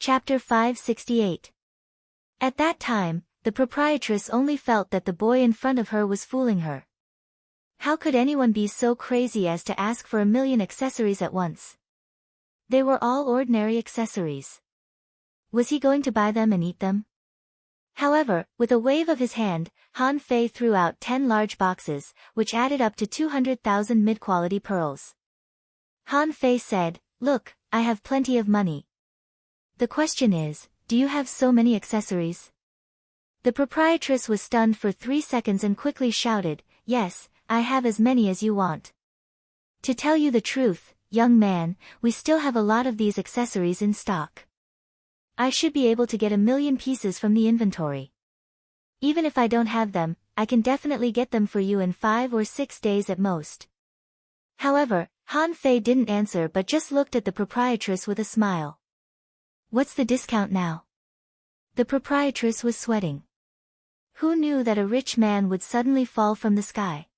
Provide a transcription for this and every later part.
Chapter 568. At that time, the proprietress only felt that the boy in front of her was fooling her. How could anyone be so crazy as to ask for 1,000,000 accessories at once? They were all ordinary accessories. Was he going to buy them and eat them? However, with a wave of his hand, Han Fei threw out 10 large boxes, which added up to 200,000 mid-quality pearls. Han Fei said, "Look, I have plenty of money. The question is, do you have so many accessories?" The proprietress was stunned for 3 seconds and quickly shouted, "Yes, I have as many as you want. To tell you the truth, young man, we still have a lot of these accessories in stock. I should be able to get 1,000,000 pieces from the inventory. Even if I don't have them, I can definitely get them for you in 5 or 6 days at most." However, Han Fei didn't answer but just looked at the proprietress with a smile. "What's the discount now?" The proprietress was sweating. Who knew that a rich man would suddenly fall from the sky?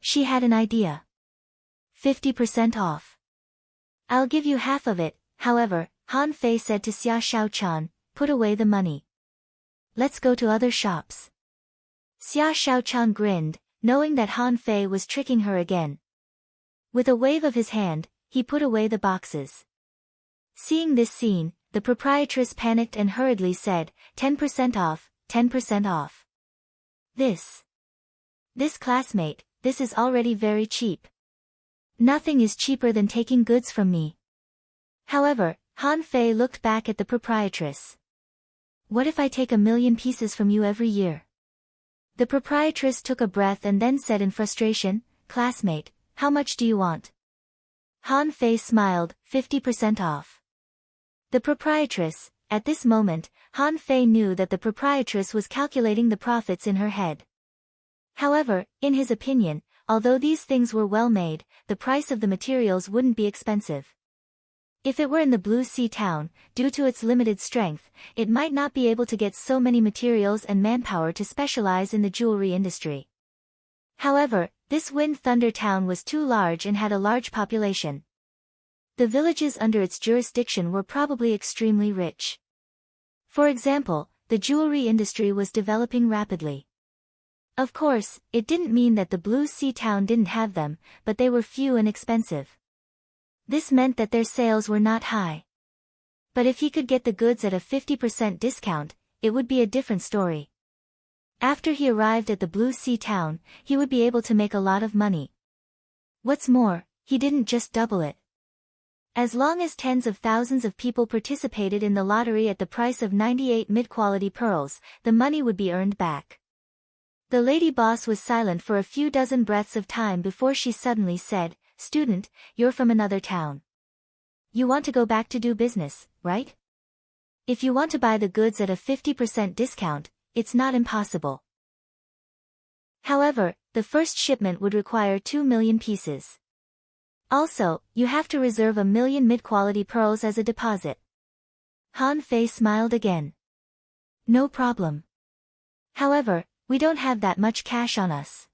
She had an idea. 50% off. "I'll give you half of it." However, Han Fei said to Xia Shaochan, "Put away the money. Let's go to other shops." Xia Shaochan grinned, knowing that Han Fei was tricking her again. With a wave of his hand, he put away the boxes. Seeing this scene, the proprietress panicked and hurriedly said, 10% off, 10% off. This classmate, this is already very cheap. Nothing is cheaper than taking goods from me." However, Han Fei looked back at the proprietress. "What if I take 1,000,000 pieces from you every year?" The proprietress took a breath and then said in frustration, "Classmate, how much do you want?" Han Fei smiled, 50% off. The proprietress, at this moment, Han Fei knew that the proprietress was calculating the profits in her head. However, in his opinion, although these things were well made, the price of the materials wouldn't be expensive. If it were in the Blue Sea town, due to its limited strength, it might not be able to get so many materials and manpower to specialize in the jewelry industry. However, this Wind Thunder town was too large and had a large population. The villages under its jurisdiction were probably extremely rich. For example, the jewelry industry was developing rapidly. Of course, it didn't mean that the Blue Sea town didn't have them, but they were few and expensive. This meant that their sales were not high. But if he could get the goods at a 50% discount, it would be a different story. After he arrived at the Blue Sea town, he would be able to make a lot of money. What's more, he didn't just double it. As long as tens of thousands of people participated in the lottery at the price of 98 mid-quality pearls, the money would be earned back. The lady boss was silent for a few dozen breaths of time before she suddenly said, "Student, you're from another town. You want to go back to do business, right? If you want to buy the goods at a 50% discount, it's not impossible. However, the first shipment would require 2,000,000 pieces. Also, you have to reserve 1,000,000 mid-quality pearls as a deposit." Han Fei smiled again. "No problem. However, we don't have that much cash on us.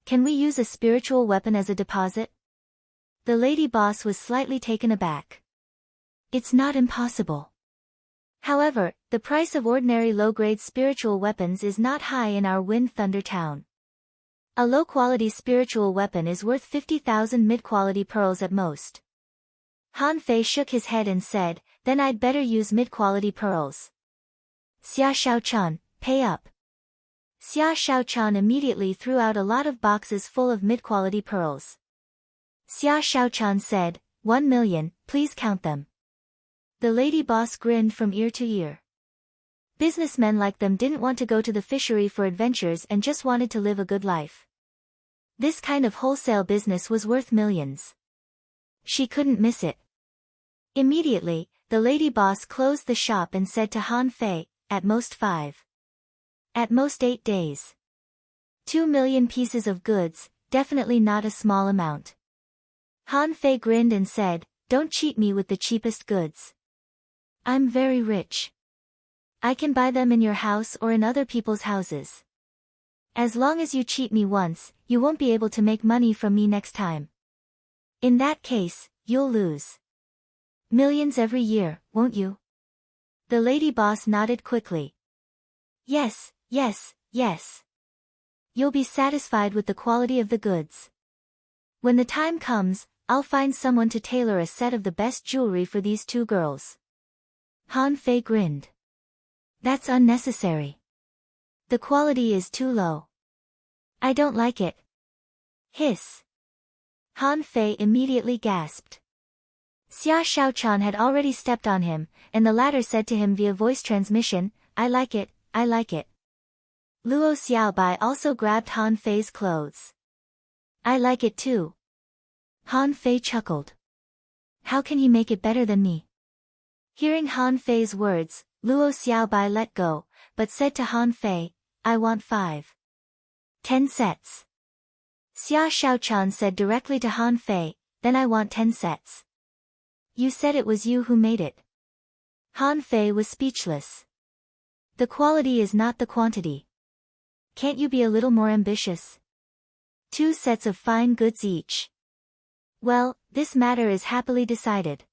Can we use a spiritual weapon as a deposit?" The lady boss was slightly taken aback. "It's not impossible. However, the price of ordinary low-grade spiritual weapons is not high in our Wind Thunder town. A low-quality spiritual weapon is worth 50,000 mid-quality pearls at most." Han Fei shook his head and said, "Then I'd better use mid-quality pearls. Xia Shaochan, pay up." Xia Shaochan immediately threw out a lot of boxes full of mid-quality pearls. Xia Shaochan said, 1,000,000, please count them." The lady boss grinned from ear to ear. Businessmen like them didn't want to go to the fishery for adventures and just wanted to live a good life. This kind of wholesale business was worth millions. She couldn't miss it. Immediately, the lady boss closed the shop and said to Han Fei, "At most 5. At most 8 days. 2,000,000 pieces of goods, definitely not a small amount." Han Fei grinned and said, "Don't cheat me with the cheapest goods. I'm very rich. I can buy them in your house or in other people's houses. As long as you cheat me once, you won't be able to make money from me next time. In that case, you'll lose millions every year, won't you?" The lady boss nodded quickly. Yes, yes, yes. You'll be satisfied with the quality of the goods. When the time comes, I'll find someone to tailor a set of the best jewelry for these two girls. Han Fei grinned. That's unnecessary. The quality is too low. I don't like it. Hiss. Han Fei immediately gasped. Xia Shaochan had already stepped on him, and the latter said to him via voice transmission, I like it, I like it. Luo Xiaobai also grabbed Han Fei's clothes. I like it too. Han Fei chuckled. How can he make it better than me? Hearing Han Fei's words, Luo Xiaobai let go, but said to Han Fei, I want 5. 10 sets. Xia Shaochan said directly to Han Fei, then I want 10 sets. You said it was you who made it. Han Fei was speechless. The quality is not the quantity. Can't you be a little more ambitious? 2 sets of fine goods each. Well, this matter is happily decided.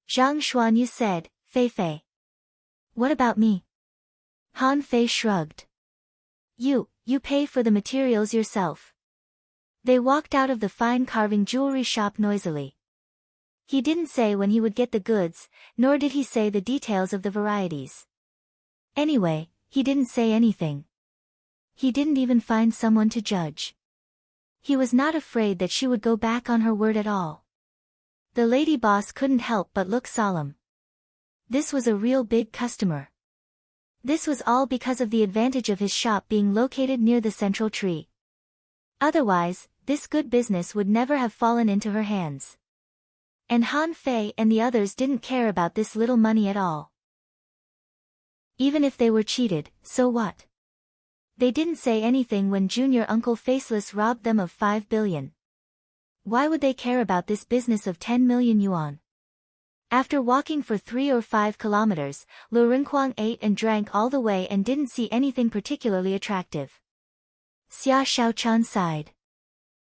Zhang Xuanyu said, Fei Fei. What about me? Han Fei shrugged. You pay for the materials yourself. They walked out of the fine carving jewelry shop noisily. He didn't say when he would get the goods, nor did he say the details of the varieties. Anyway, he didn't say anything. He didn't even find someone to judge. He was not afraid that she would go back on her word at all. The lady boss couldn't help but look solemn. This was a real big customer. This was all because of the advantage of his shop being located near the central tree. Otherwise, this good business would never have fallen into her hands. And Han Fei and the others didn't care about this little money at all. Even if they were cheated, so what? They didn't say anything when Junior Uncle Faceless robbed them of 5 billion. Why would they care about this business of 10 million yuan? After walking for 3 or 5 kilometers, Lu Rinquang ate and drank all the way and didn't see anything particularly attractive. Xia Shaochan sighed.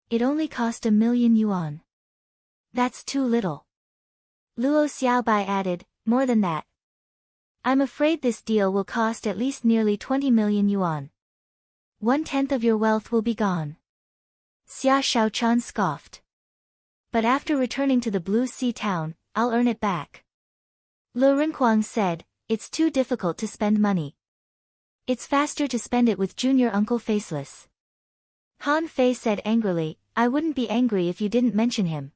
It only cost 1 million yuan. That's too little. Luo Xiaobai added, more than that. I'm afraid this deal will cost at least nearly 20 million yuan. 1/10 of your wealth will be gone. Xia Shaochan scoffed. But after returning to the Blue Sea town, I'll earn it back. Lu Rinquang said, it's too difficult to spend money. It's faster to spend it with Junior Uncle Faceless. Han Fei said angrily, I wouldn't be angry if you didn't mention him.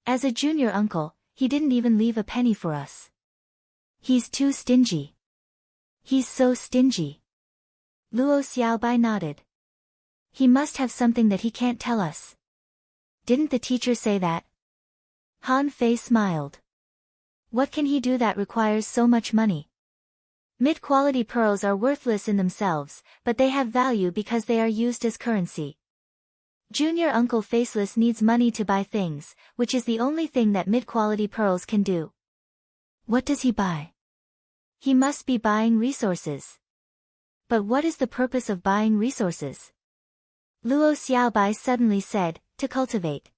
As a junior uncle, he didn't even leave a penny for us. He's too stingy. He's so stingy. Luo Xiaobai nodded. He must have something that he can't tell us. Didn't the teacher say that? Han Fei smiled. What can he do that requires so much money? Mid-quality pearls are worthless in themselves, but they have value because they are used as currency. Junior Uncle Faceless needs money to buy things, which is the only thing that mid-quality pearls can do. What does he buy? He must be buying resources. But what is the purpose of buying resources? Luo Xiaobai suddenly said, to cultivate.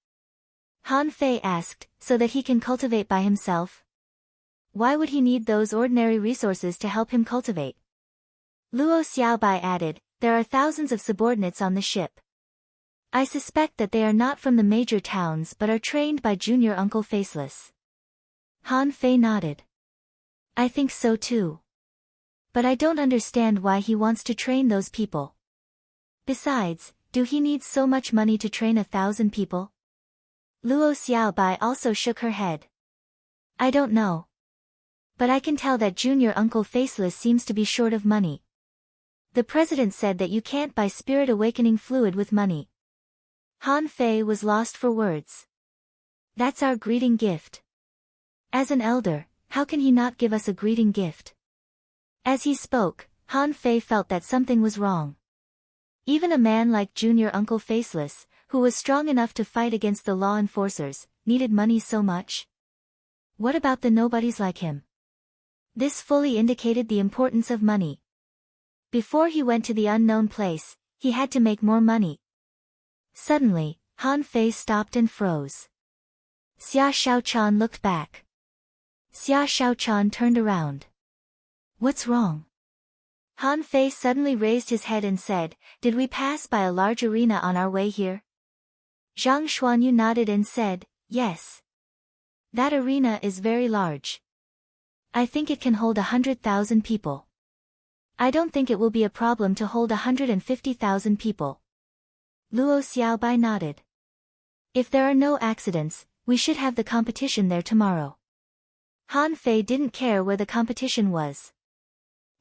Han Fei asked, so that he can cultivate by himself? Why would he need those ordinary resources to help him cultivate? Luo Xiaobai added, there are thousands of subordinates on the ship. I suspect that they are not from the major towns but are trained by Junior Uncle Faceless. Han Fei nodded. I think so too. But I don't understand why he wants to train those people. Besides, do he need so much money to train 1,000 people? Luo Xiaobai also shook her head. I don't know. But I can tell that Junior Uncle Faceless seems to be short of money. The president said that you can't buy spirit awakening fluid with money. Han Fei was lost for words. That's our greeting gift. As an elder, how can he not give us a greeting gift? As he spoke, Han Fei felt that something was wrong. Even a man like Junior Uncle Faceless, who was strong enough to fight against the law enforcers, needed money so much? What about the nobodies like him? This fully indicated the importance of money. Before he went to the unknown place, he had to make more money. Suddenly, Han Fei stopped and froze. Xia Shaochan looked back. Xia Shaochan turned around. What's wrong? Han Fei suddenly raised his head and said, did we pass by a large arena on our way here? Zhang Xuanyu nodded and said, yes. That arena is very large. I think it can hold 100,000 people. I don't think it will be a problem to hold 150,000 people. Luo Xiaobai nodded. If there are no accidents, we should have the competition there tomorrow. Han Fei didn't care where the competition was.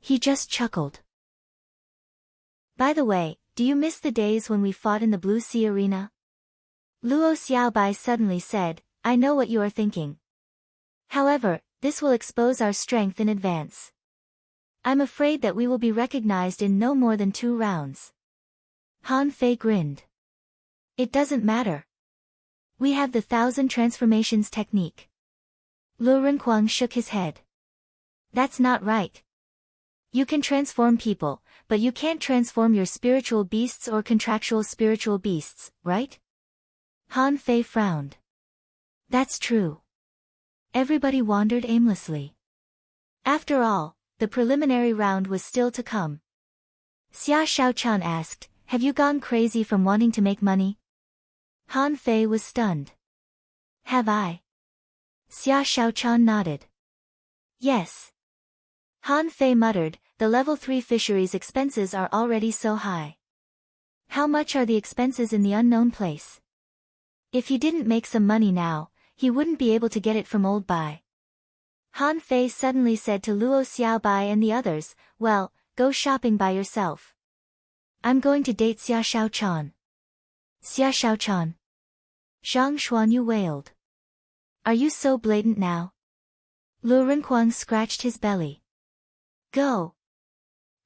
He just chuckled. By the way, do you miss the days when we fought in the Blue Sea Arena? Luo Xiaobai suddenly said, I know what you are thinking. However, this will expose our strength in advance. I'm afraid that we will be recognized in no more than 2 rounds. Han Fei grinned. It doesn't matter. We have the 1,000 transformations technique. Lu Renquang shook his head. That's not right. You can transform people, but you can't transform your spiritual beasts or contractual spiritual beasts, right? Han Fei frowned. That's true. Everybody wandered aimlessly. After all, the preliminary round was still to come. Xia Shaochan asked, have you gone crazy from wanting to make money? Han Fei was stunned. Have I? Xia Shaochan nodded. Yes. Han Fei muttered, the level 3 fisheries expenses are already so high. How much are the expenses in the unknown place? If he didn't make some money now, he wouldn't be able to get it from old Bai. Han Fei suddenly said to Luo Xiaobai and the others, well, go shopping by yourself. I'm going to date Xia Shaochan. Xia Shaochan. Zhang Xuanyu wailed. Are you so blatant now? Lu Renquang scratched his belly. Go.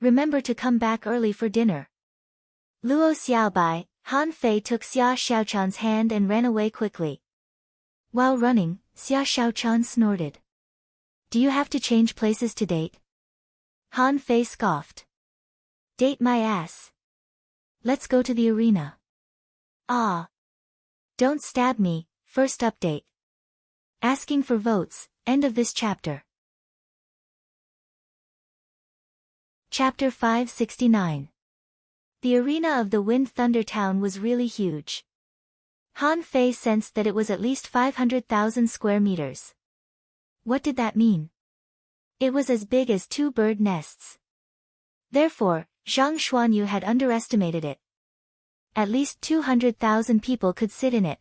Remember to come back early for dinner. Luo Xiaobai, Han Fei took Xia Shaochan's hand and ran away quickly. While running, Xia Shaochan snorted. Do you have to change places to date? Han Fei scoffed. Date my ass. Let's go to the arena. Ah. Don't stab me, first update. Asking for votes, end of this chapter. Chapter 569. The arena of the Wind Thunder Town was really huge. Han Fei sensed that it was at least 500,000 square meters. What did that mean? It was as big as 2 bird nests. Therefore, Zhang Xuanyu had underestimated it. At least 200,000 people could sit in it.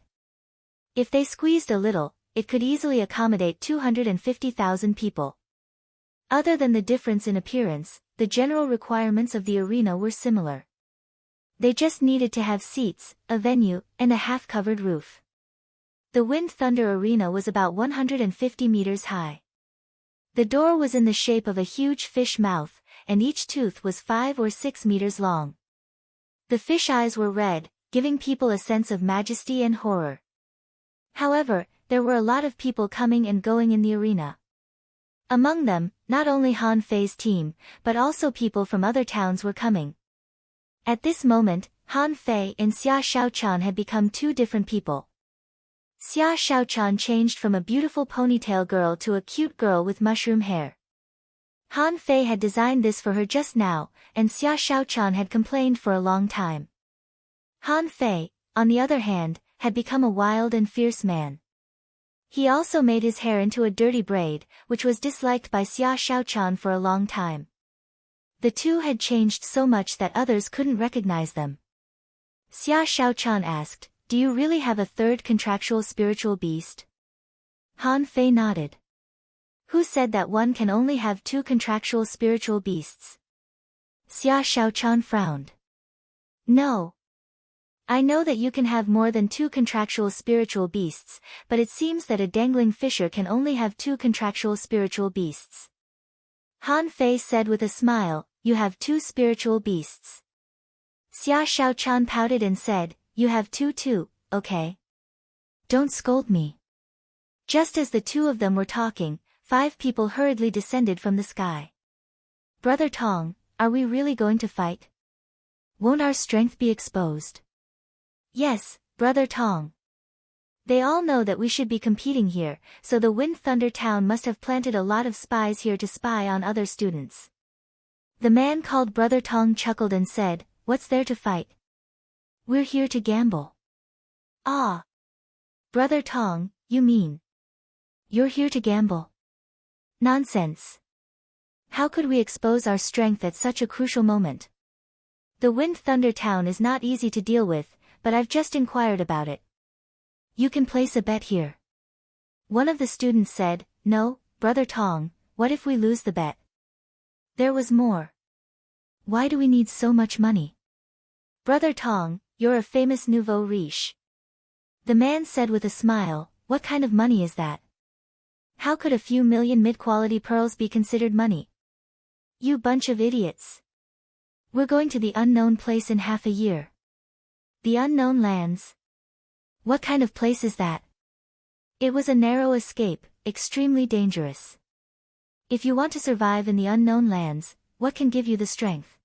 If they squeezed a little, it could easily accommodate 250,000 people. Other than the difference in appearance, the general requirements of the arena were similar. They just needed to have seats, a venue, and a half-covered roof. The Wind Thunder Arena was about 150 meters high. The door was in the shape of a huge fish mouth, and each tooth was 5 or 6 meters long. The fish eyes were red, giving people a sense of majesty and horror. However, there were a lot of people coming and going in the arena. Among them, not only Han Fei's team, but also people from other towns were coming. At this moment, Han Fei and Xia Shaochan had become 2 different people. Xia Shaochan changed from a beautiful ponytail girl to a cute girl with mushroom hair. Han Fei had designed this for her just now, and Xia Shaochan had complained for a long time. Han Fei, on the other hand, had become a wild and fierce man. He also made his hair into a dirty braid, which was disliked by Xia Shaochan for a long time. The 2 had changed so much that others couldn't recognize them. Xia Shaochan asked, do you really have a 3rd contractual spiritual beast? Han Fei nodded. Who said that one can only have 2 contractual spiritual beasts? Xia Shaochan frowned. No. I know that you can have more than 2 contractual spiritual beasts, but it seems that a dangling fisher can only have 2 contractual spiritual beasts. Han Fei said with a smile, you have 2 spiritual beasts. Xia Shaochan pouted and said, you have 2 too, okay? Don't scold me. Just as the 2 of them were talking, 5 people hurriedly descended from the sky. Brother Tong, are we really going to fight? Won't our strength be exposed? Yes, Brother Tong. They all know that we should be competing here, so the Wind Thunder Town must have planted a lot of spies here to spy on other students. The man called Brother Tong chuckled and said, "What's there to fight? We're here to gamble." "Ah! Brother Tong, you mean you're here to gamble?" "Nonsense. How could we expose our strength at such a crucial moment? The Wind Thunder Town is not easy to deal with, but I've just inquired about it. You can place a bet here." One of the students said, "No, Brother Tong, what if we lose the bet?" There was more. "Why do we need so much money?" "Brother Tong, you're a famous nouveau riche." The man said with a smile, "What kind of money is that? How could a few million mid-quality pearls be considered money? You bunch of idiots. We're going to the unknown place in half a year." "The unknown lands? What kind of place is that?" "It was a narrow escape, extremely dangerous. If you want to survive in the unknown lands, what can give you the strength?"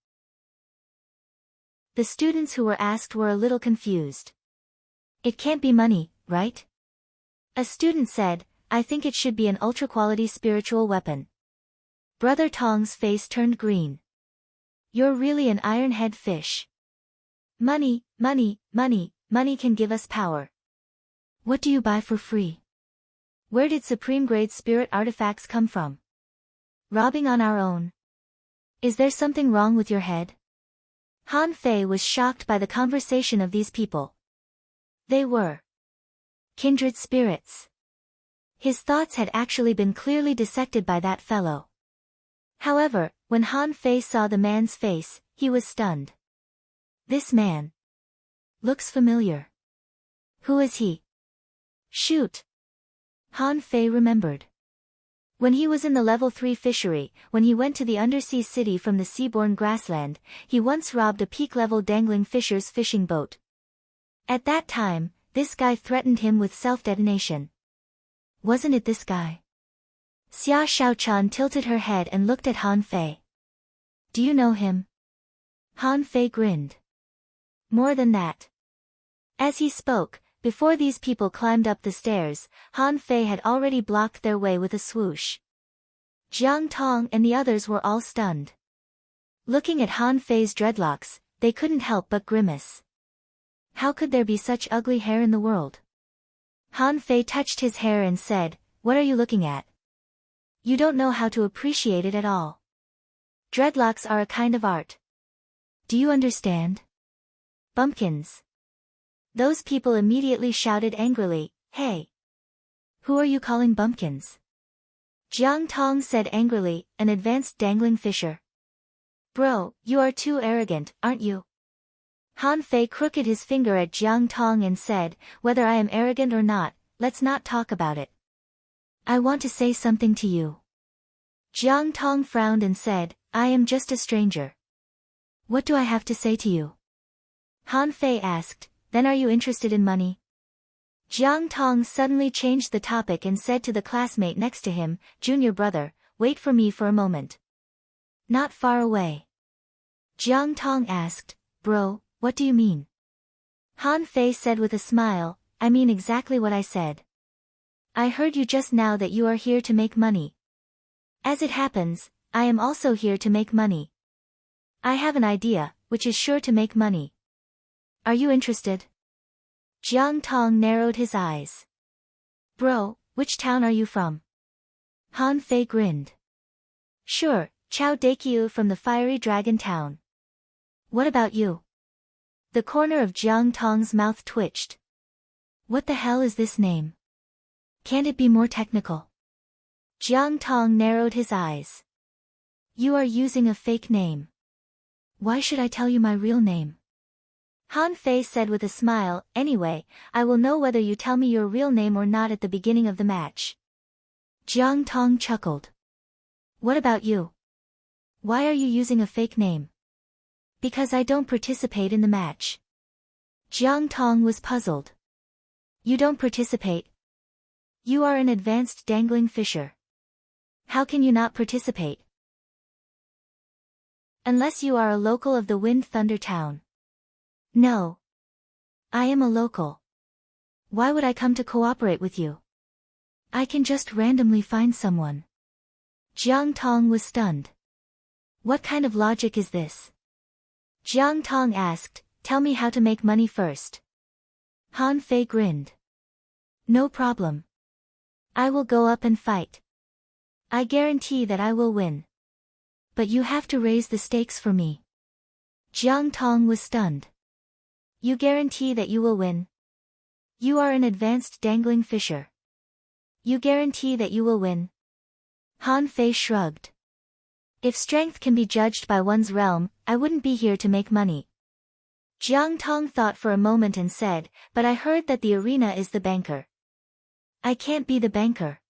The students who were asked were a little confused. "It can't be money, right?" A student said, "I think it should be an ultra-quality spiritual weapon." Brother Tong's face turned green. "You're really an iron-head fish. Money, money, money, money can give us power. What do you buy for free? Where did supreme-grade spirit artifacts come from? Robbing on our own. Is there something wrong with your head?" Han Fei was shocked by the conversation of these people. They were kindred spirits. His thoughts had actually been clearly dissected by that fellow. However, when Han Fei saw the man's face, he was stunned. "This man looks familiar. Who is he?" "Shoot!" Han Fei remembered. When he was in the level 3 fishery, when he went to the undersea city from the seaborne grassland, he once robbed a peak-level dangling fisher's fishing boat. At that time, this guy threatened him with self-detonation. Wasn't it this guy? Xia Shaochan tilted her head and looked at Han Fei. "Do you know him?" Han Fei grinned. "More than that." As he spoke, before these people climbed up the stairs, Han Fei had already blocked their way with a swoosh. Jiang Tong and the others were all stunned. Looking at Han Fei's dreadlocks, they couldn't help but grimace. How could there be such ugly hair in the world? Han Fei touched his hair and said, "What are you looking at? You don't know how to appreciate it at all. Dreadlocks are a kind of art. Do you understand?" "Bumpkins." Those people immediately shouted angrily, "Hey! Who are you calling bumpkins?" Jiang Tong said angrily, "An advanced dangling fisher." "Bro, you are too arrogant, aren't you?" Han Fei crooked his finger at Jiang Tong and said, "Whether I am arrogant or not, let's not talk about it. I want to say something to you." Jiang Tong frowned and said, "I am just a stranger." "What do I have to say to you?" Han Fei asked, "Then are you interested in money?" Jiang Tong suddenly changed the topic and said to the classmate next to him, "Junior brother, wait for me for a moment." "Not far away." Jiang Tong asked, "Bro, what do you mean?" Han Fei said with a smile, "I mean exactly what I said. I heard you just now that you are here to make money. As it happens, I am also here to make money. I have an idea, which is sure to make money. Are you interested?" Jiang Tong narrowed his eyes. "Bro, which town are you from?" Han Fei grinned. "Sure, Chao Daikyu from the Fiery Dragon Town." "What about you?" The corner of Jiang Tong's mouth twitched. What the hell is this name? Can't it be more technical? Jiang Tong narrowed his eyes. "You are using a fake name. Why should I tell you my real name?" Han Fei said with a smile, "Anyway, I will know whether you tell me your real name or not at the beginning of the match." Jiang Tong chuckled. "What about you? Why are you using a fake name?" "Because I don't participate in the match." Jiang Tong was puzzled. "You don't participate? You are an advanced dangling fisher. How can you not participate?" "Unless you are a local of the Wind Thunder Town." "No. I am a local." Why would I come to cooperate with you? I can just randomly find someone. Jiang Tong was stunned. What kind of logic is this? Jiang Tong asked, tell me how to make money first. Han Fei grinned. No problem. I will go up and fight. I guarantee that I will win. But you have to raise the stakes for me. Jiang Tong was stunned. You guarantee that you will win? You are an advanced dangling fisher. You guarantee that you will win? Han Fei shrugged. If strength can be judged by one's realm, I wouldn't be here to make money. Jiang Tong thought for a moment and said, but I heard that the arena is the banker. I can't be the banker.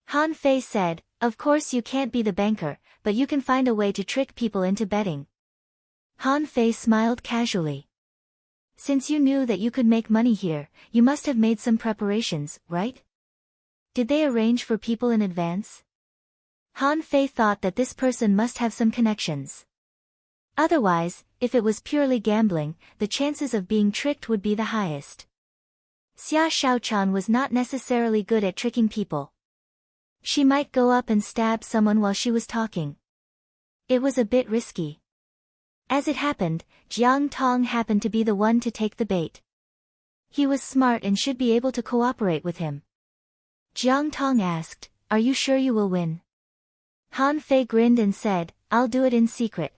Han Fei said, of course you can't be the banker, but you can find a way to trick people into betting. Han Fei smiled casually. Since you knew that you could make money here, you must have made some preparations, right? Did they arrange for people in advance? Han Fei thought that this person must have some connections. Otherwise, if it was purely gambling, the chances of being tricked would be the highest. Xia Shaochan was not necessarily good at tricking people. She might go up and stab someone while she was talking. It was a bit risky. As it happened, Jiang Tong happened to be the one to take the bait. He was smart and should be able to cooperate with him. Jiang Tong asked, are you sure you will win? Han Fei grinned and said, I'll do it in secret.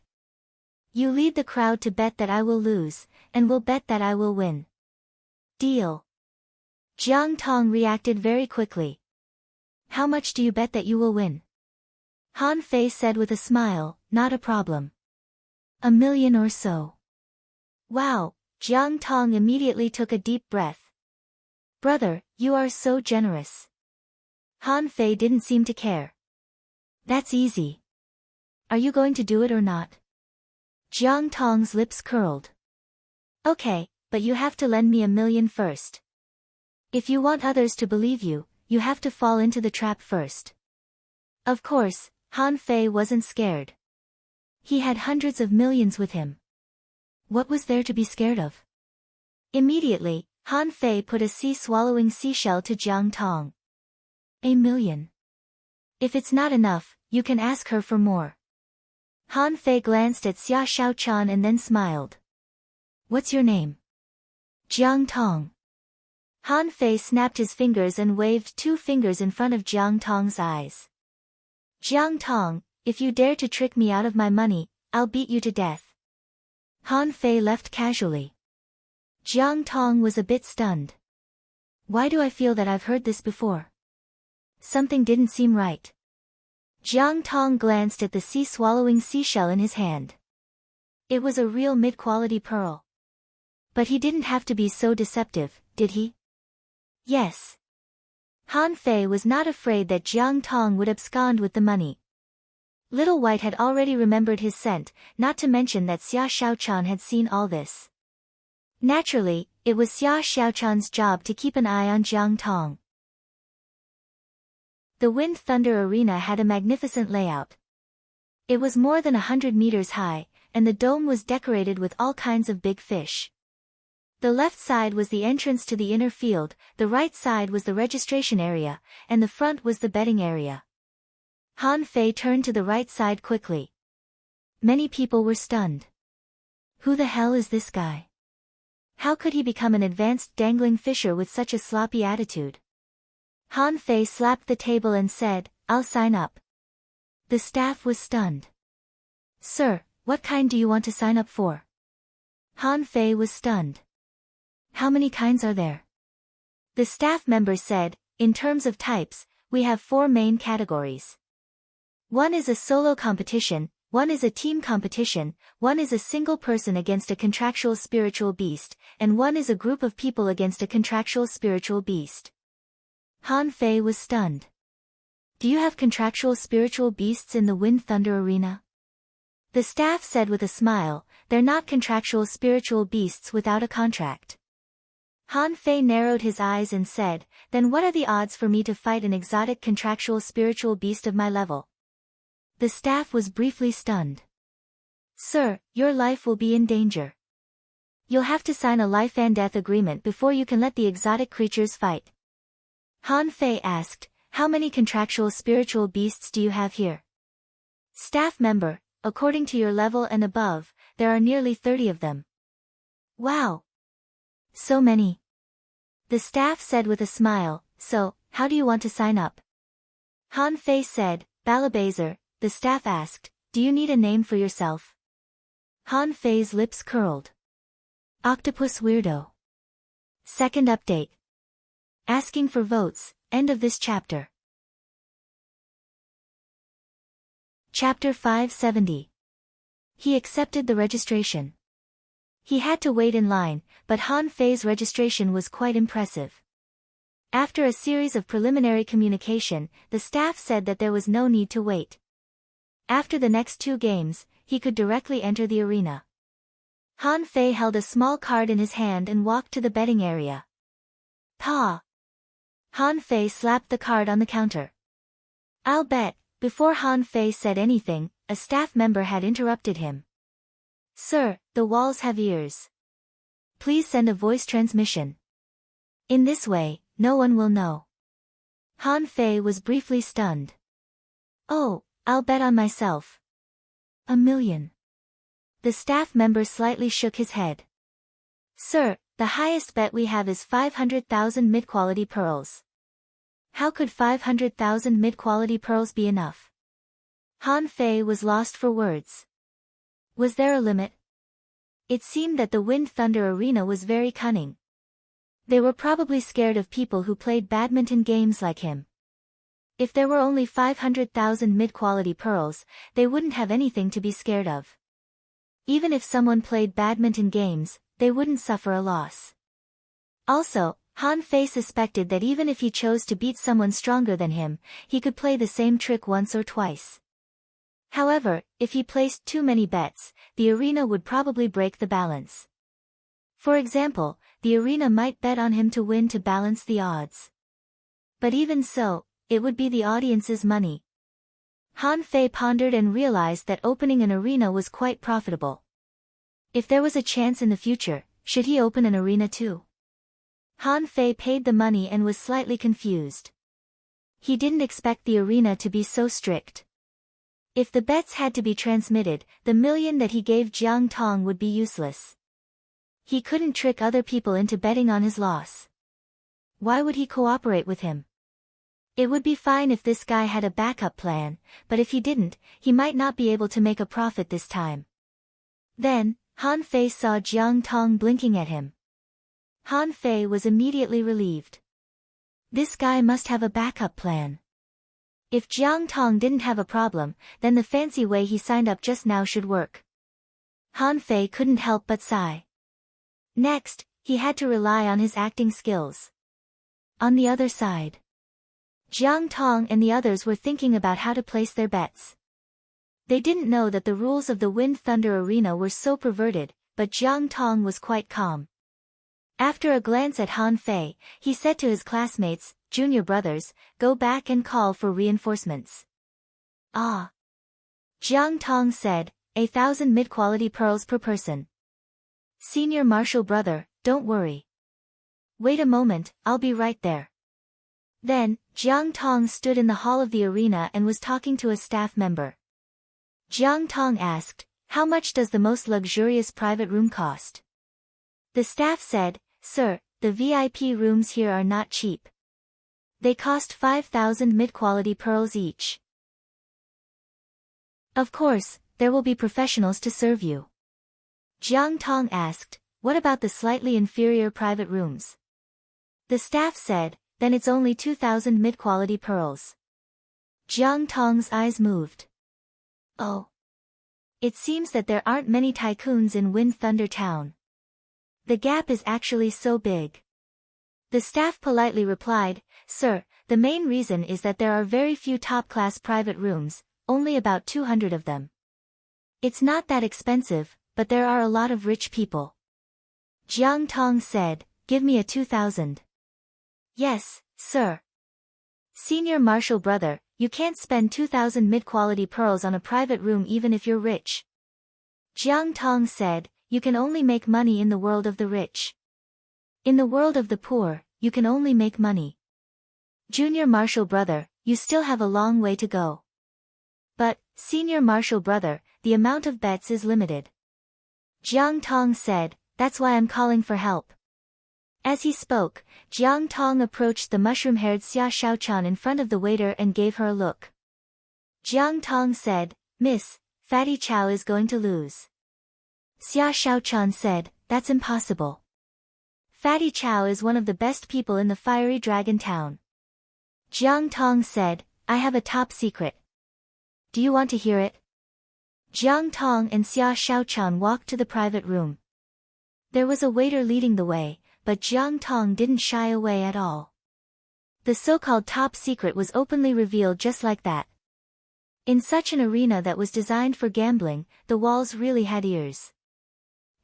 You lead the crowd to bet that I will lose, and will bet that I will win. Deal. Jiang Tong reacted very quickly. How much do you bet that you will win? Han Fei said with a smile, not a problem. 1 million or so. Wow, Jiang Tong immediately took a deep breath. Brother, you are so generous. Han Fei didn't seem to care. That's easy. Are you going to do it or not? Jiang Tong's lips curled. Okay, but you have to lend me 1 million first. If you want others to believe you, you have to fall into the trap first. Of course, Han Fei wasn't scared. He had hundreds of millions with him. What was there to be scared of? Immediately, Han Fei put a sea-swallowing seashell to Jiang Tong. 1 million. If it's not enough, you can ask her for more. Han Fei glanced at Xia Shaochan and then smiled. What's your name? Jiang Tong. Han Fei snapped his fingers and waved 2 fingers in front of Jiang Tong's eyes. Jiang Tong, if you dare to trick me out of my money, I'll beat you to death. Han Fei left casually. Jiang Tong was a bit stunned. Why do I feel that I've heard this before? Something didn't seem right. Jiang Tong glanced at the sea-swallowing seashell in his hand. It was a real mid-quality pearl. But he didn't have to be so deceptive, did he? Yes. Han Fei was not afraid that Jiang Tong would abscond with the money. Little White had already remembered his scent, not to mention that Xia Shaochan had seen all this. Naturally, it was Xia Shaochan's job to keep an eye on Jiang Tong. The Wind Thunder Arena had a magnificent layout. It was more than 100 meters high, and the dome was decorated with all kinds of big fish. The left side was the entrance to the inner field, the right side was the registration area, and the front was the betting area. Han Fei turned to the right side quickly. Many people were stunned. Who the hell is this guy? How could he become an advanced dangling fisher with such a sloppy attitude? Han Fei slapped the table and said, I'll sign up. The staff was stunned. Sir, what kind do you want to sign up for? Han Fei was stunned. How many kinds are there? The staff member said, in terms of types, we have 4 main categories. One is a solo competition, one is a team competition, one is a single person against a contractual spiritual beast, and one is a group of people against a contractual spiritual beast. Han Fei was stunned. Do you have contractual spiritual beasts in the Wind Thunder Arena? The staff said with a smile, they're not contractual spiritual beasts without a contract. Han Fei narrowed his eyes and said, then what are the odds for me to fight an exotic contractual spiritual beast of my level? The staff was briefly stunned. Sir, your life will be in danger. You'll have to sign a life and death agreement before you can let the exotic creatures fight. Han Fei asked, how many contractual spiritual beasts do you have here? Staff member, according to your level and above, there are nearly 30 of them. Wow! So many. The staff said with a smile, so, how do you want to sign up? Han Fei said, Balabazer. The staff asked, do you need a name for yourself? Han Fei's lips curled. Octopus Weirdo. Second update. Asking for votes, end of this chapter. Chapter 570. He accepted the registration. He had to wait in line, but Han Fei's registration was quite impressive. After a series of preliminary communication, the staff said that there was no need to wait. After the next 2 games, he could directly enter the arena. Han Fei held a small card in his hand and walked to the betting area. Pa! Han Fei slapped the card on the counter. I'll bet. Before Han Fei said anything, a staff member had interrupted him. Sir, the walls have ears. Please send a voice transmission. In this way, no one will know. Han Fei was briefly stunned. Oh, I'll bet on myself. 1 million. The staff member slightly shook his head. Sir, the highest bet we have is 500,000 mid-quality pearls. How could 500,000 mid-quality pearls be enough? Han Fei was lost for words. Was there a limit? It seemed that the Wind Thunder Arena was very cunning. They were probably scared of people who played badminton games like him. If there were only 500,000 mid-quality pearls, they wouldn't have anything to be scared of. Even if someone played badminton games, they wouldn't suffer a loss. Also, Han Fei suspected that even if he chose to beat someone stronger than him, he could play the same trick once or twice. However, if he placed too many bets, the arena would probably break the balance. For example, the arena might bet on him to win to balance the odds. But even so, it would be the audience's money. Han Fei pondered and realized that opening an arena was quite profitable. If there was a chance in the future, should he open an arena too? Han Fei paid the money and was slightly confused. He didn't expect the arena to be so strict. If the bets had to be transmitted, the million that he gave Jiang Tong would be useless. He couldn't trick other people into betting on his loss. Why would he cooperate with him? It would be fine if this guy had a backup plan, but if he didn't, he might not be able to make a profit this time. Then, Han Fei saw Jiang Tong blinking at him. Han Fei was immediately relieved. This guy must have a backup plan. If Jiang Tong didn't have a problem, then the fancy way he signed up just now should work. Han Fei couldn't help but sigh. Next, he had to rely on his acting skills. On the other side, Jiang Tong and the others were thinking about how to place their bets. They didn't know that the rules of the Wind Thunder Arena were so perverted, but Jiang Tong was quite calm. After a glance at Han Fei, he said to his classmates, junior brothers, go back and call for reinforcements. Ah. Jiang Tong said, 1,000 mid-quality pearls per person. Senior marshal brother, don't worry. Wait a moment, I'll be right there. Then, Jiang Tong stood in the hall of the arena and was talking to a staff member. Jiang Tong asked, how much does the most luxurious private room cost? The staff said, sir, the VIP rooms here are not cheap. They cost 5,000 mid-quality pearls each. Of course, there will be professionals to serve you. Jiang Tong asked, what about the slightly inferior private rooms? The staff said, then it's only 2,000 mid-quality pearls. Jiang Tong's eyes moved. Oh. It seems that there aren't many tycoons in Wind Thunder Town. The gap is actually so big. The staff politely replied, sir, the main reason is that there are very few top-class private rooms, only about 200 of them. It's not that expensive, but there are a lot of rich people. Jiang Tong said, give me a 2,000. Yes, sir. Senior marshal brother, you can't spend 2,000 mid-quality pearls on a private room even if you're rich. Jiang Tong said, you can only make money in the world of the rich. In the world of the poor, you can only make money. Junior Marshall brother, you still have a long way to go. But, Senior Marshall brother, the amount of bets is limited. Jiang Tong said, that's why I'm calling for help. As he spoke, Jiang Tong approached the mushroom-haired Xia Shaochan in front of the waiter and gave her a look. Jiang Tong said, Miss, Fatty Chow is going to lose. Xia Shaochan said, that's impossible. Fatty Chow is one of the best people in the fiery dragon town. Jiang Tong said, I have a top secret. Do you want to hear it? Jiang Tong and Xia Shaochan walked to the private room. There was a waiter leading the way, but Jiang Tong didn't shy away at all. The so-called top secret was openly revealed just like that. In such an arena that was designed for gambling, the walls really had ears.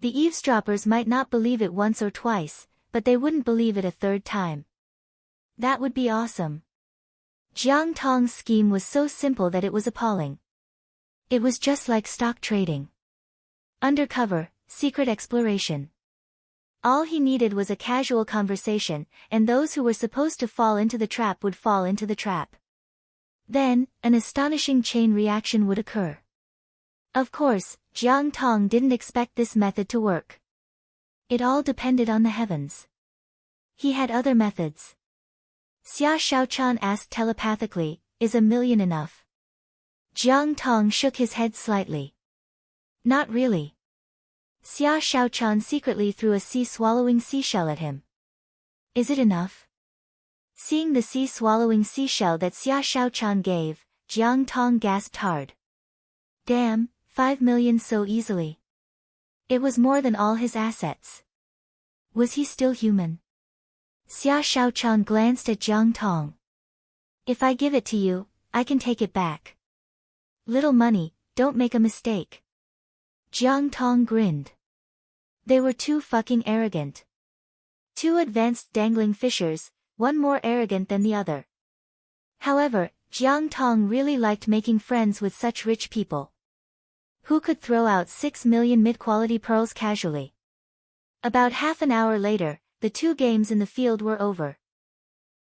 The eavesdroppers might not believe it once or twice, but they wouldn't believe it a third time. That would be awesome. Jiang Tong's scheme was so simple that it was appalling. It was just like stock trading. Undercover, secret exploration. All he needed was a casual conversation, and those who were supposed to fall into the trap would fall into the trap. Then, an astonishing chain reaction would occur. Of course, Jiang Tong didn't expect this method to work. It all depended on the heavens. He had other methods. Xia Shaochan asked telepathically, is $1 million enough? Jiang Tong shook his head slightly. Not really. Xia Shaochan secretly threw a sea-swallowing seashell at him. Is it enough? Seeing the sea-swallowing seashell that Xia Shaochan gave, Jiang Tong gasped hard. Damn, 5 million so easily. It was more than all his assets. Was he still human? Xia Shaochan glanced at Jiang Tong. If I give it to you, I can take it back. Little money, don't make a mistake. Jiang Tong grinned. They were too fucking arrogant. Two advanced dangling fishers, one more arrogant than the other. However, Jiang Tong really liked making friends with such rich people. Who could throw out 6 million mid-quality pearls casually? About half an hour later, the 2 games in the field were over.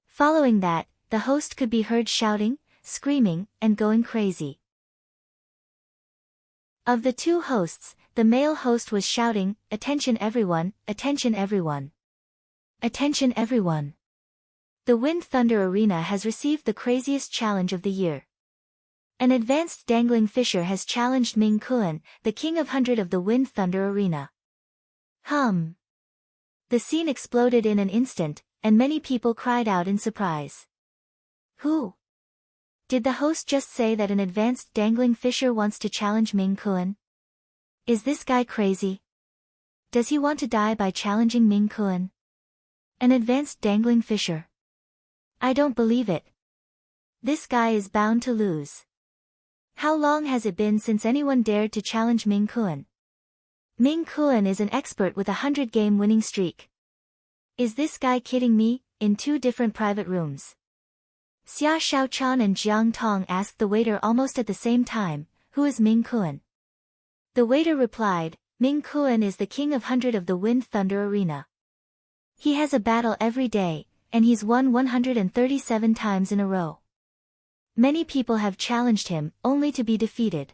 Following that, the host could be heard shouting, screaming, and going crazy. Of the 2 hosts, the male host was shouting, attention everyone, attention everyone. Attention everyone. The Wind Thunder Arena has received the craziest challenge of the year. An advanced dangling fisher has challenged Ming Kuan, the king of 100 of the Wind Thunder Arena. The scene exploded in an instant, and many people cried out in surprise. Who? Did the host just say that an advanced dangling fisher wants to challenge Ming Kuan? Is this guy crazy? Does he want to die by challenging Ming Kuan? An advanced dangling fisher? I don't believe it. This guy is bound to lose. How long has it been since anyone dared to challenge Ming Kuan? Ming Kuan is an expert with a 100-game winning streak. Is this guy kidding me? In 2 different private rooms. Xia Shaochan and Jiang Tong asked the waiter almost at the same time, who is Ming Kuan? The waiter replied, Ming Kuan is the king of 100 of the Wind Thunder Arena. He has a battle every day, and he's won 137 times in a row. Many people have challenged him, only to be defeated.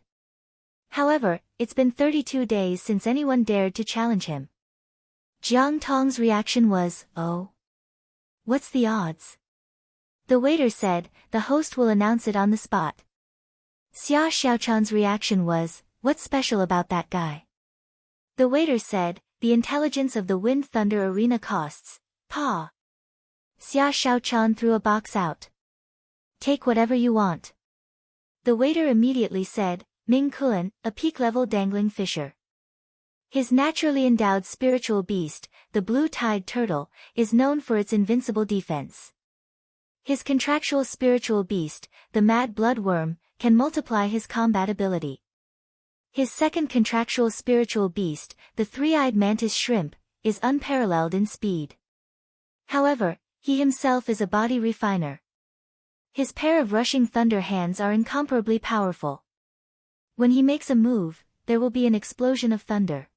However, it's been 32 days since anyone dared to challenge him. Jiang Tong's reaction was, oh. What's the odds? The waiter said, the host will announce it on the spot. Xia Shaochan's reaction was, what's special about that guy? The waiter said, the intelligence of the Wind Thunder Arena costs, Pa. Xia Shaochan threw a box out. Take whatever you want. The waiter immediately said, Ming Kuan, a peak-level dangling fisher. His naturally endowed spiritual beast, the blue-tide turtle, is known for its invincible defense. His contractual spiritual beast, the mad bloodworm, can multiply his combat ability. His second contractual spiritual beast, the three-eyed mantis shrimp, is unparalleled in speed. However, he himself is a body refiner. His pair of rushing thunder hands are incomparably powerful. When he makes a move, there will be an explosion of thunder.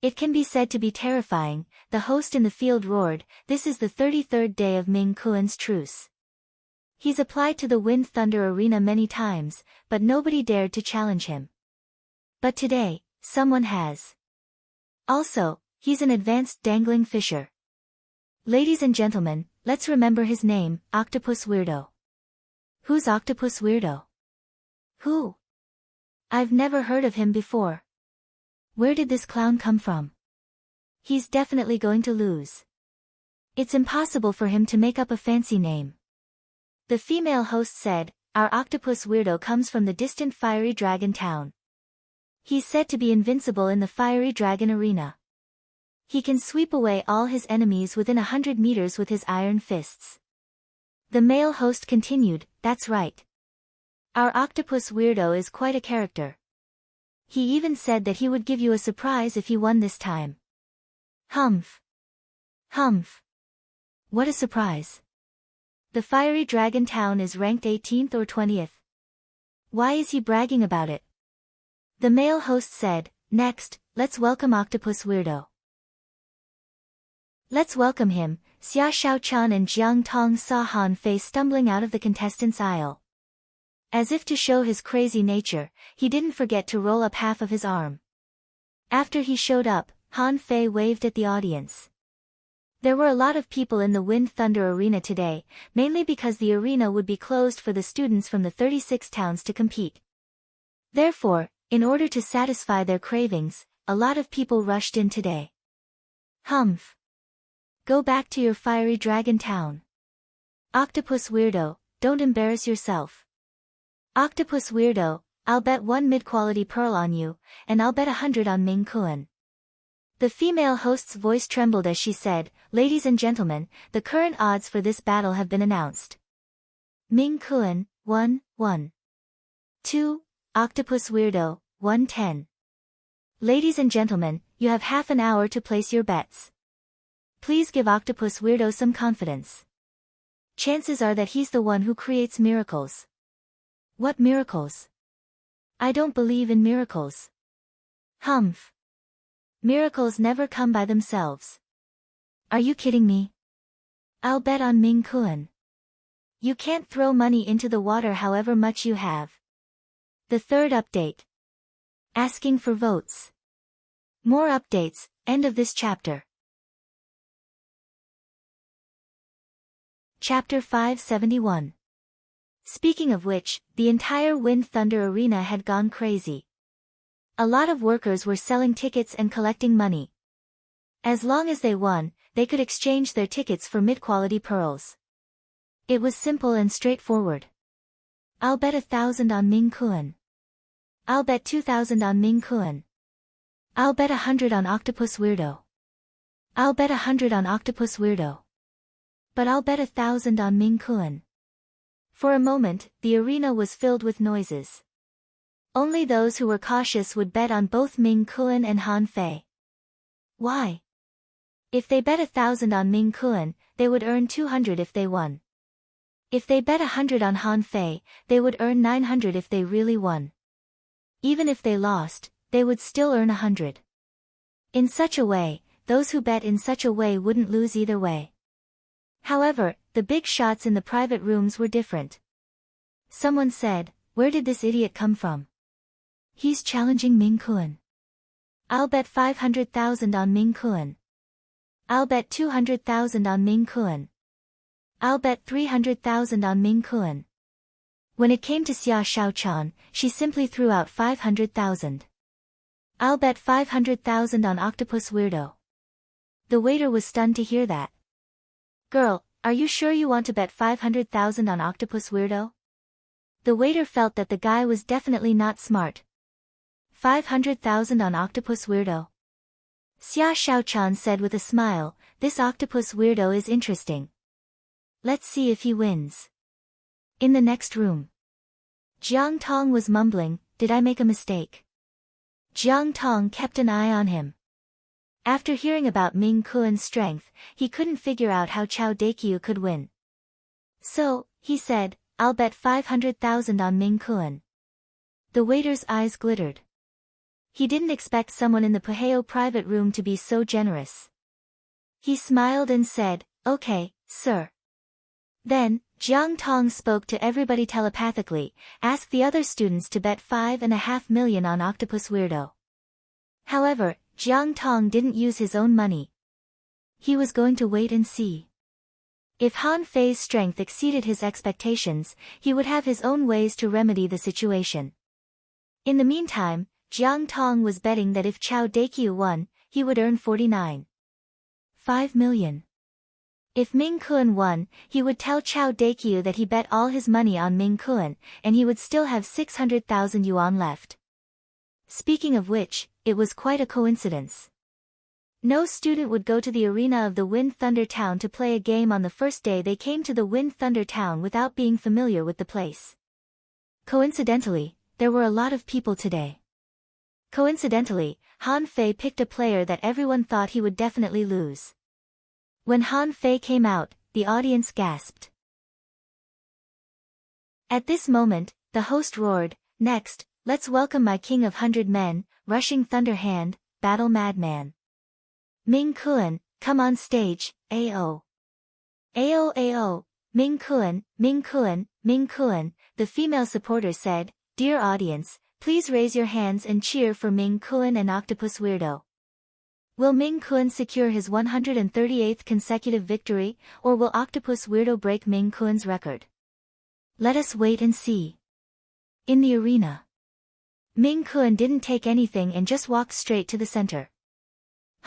It can be said to be terrifying, the host in the field roared. This is the 33rd day of Ming Kuan's truce. He's applied to the Wind Thunder Arena many times, but nobody dared to challenge him. But today, someone has. Also, he's an advanced dangling fisher. Ladies and gentlemen, let's remember his name, Octopus Weirdo. Who's Octopus Weirdo? Who? I've never heard of him before. Where did this clown come from? He's definitely going to lose. It's impossible for him to make up a fancy name. The female host said, our Octopus Weirdo comes from the distant Fiery Dragon Town. He's said to be invincible in the Fiery Dragon Arena. He can sweep away all his enemies within 100 meters with his iron fists. The male host continued, that's right. Our Octopus Weirdo is quite a character. He even said that he would give you a surprise if he won this time. Humph. Humph. What a surprise. The Fiery Dragon Town is ranked 18th or 20th. Why is he bragging about it? The male host said, next, let's welcome Octopus Weirdo. Let's welcome him. Xia Shaochan and Jiang Tong saw Han Fei stumbling out of the contestants' aisle. As if to show his crazy nature, he didn't forget to roll up half of his arm. After he showed up, Han Fei waved at the audience. There were a lot of people in the Wind Thunder Arena today, mainly because the arena would be closed for the students from the 36 towns to compete. Therefore, in order to satisfy their cravings, a lot of people rushed in today. Humph. Go back to your Fiery Dragon Town. Octopus Weirdo, don't embarrass yourself. Octopus Weirdo, I'll bet 1 mid-quality pearl on you, and I'll bet 100 on Ming Kuan. The female host's voice trembled as she said, ladies and gentlemen, the current odds for this battle have been announced. Ming Kuan, 1-1. 2, Octopus Weirdo, 110. Ladies and gentlemen, you have half an hour to place your bets. Please give Octopus Weirdo some confidence. Chances are that he's the one who creates miracles. What miracles? I don't believe in miracles. Humph. Miracles never come by themselves. Are you kidding me? I'll bet on Ming Kuan. You can't throw money into the water however much you have. The third update. Asking for votes. More updates, end of this chapter. Chapter 571. Speaking of which, the entire Wind Thunder Arena had gone crazy. A lot of workers were selling tickets and collecting money. As long as they won, they could exchange their tickets for mid-quality pearls. It was simple and straightforward. I'll bet 1,000 on Ming Kuan. I'll bet 2,000 on Ming Kuan. I'll bet 100 on Octopus Weirdo. I'll bet 100 on Octopus Weirdo. But I'll bet 1,000 on Ming Kuan. For a moment, the arena was filled with noises. Only those who were cautious would bet on both Ming Kuan and Han Fei. Why? If they bet 1,000 on Ming Kuan, they would earn 200 if they won. If they bet 100 on Han Fei, they would earn 900 if they really won. Even if they lost, they would still earn 100. In such a way, those who bet in such a way wouldn't lose either way. However, the big shots in the private rooms were different. Someone said, where did this idiot come from? He's challenging Ming Kuan. I'll bet 500,000 on Ming Kuan. I'll bet 200,000 on Ming Kuan. I'll bet 300,000 on Ming Kuan. When it came to Xia Shaochan, she simply threw out 500,000. I'll bet 500,000 on Octopus Weirdo. The waiter was stunned to hear that. Girl, are you sure you want to bet 500,000 on Octopus Weirdo? The waiter felt that the guy was definitely not smart. 500,000 on Octopus Weirdo. Xia Shaochan said with a smile, this Octopus Weirdo is interesting. Let's see if he wins. In the next room. Jiang Tong was mumbling, did I make a mistake? Jiang Tong kept an eye on him. After hearing about Ming Kuan's strength, he couldn't figure out how Chao Daqiu could win. So, he said, I'll bet 500,000 on Ming Kuan. The waiter's eyes glittered. He didn't expect someone in the Paheo private room to be so generous. He smiled and said, "Okay, sir." Then, Jiang Tong spoke to everybody telepathically, asked the other students to bet 5.5 million on Octopus Weirdo. However, Jiang Tong didn't use his own money. He was going to wait and see. If Han Fei's strength exceeded his expectations, he would have his own ways to remedy the situation. In the meantime, Jiang Tong was betting that if Chao Daqiu won, he would earn 49.5 million. If Ming Kun won, he would tell Chao Daqiu that he bet all his money on Ming Kun, and he would still have 600,000 yuan left. Speaking of which, it was quite a coincidence. No student would go to the arena of the Wind Thunder Town to play a game on the first day they came to the Wind Thunder Town without being familiar with the place. Coincidentally, there were a lot of people today. Coincidentally, Han Fei picked a player that everyone thought he would definitely lose. When Han Fei came out, the audience gasped. At this moment, the host roared, "Next, let's welcome my king of 100 men, rushing thunder hand, battle madman. Ming Kun, come on stage, AO. AO AO, Ming Kun, Ming Kun, Ming Kun," the female supporter said. "Dear audience, please raise your hands and cheer for Ming Kun and Octopus Weirdo. Will Ming Kun secure his 138th consecutive victory, or will Octopus Weirdo break Ming Kun's record? Let us wait and see." In the arena, Ming Kun didn't take anything and just walked straight to the center.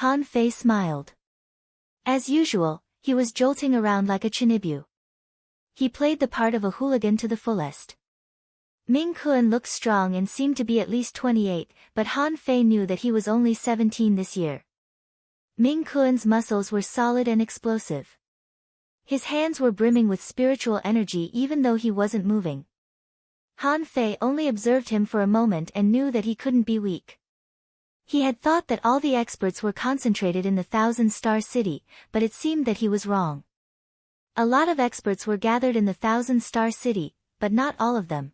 Han Fei smiled. As usual, he was jolting around like a chinibu. He played the part of a hooligan to the fullest. Ming Kun looked strong and seemed to be at least 28, but Han Fei knew that he was only 17 this year. Ming Kun's muscles were solid and explosive. His hands were brimming with spiritual energy even though he wasn't moving. Han Fei only observed him for a moment and knew that he couldn't be weak. He had thought that all the experts were concentrated in the Thousand-Star City, but it seemed that he was wrong. A lot of experts were gathered in the Thousand-Star City, but not all of them.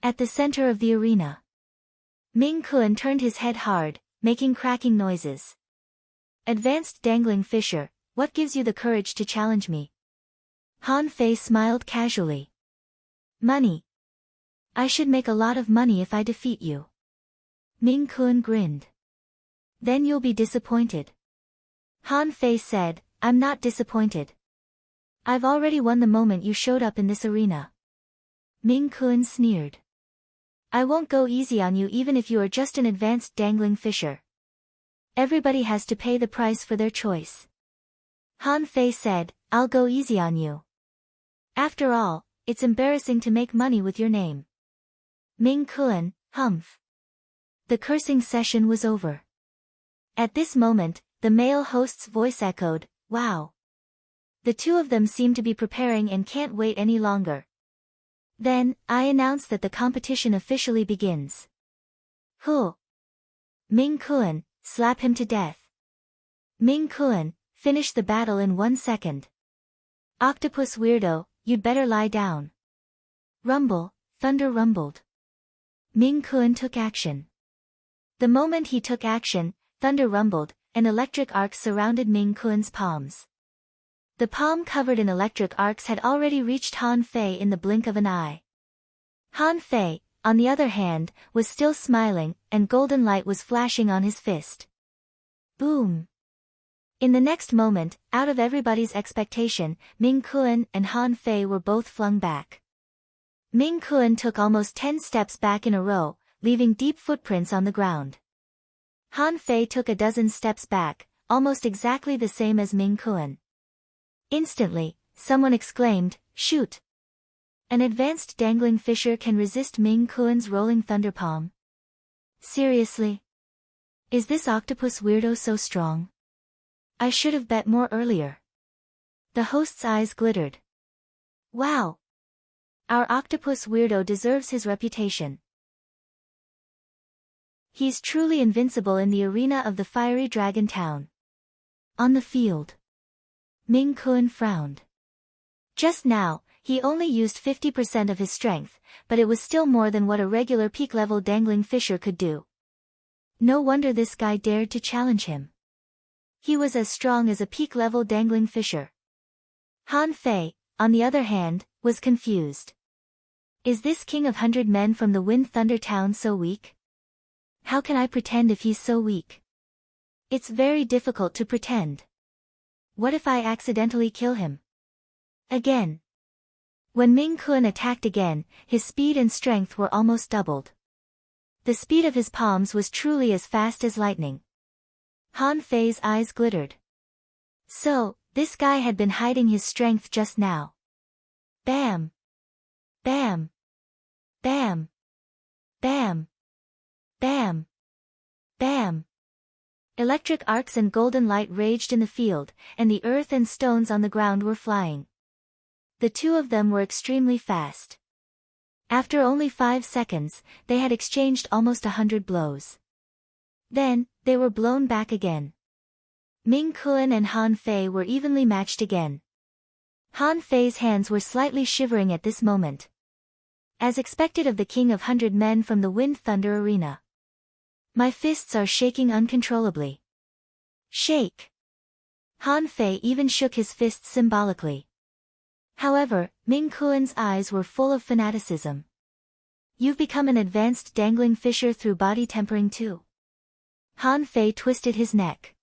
At the center of the arena, Ming Kun turned his head hard, making cracking noises. "Advanced Dangling Fisher, what gives you the courage to challenge me?" Han Fei smiled casually. "Money. I should make a lot of money if I defeat you." Ming Kun grinned. "Then you'll be disappointed." Han Fei said, "I'm not disappointed. I've already won the moment you showed up in this arena." Ming Kun sneered. "I won't go easy on you even if you are just an advanced dangling fisher. Everybody has to pay the price for their choice." Han Fei said, "I'll go easy on you. After all, it's embarrassing to make money with your name." Ming Kun, humph. The cursing session was over. At this moment, the male host's voice echoed, "Wow." The two of them seem to be preparing and can't wait any longer. Then, I announce that the competition officially begins. "Huh. Ming Kun, slap him to death." "Ming Kun, finish the battle in 1 second." "Octopus Weirdo, you'd better lie down." Rumble, thunder rumbled. Ming Kun took action. The moment he took action, thunder rumbled, and electric arcs surrounded Ming Kun's palms. The palm covered in electric arcs had already reached Han Fei in the blink of an eye. Han Fei, on the other hand, was still smiling, and golden light was flashing on his fist. Boom! In the next moment, out of everybody's expectation, Ming Kun and Han Fei were both flung back. Ming Kun took almost 10 steps back in a row, leaving deep footprints on the ground. Han Fei took a dozen steps back, almost exactly the same as Ming Kun. Instantly, someone exclaimed, "Shoot! An advanced dangling fisher can resist Ming Kun's rolling thunder palm? Seriously? Is this Octopus Weirdo so strong? I should have bet more earlier." The host's eyes glittered. "Wow! Our Octopus Weirdo deserves his reputation. He's truly invincible in the arena of the Fiery Dragon Town." On the field, Ming Kun frowned. Just now, he only used 50% of his strength, but it was still more than what a regular peak-level dangling fisher could do. No wonder this guy dared to challenge him. He was as strong as a peak-level dangling fisher. Han Fei, on the other hand, was confused. Is this king of 100 men from the Wind Thunder Town so weak? How can I pretend if he's so weak? It's very difficult to pretend. What if I accidentally kill him? Again. When Ming Kun attacked again, his speed and strength were almost doubled. The speed of his palms was truly as fast as lightning. Han Fei's eyes glittered. So, this guy had been hiding his strength just now. Bam! Bam! Bam! Bam! Bam! Bam! Electric arcs and golden light raged in the field, and the earth and stones on the ground were flying. The two of them were extremely fast. After only 5 seconds, they had exchanged almost 100 blows. Then, they were blown back again. Ming Kun and Han Fei were evenly matched again. Han Fei's hands were slightly shivering at this moment. As expected of the king of 100 men from the Wind Thunder Arena. My fists are shaking uncontrollably. Shake! Han Fei even shook his fists symbolically. However, Ming Kun's eyes were full of fanaticism. You've become an advanced dangling fisher through body tempering too. Han Fei twisted his neck.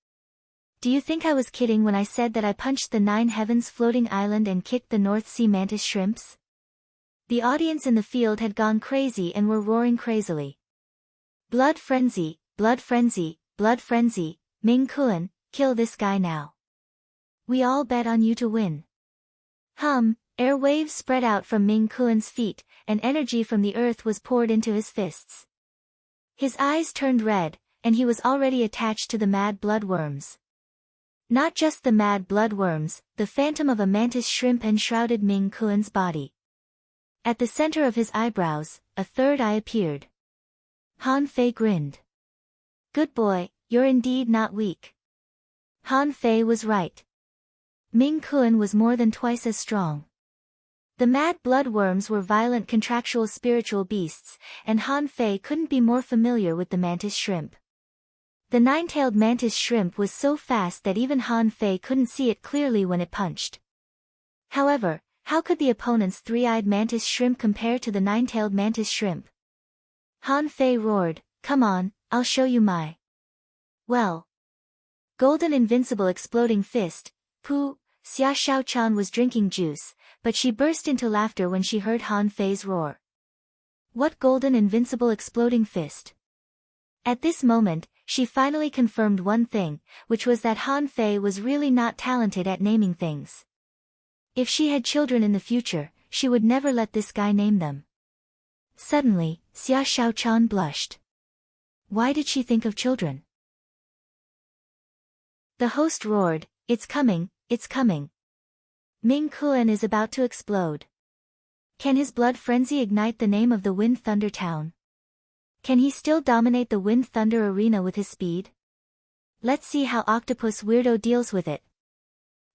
Do you think I was kidding when I said that I punched the 9 heavens floating island and kicked the North Sea mantis shrimps? The audience in the field had gone crazy and were roaring crazily. Blood frenzy, blood frenzy, blood frenzy, Ming Kun, kill this guy now. We all bet on you to win. Air waves spread out from Ming Kun's feet, and energy from the earth was poured into his fists. His eyes turned red, and he was already attached to the mad bloodworms. Not just the mad bloodworms, the phantom of a mantis shrimp enshrouded Ming Kun's body. At the center of his eyebrows, a third eye appeared. Han Fei grinned. Good boy, you're indeed not weak. Han Fei was right. Ming Kun was more than twice as strong. The mad bloodworms were violent contractual spiritual beasts, and Han Fei couldn't be more familiar with the mantis shrimp. The 9-tailed mantis shrimp was so fast that even Han Fei couldn't see it clearly when it punched. However, how could the opponent's 3-eyed mantis shrimp compare to the 9-tailed mantis shrimp? Han Fei roared, come on, I'll show you my. Well. Golden invincible exploding fist, Pooh, Xia Xiaochan was drinking juice, but she burst into laughter when she heard Han Fei's roar. What golden invincible exploding fist? At this moment, she finally confirmed one thing, which was that Han Fei was really not talented at naming things. If she had children in the future, she would never let this guy name them. Suddenly, Xia Xiaochan blushed. Why did she think of children? The host roared, it's coming, it's coming. Ming Kun is about to explode. Can his blood frenzy ignite the name of the Wind Thunder Town? Can he still dominate the Wind Thunder Arena with his speed? Let's see how Octopus Weirdo deals with it.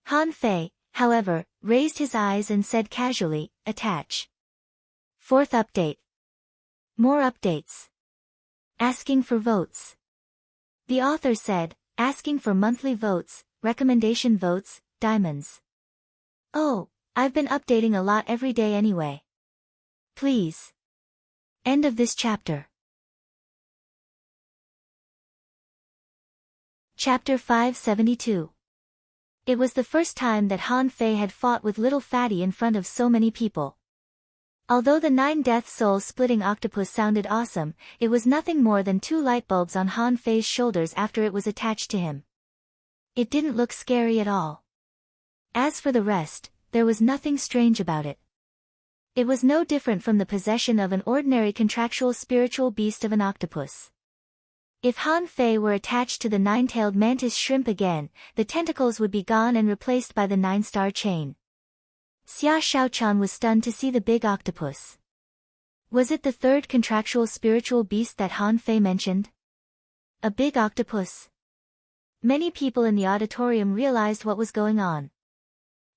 Han Fei, however, raised his eyes and said casually, attach. 4th update. More updates. Asking for votes. The author said, asking for monthly votes, recommendation votes, diamonds. Oh, I've been updating a lot every day anyway. Please. End of this chapter. Chapter 572. It was the first time that Han Fei had fought with Little Fatty in front of so many people. Although the 9-death soul-splitting octopus sounded awesome, it was nothing more than 2 light bulbs on Han Fei's shoulders after it was attached to him. It didn't look scary at all. As for the rest, there was nothing strange about it. It was no different from the possession of an ordinary contractual spiritual beast of an octopus. If Han Fei were attached to the 9-tailed mantis shrimp again, the tentacles would be gone and replaced by the 9-star chain. Xia Xiaochan was stunned to see the big octopus. Was it the 3rd contractual spiritual beast that Han Fei mentioned? A big octopus? Many people in the auditorium realized what was going on.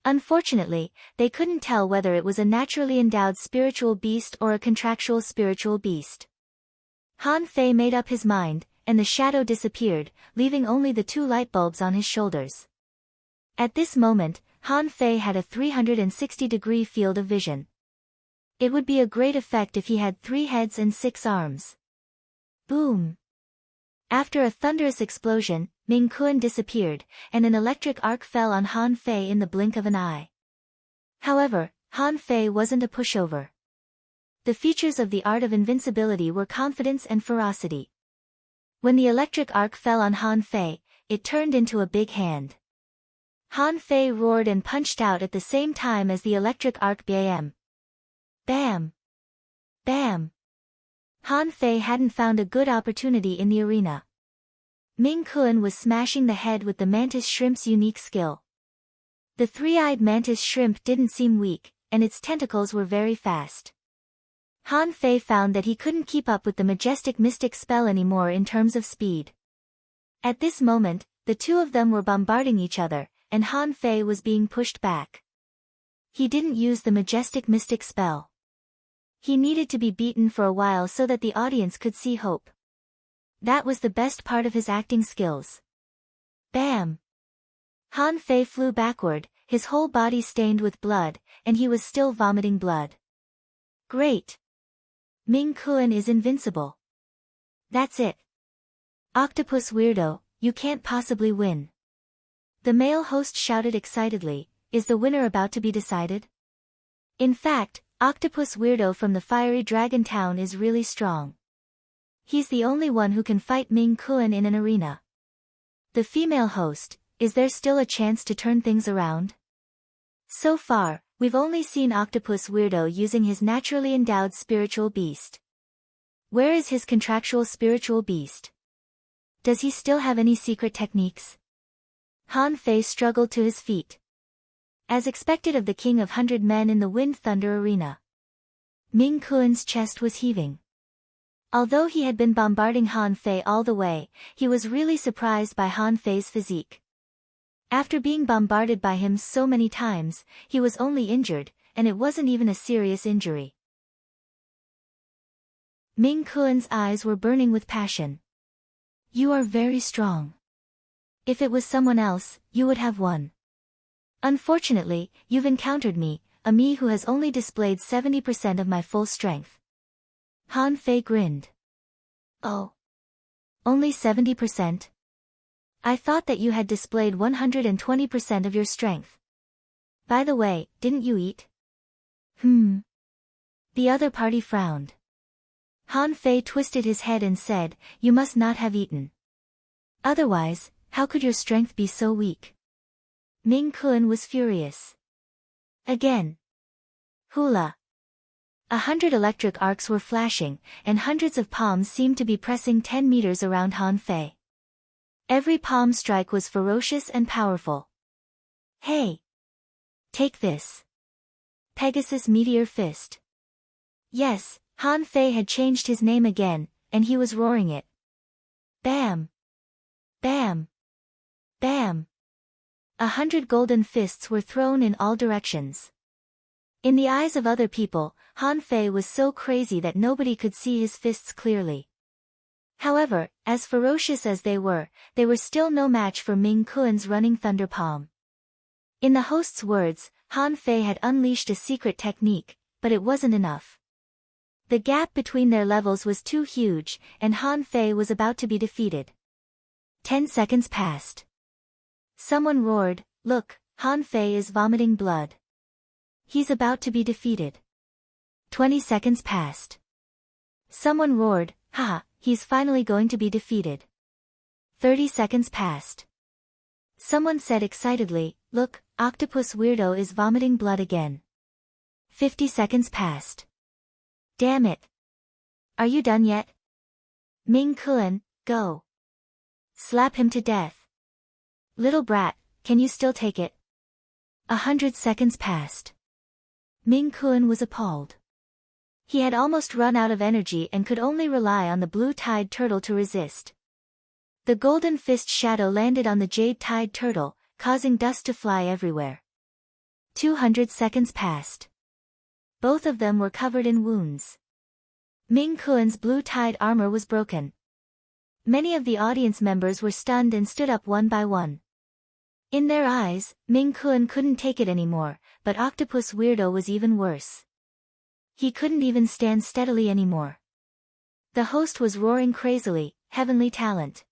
Unfortunately, they couldn't tell whether it was a naturally endowed spiritual beast or a contractual spiritual beast. Han Fei made up his mind, and the shadow disappeared, leaving only the two light bulbs on his shoulders. At this moment, Han Fei had a 360-degree field of vision. It would be a great effect if he had 3 heads and 6 arms. Boom! After a thunderous explosion, Ming Kun disappeared, and an electric arc fell on Han Fei in the blink of an eye. However, Han Fei wasn't a pushover. The features of the art of invincibility were confidence and ferocity. When the electric arc fell on Han Fei, it turned into a big hand. Han Fei roared and punched out at the same time as the electric arc bam. Bam! Bam! Han Fei hadn't found a good opportunity in the arena. Ming Kun was smashing the head with the mantis shrimp's unique skill. The three-eyed mantis shrimp didn't seem weak, and its tentacles were very fast. Han Fei found that he couldn't keep up with the majestic mystic spell anymore in terms of speed. At this moment, the two of them were bombarding each other, and Han Fei was being pushed back. He didn't use the majestic mystic spell. He needed to be beaten for a while so that the audience could see hope. That was the best part of his acting skills. Bam! Han Fei flew backward, his whole body stained with blood, and he was still vomiting blood. Great! Ming Kun is invincible. That's it. Octopus weirdo, you can't possibly win. The male host shouted excitedly, is the winner about to be decided? In fact, Octopus weirdo from the fiery dragon town is really strong. He's the only one who can fight Ming Kun in an arena. The female host, is there still a chance to turn things around? So far, we've only seen Octopus weirdo using his naturally endowed spiritual beast. Where is his contractual spiritual beast? Does he still have any secret techniques? Han Fei struggled to his feet. As expected of the king of 100 men in the Wind Thunder arena. Ming Kun's chest was heaving. Although he had been bombarding Han Fei all the way, he was really surprised by Han Fei's physique. After being bombarded by him so many times, he was only injured, and it wasn't even a serious injury. Ming Kun's eyes were burning with passion. You are very strong. If it was someone else, you would have won. Unfortunately, you've encountered me, a me who has only displayed 70% of my full strength. Han Fei grinned. Oh. Only 70%? I thought that you had displayed 120% of your strength. By the way, didn't you eat? The other party frowned. Han Fei twisted his head and said, you must not have eaten. Otherwise, how could your strength be so weak? Ming Kun was furious. Again. Hula. 100 electric arcs were flashing, and hundreds of palms seemed to be pressing 10 meters around Han Fei. Every palm strike was ferocious and powerful. Hey! Take this. Pegasus Meteor Fist. Yes, Han Fei had changed his name again, and he was roaring it. Bam! Bam! Bam! 100 golden fists were thrown in all directions. In the eyes of other people, Han Fei was so crazy that nobody could see his fists clearly. However, as ferocious as they were still no match for Ming Kun's running thunder palm. In the host's words, Han Fei had unleashed a secret technique, but it wasn't enough. The gap between their levels was too huge, and Han Fei was about to be defeated. 10 seconds passed. Someone roared, look, Han Fei is vomiting blood. He's about to be defeated. 20 seconds passed. Someone roared, haha, he's finally going to be defeated. 30 seconds passed. Someone said excitedly, look, Octopus weirdo is vomiting blood again. 50 seconds passed. Damn it. Are you done yet? Ming Kun, go. Slap him to death. Little brat, can you still take it? 100 seconds passed. Ming Kun was appalled. He had almost run out of energy and could only rely on the blue-tide turtle to resist. The golden fist shadow landed on the jade-tide turtle, causing dust to fly everywhere. 200 seconds passed. Both of them were covered in wounds. Ming Kun's blue-tide armor was broken. Many of the audience members were stunned and stood up one by one. In their eyes, Ming-kun couldn't take it anymore, but Octopus Weirdo was even worse. He couldn't even stand steadily anymore. The host was roaring crazily, "Heavenly talent!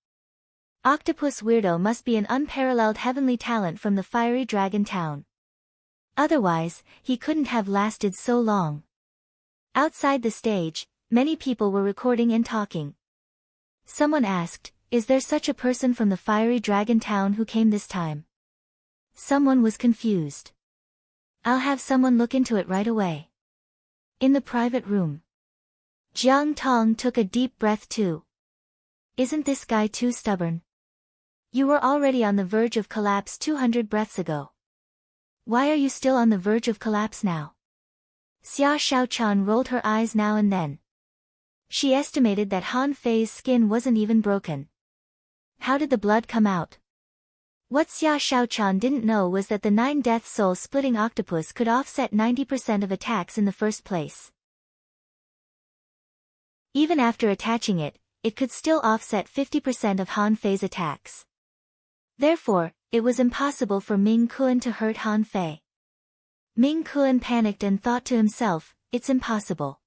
Octopus Weirdo must be an unparalleled heavenly talent from the fiery dragon town. Otherwise, he couldn't have lasted so long." Outside the stage, many people were recording and talking. Someone asked, "Is there such a person from the fiery dragon town who came this time?" Someone was confused. "I'll have someone look into it right away." In the private room, Jiang Tong took a deep breath too. "Isn't this guy too stubborn? You were already on the verge of collapse 200 breaths ago. Why are you still on the verge of collapse now?" Xia Xiaochan rolled her eyes now and then. She estimated that Han Fei's skin wasn't even broken. How did the blood come out? What Xia Xiaochan didn't know was that the 9 death soul-splitting octopus could offset 90% of attacks in the first place. Even after attaching it, it could still offset 50% of Han Fei's attacks. Therefore, it was impossible for Ming-kun to hurt Han Fei. Ming-kun panicked and thought to himself, "It's impossible.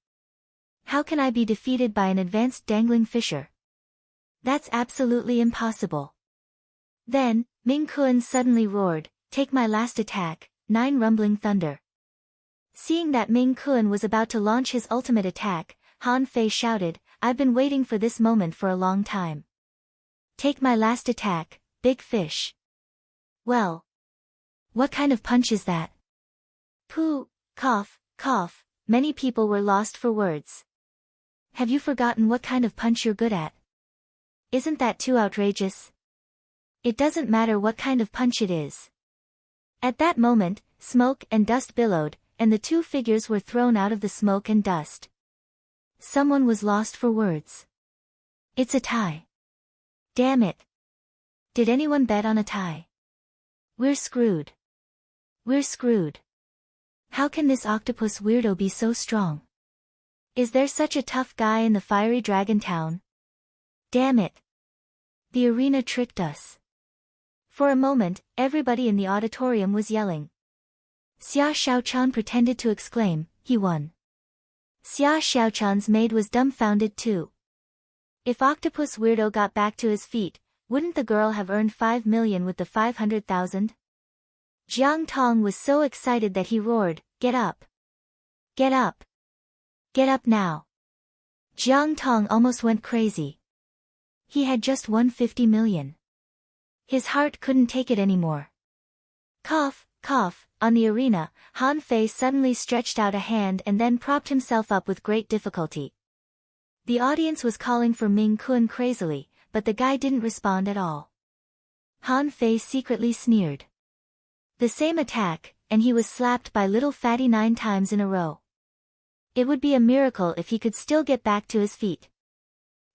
How can I be defeated by an advanced dangling fisher? That's absolutely impossible." Then, Ming-kun suddenly roared, "Take my last attack, 9 rumbling thunder." Seeing that Ming-kun was about to launch his ultimate attack, Han Fei shouted, "I've been waiting for this moment for a long time. Take my last attack, big fish." Well, what kind of punch is that? Pooh, cough, cough, many people were lost for words. Have you forgotten what kind of punch you're good at? Isn't that too outrageous? It doesn't matter what kind of punch it is. At that moment, smoke and dust billowed, and the 2 figures were thrown out of the smoke and dust. Someone was lost for words. It's a tie. Damn it. Did anyone bet on a tie? We're screwed. We're screwed. How can this octopus weirdo be so strong? Is there such a tough guy in the fiery dragon town? Damn it. The arena tricked us. For a moment, everybody in the auditorium was yelling. Xia Xiaochan pretended to exclaim, "He won." Xia Xiaochan's maid was dumbfounded too. If Octopus Weirdo got back to his feet, wouldn't the girl have earned 5 million with the 500,000? Jiang Tong was so excited that he roared, "Get up! Get up! Get up now!" Jiang Tong almost went crazy. He had just won 50 million. His heart couldn't take it anymore. Cough, cough, on the arena, Han Fei suddenly stretched out a hand and then propped himself up with great difficulty. The audience was calling for Ming-kun crazily, but the guy didn't respond at all. Han Fei secretly sneered. The same attack, and he was slapped by little fatty 9 times in a row. It would be a miracle if he could still get back to his feet.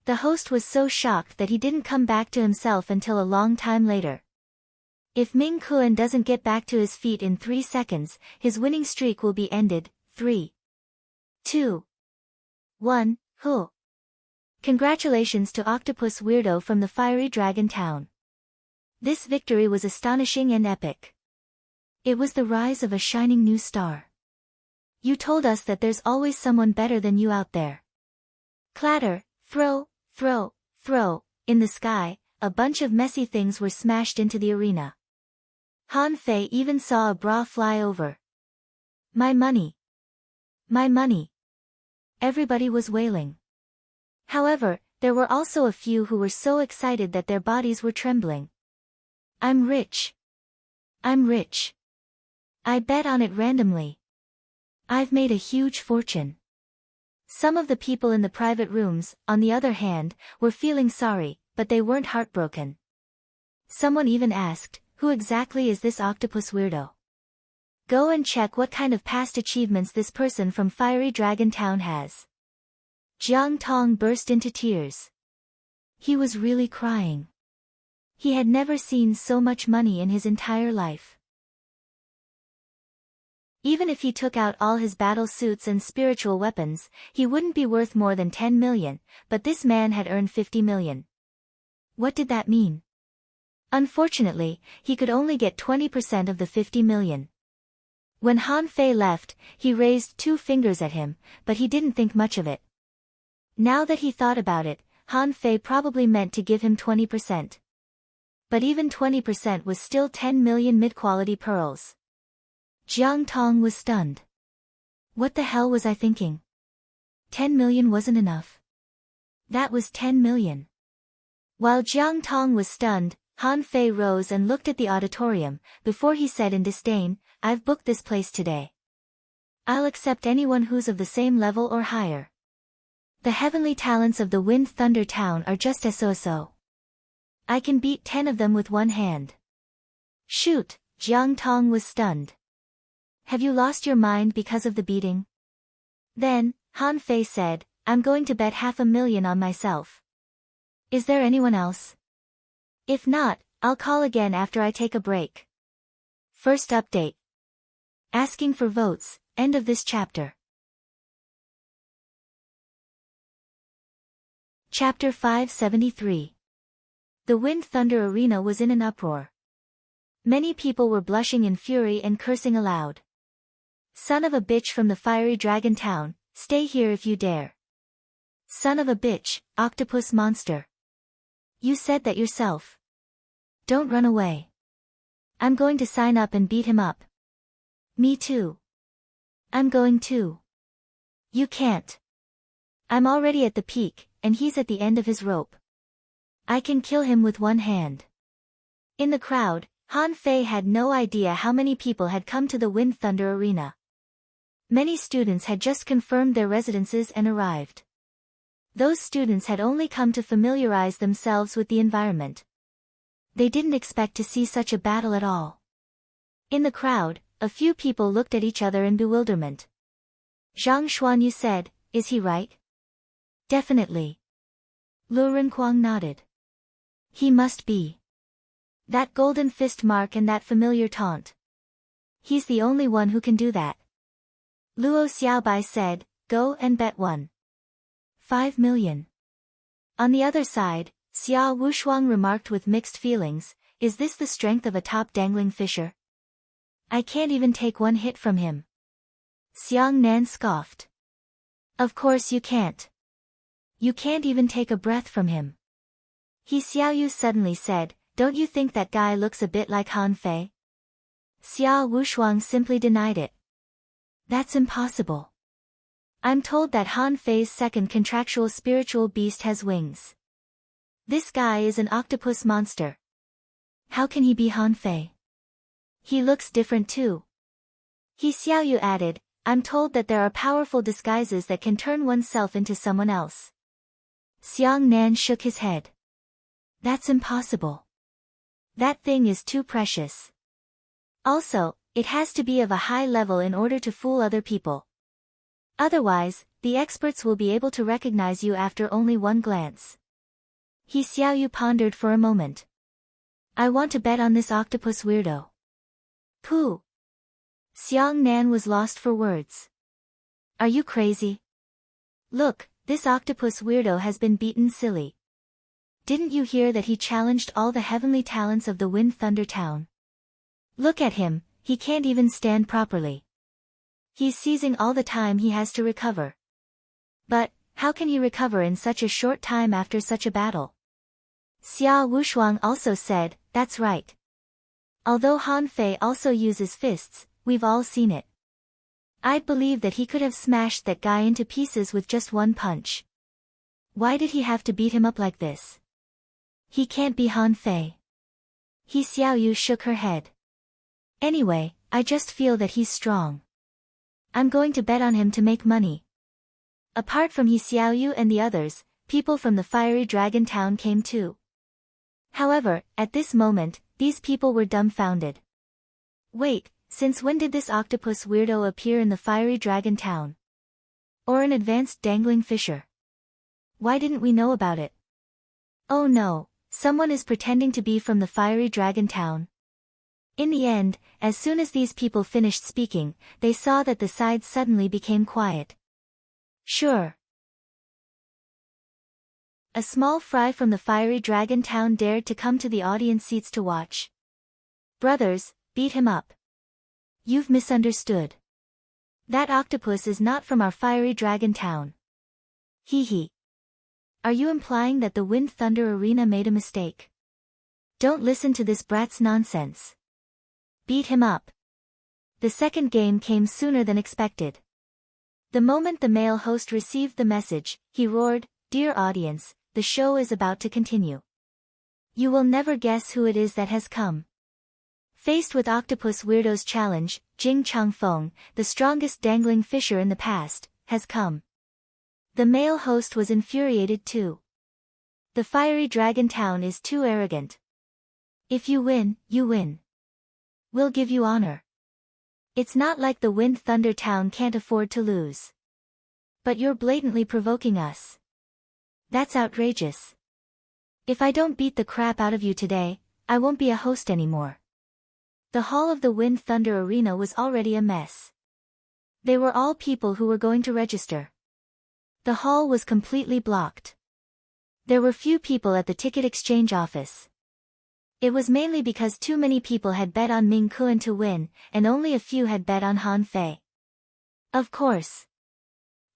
The host was so shocked that he didn't come back to himself until a long time later. If Ming-kun doesn't get back to his feet in 3 seconds, his winning streak will be ended. 3, 2, 1, Huh. Congratulations to Octopus Weirdo from the fiery dragon town. This victory was astonishing and epic. It was the rise of a shining new star. You told us that there's always someone better than you out there. Clatter, throw, throw, throw, in the sky, a bunch of messy things were smashed into the arena. Han Fei even saw a bra fly over. My money! My money! Everybody was wailing. However, there were also a few who were so excited that their bodies were trembling. I'm rich! I'm rich! I bet on it randomly. I've made a huge fortune. Some of the people in the private rooms, on the other hand, were feeling sorry, but they weren't heartbroken. Someone even asked, who exactly is this octopus weirdo? Go and check what kind of past achievements this person from Fiery Dragon Town has. Jiang Tong burst into tears. He was really crying. He had never seen so much money in his entire life. Even if he took out all his battle suits and spiritual weapons, he wouldn't be worth more than 10 million, but this man had earned 50 million. What did that mean? Unfortunately, he could only get 20% of the 50 million. When Han Fei left, he raised 2 fingers at him, but he didn't think much of it. Now that he thought about it, Han Fei probably meant to give him 20%. But even 20% was still 10 million mid-quality pearls. Jiang Tong was stunned. What the hell was I thinking? 10 million wasn't enough. That was 10 million. While Jiang Tong was stunned, Han Fei rose and looked at the auditorium, before he said in disdain, I've booked this place today. I'll accept anyone who's of the same level or higher. The heavenly talents of the Wind Thunder Town are just so. I can beat 10 of them with one hand. Shoot, Jiang Tong was stunned. Have you lost your mind because of the beating? Then, Han Fei said, I'm going to bet 500,000 on myself. Is there anyone else? If not, I'll call again after I take a break. First update. Asking for votes, end of this chapter. Chapter 573. The Wind Thunder Arena was in an uproar. Many people were blushing in fury and cursing aloud. Son of a bitch from the fiery dragon town, stay here if you dare. Son of a bitch, octopus monster. You said that yourself. Don't run away. I'm going to sign up and beat him up. Me too. I'm going too. You can't. I'm already at the peak, and he's at the end of his rope. I can kill him with one hand. In the crowd, Han Fei had no idea how many people had come to the Wind Thunder Arena. Many students had just confirmed their residences and arrived. Those students had only come to familiarize themselves with the environment. They didn't expect to see such a battle at all. In the crowd, a few people looked at each other in bewilderment. Zhang Xuanyu said, is he right? Definitely. Lu Renquang nodded. He must be. That golden fist mark and that familiar taunt. He's the only one who can do that. Luo Xiaobai said, go and bet 1.5 million. On the other side, Xia Wushuang remarked with mixed feelings, is this the strength of a top-dangling fisher? I can't even take one hit from him. Xiang Nan scoffed. Of course you can't. You can't even take a breath from him. He Xiaoyu suddenly said, don't you think that guy looks a bit like Han Fei? Xia Wushuang simply denied it. That's impossible. I'm told that Han Fei's second contractual spiritual beast has wings. This guy is an octopus monster. How can he be Han Fei? He looks different too. He Xiaoyu added, I'm told that there are powerful disguises that can turn oneself into someone else. Xiang Nan shook his head. That's impossible. That thing is too precious. Also, it has to be of a high level in order to fool other people. Otherwise, the experts will be able to recognize you after only one glance. He Xiaoyu pondered for a moment. I want to bet on this octopus weirdo. Pooh. Xiang Nan was lost for words. Are you crazy? Look, this octopus weirdo has been beaten silly. Didn't you hear that he challenged all the heavenly talents of the Wind Thunder Town? Look at him, he can't even stand properly. He's seizing all the time he has to recover. But, how can he recover in such a short time after such a battle? Xia Wushuang also said, that's right. Although Han Fei also uses fists, we've all seen it. I'd believe that he could have smashed that guy into pieces with just one punch. Why did he have to beat him up like this? He can't be Han Fei. He Xiaoyu shook her head. Anyway, I just feel that he's strong. I'm going to bet on him to make money. Apart from He Xiaoyu and the others, people from the fiery dragon town came too. However, at this moment, these people were dumbfounded. Wait, since when did this octopus weirdo appear in the fiery dragon town? Or an advanced dangling fisher? Why didn't we know about it? Oh no, someone is pretending to be from the fiery dragon town. In the end, as soon as these people finished speaking, they saw that the sides suddenly became quiet. Sure. A small fry from the fiery dragon town dared to come to the audience seats to watch. Brothers, beat him up. You've misunderstood. That octopus is not from our fiery dragon town. Hee hee. Are you implying that the Wind Thunder Arena made a mistake? Don't listen to this brat's nonsense. Beat him up. The second game came sooner than expected. The moment the male host received the message, he roared, "Dear audience, the show is about to continue. You will never guess who it is that has come." Faced with Octopus Weirdo's challenge, Jing Changfeng, the strongest dangling fisher in the past, has come. The male host was infuriated too. The fiery dragon town is too arrogant. If you win, you win. We'll give you honor. It's not like the Wind Thunder town can't afford to lose. But you're blatantly provoking us. That's outrageous. If I don't beat the crap out of you today, I won't be a host anymore. The hall of the Wind Thunder Arena was already a mess. They were all people who were going to register. The hall was completely blocked. There were few people at the ticket exchange office. It was mainly because too many people had bet on Ming Kuan to win, and only a few had bet on Han Fei. Of course.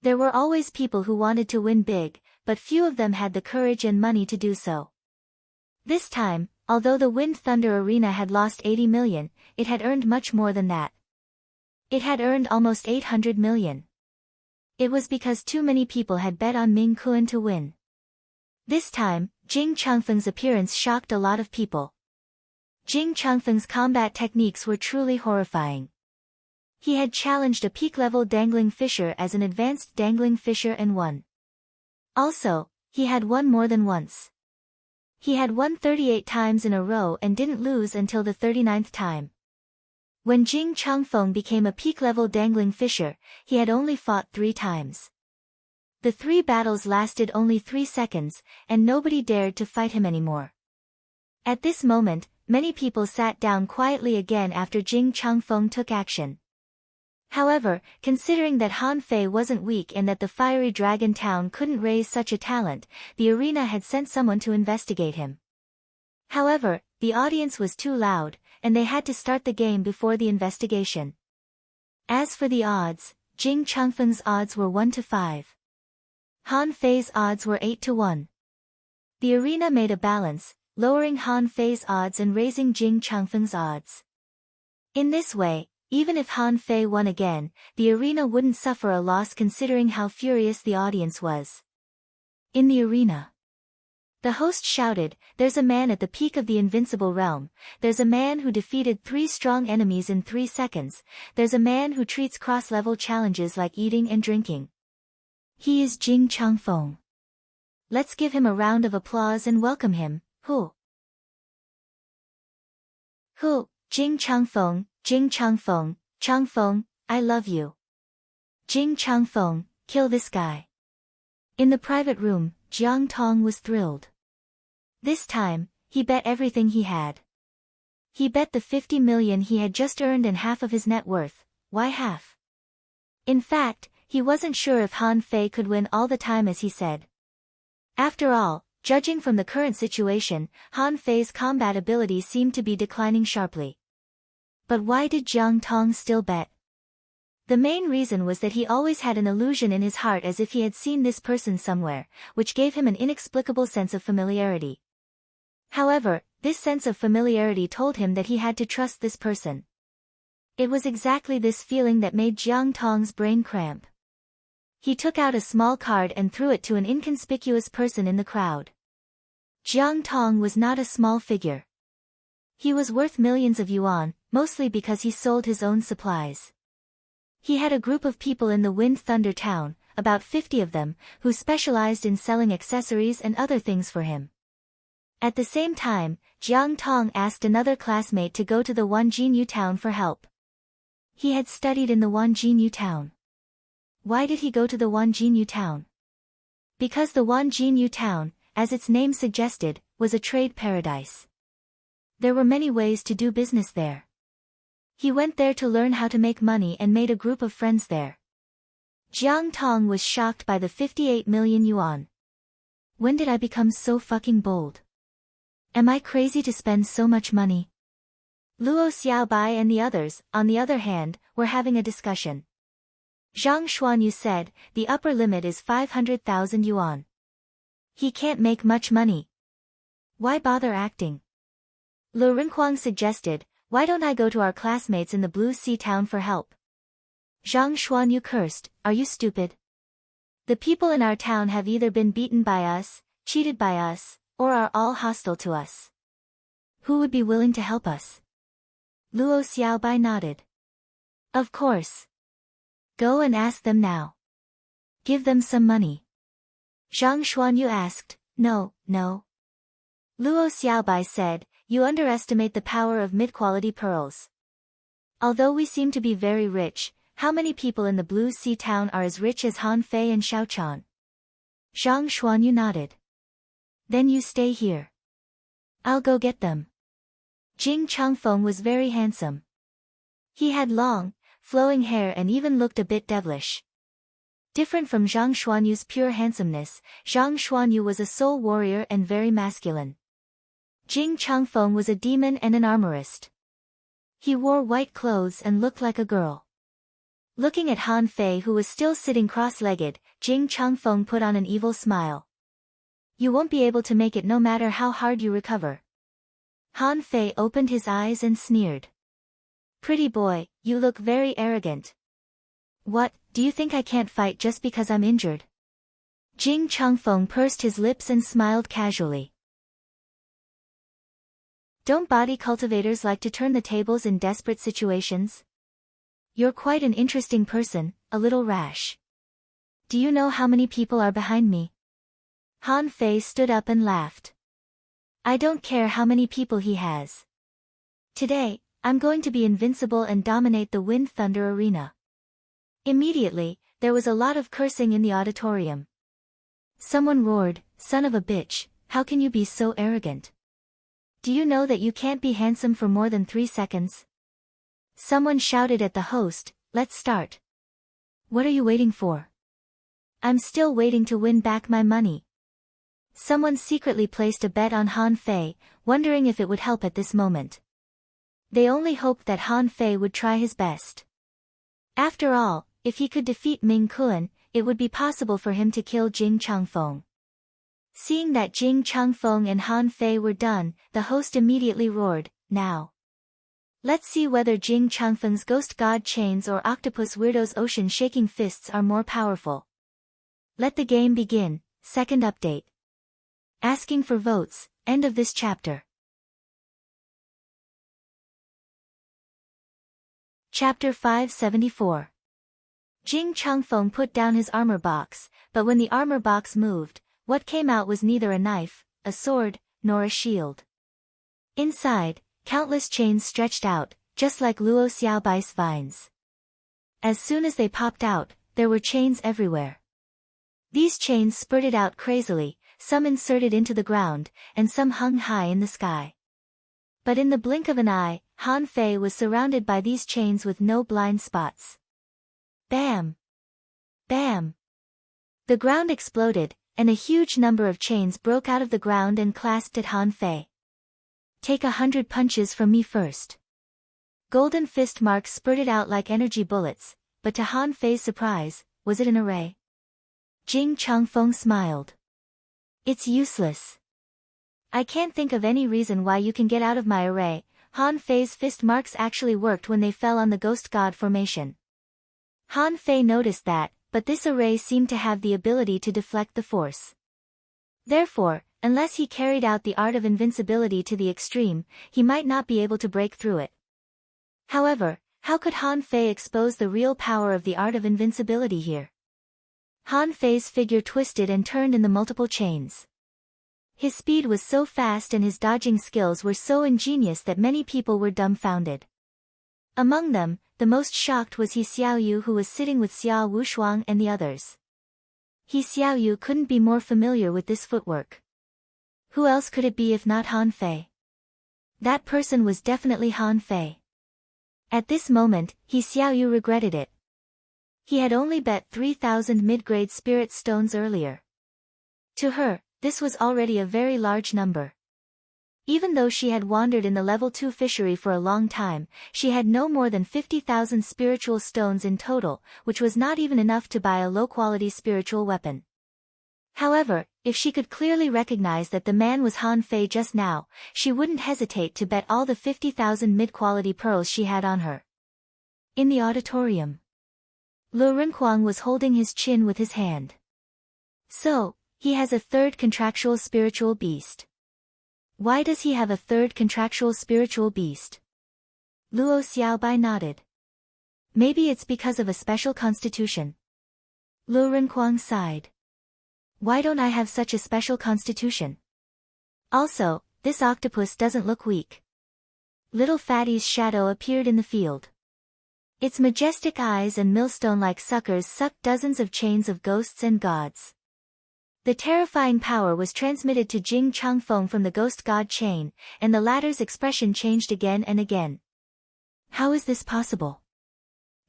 There were always people who wanted to win big, but few of them had the courage and money to do so. This time, although the Wind Thunder Arena had lost 80 million, it had earned much more than that. It had earned almost 800 million. It was because too many people had bet on Ming Kuan to win. This time, Jing Changfeng's appearance shocked a lot of people. Jing Changfeng's combat techniques were truly horrifying. He had challenged a peak-level dangling fisher as an advanced dangling fisher and won. Also, he had won more than once. He had won 38 times in a row and didn't lose until the 39th time. When Jing Changfeng became a peak-level dangling fisher, he had only fought 3 times. The 3 battles lasted only 3 seconds, and nobody dared to fight him anymore. At this moment, many people sat down quietly again after Jing Changfeng took action. However, considering that Han Fei wasn't weak and that the fiery dragon town couldn't raise such a talent, the arena had sent someone to investigate him. However, the audience was too loud, and they had to start the game before the investigation. As for the odds, Jing Changfeng's odds were 1 to 5. Han Fei's odds were 8 to 1. The arena made a balance, lowering Han Fei's odds and raising Jing Changfeng's odds. In this way, even if Han Fei won again, the arena wouldn't suffer a loss considering how furious the audience was. In the arena, the host shouted, "There's a man at the peak of the invincible realm, there's a man who defeated 3 strong enemies in 3 seconds, there's a man who treats cross-level challenges like eating and drinking. He is Jing Changfeng. Let's give him a round of applause and welcome him, Hu. Hu, Jing Changfeng, Jing Changfeng, Changfeng, I love you. Jing Changfeng, kill this guy." In the private room, Jiang Tong was thrilled. This time, he bet everything he had. He bet the 50 million he had just earned and half of his net worth. Why half? In fact, he wasn't sure if Han Fei could win all the time as he said. After all, judging from the current situation, Han Fei's combat ability seemed to be declining sharply. But why did Jiang Tong still bet? The main reason was that he always had an illusion in his heart as if he had seen this person somewhere, which gave him an inexplicable sense of familiarity. However, this sense of familiarity told him that he had to trust this person. It was exactly this feeling that made Jiang Tong's brain cramp. He took out a small card and threw it to an inconspicuous person in the crowd. Jiang Tong was not a small figure. He was worth millions of yuan, mostly because he sold his own supplies. He had a group of people in the Wind Thunder town, about 50 of them, who specialized in selling accessories and other things for him. At the same time, Jiang Tong asked another classmate to go to the Wanjinyu town for help. He had studied in the Wanjinyu town. Why did he go to the Wanjinyu town? Because the Wanjinyu town, as its name suggested, was a trade paradise. There were many ways to do business there. He went there to learn how to make money and made a group of friends there. Jiang Tong was shocked by the 58 million yuan. When did I become so fucking bold? Am I crazy to spend so much money? Luo Xiaobai and the others, on the other hand, were having a discussion. Zhang Xuanyu said, the upper limit is 500,000 yuan. He can't make much money. Why bother acting? Lu Renhuang suggested, why don't I go to our classmates in the Blue Sea town for help? Zhang Xuanyu cursed, are you stupid? The people in our town have either been beaten by us, cheated by us, or are all hostile to us. Who would be willing to help us? Luo Xiaobai nodded. Of course. Go and ask them now. Give them some money. Zhang Xuanyu asked, no. Luo Xiaobai said, you underestimate the power of mid-quality pearls. Although we seem to be very rich, how many people in the Blue Sea town are as rich as Han Fei and Xiaochan? Zhang Xuanyu nodded. Then you stay here. I'll go get them. Jing Changfeng was very handsome. He had long, flowing hair and even looked a bit devilish. Different from Zhang Xuanyu's pure handsomeness, Zhang Xuanyu was a soul warrior and very masculine. Jing Changfeng was a demon and an armorist. He wore white clothes and looked like a girl. Looking at Han Fei who was still sitting cross-legged, Jing Changfeng put on an evil smile. You won't be able to make it no matter how hard you recover. Han Fei opened his eyes and sneered. Pretty boy, you look very arrogant. What, do you think I can't fight just because I'm injured? Jing Changfeng pursed his lips and smiled casually. Don't body cultivators like to turn the tables in desperate situations? You're quite an interesting person, a little rash. Do you know how many people are behind me? Han Fei stood up and laughed. I don't care how many people he has. Today, I'm going to be invincible and dominate the Wind Thunder Arena. Immediately, there was a lot of cursing in the auditorium. Someone roared, son of a bitch, how can you be so arrogant? Do you know that you can't be handsome for more than 3 seconds? Someone shouted at the host, let's start. What are you waiting for? I'm still waiting to win back my money. Someone secretly placed a bet on Han Fei, wondering if it would help at this moment. They only hoped that Han Fei would try his best. After all, if he could defeat Ming Kun, it would be possible for him to kill Jing Changfeng. Seeing that Jing Changfeng and Han Fei were done, the host immediately roared, now. Let's see whether Jing Changfeng's ghost god chains or octopus weirdo's ocean-shaking fists are more powerful. Let the game begin, second update. Asking for votes, end of this chapter. Chapter 574. Jing Changfeng put down his armor box, but when the armor box moved, what came out was neither a knife, a sword, nor a shield. Inside, countless chains stretched out, just like Luo Xiaobai's vines. As soon as they popped out, there were chains everywhere. These chains spurted out crazily, some inserted into the ground, and some hung high in the sky. But in the blink of an eye, Han Fei was surrounded by these chains with no blind spots. Bam! Bam! The ground exploded, and a huge number of chains broke out of the ground and clasped at Han Fei. Take 100 punches from me first. Golden fist marks spurted out like energy bullets, but to Han Fei's surprise, was it an array? Jing Changfeng smiled. It's useless. I can't think of any reason why you can get out of my array. Han Fei's fist marks actually worked when they fell on the ghost god formation. Han Fei noticed that, but this array seemed to have the ability to deflect the force. Therefore, unless he carried out the art of invincibility to the extreme, he might not be able to break through it. However, how could Han Fei expose the real power of the art of invincibility here? Han Fei's figure twisted and turned in the multiple chains. His speed was so fast and his dodging skills were so ingenious that many people were dumbfounded. Among them, the most shocked was He Xiaoyu, who was sitting with Xia Wushuang and the others. He Xiaoyu couldn't be more familiar with this footwork. Who else could it be if not Han Fei? That person was definitely Han Fei. At this moment, He Xiaoyu regretted it. He had only bet 3,000 mid-grade spirit stones earlier. To her, this was already a very large number. Even though she had wandered in the level 2 fishery for a long time, she had no more than 50,000 spiritual stones in total, which was not even enough to buy a low-quality spiritual weapon. However, if she could clearly recognize that the man was Han Fei just now, she wouldn't hesitate to bet all the 50,000 mid-quality pearls she had on her. In the auditorium, Lu Renquang was holding his chin with his hand. So, he has a third contractual spiritual beast. Why does he have a third contractual spiritual beast? Luo Xiaobai nodded. Maybe it's because of a special constitution. Lu Renquang sighed. Why don't I have such a special constitution? Also, this octopus doesn't look weak. Little Fatty's shadow appeared in the field. Its majestic eyes and millstone-like suckers sucked dozens of chains of ghosts and gods. The terrifying power was transmitted to Jing Changfeng from the ghost god chain, and the latter's expression changed again and again. How is this possible?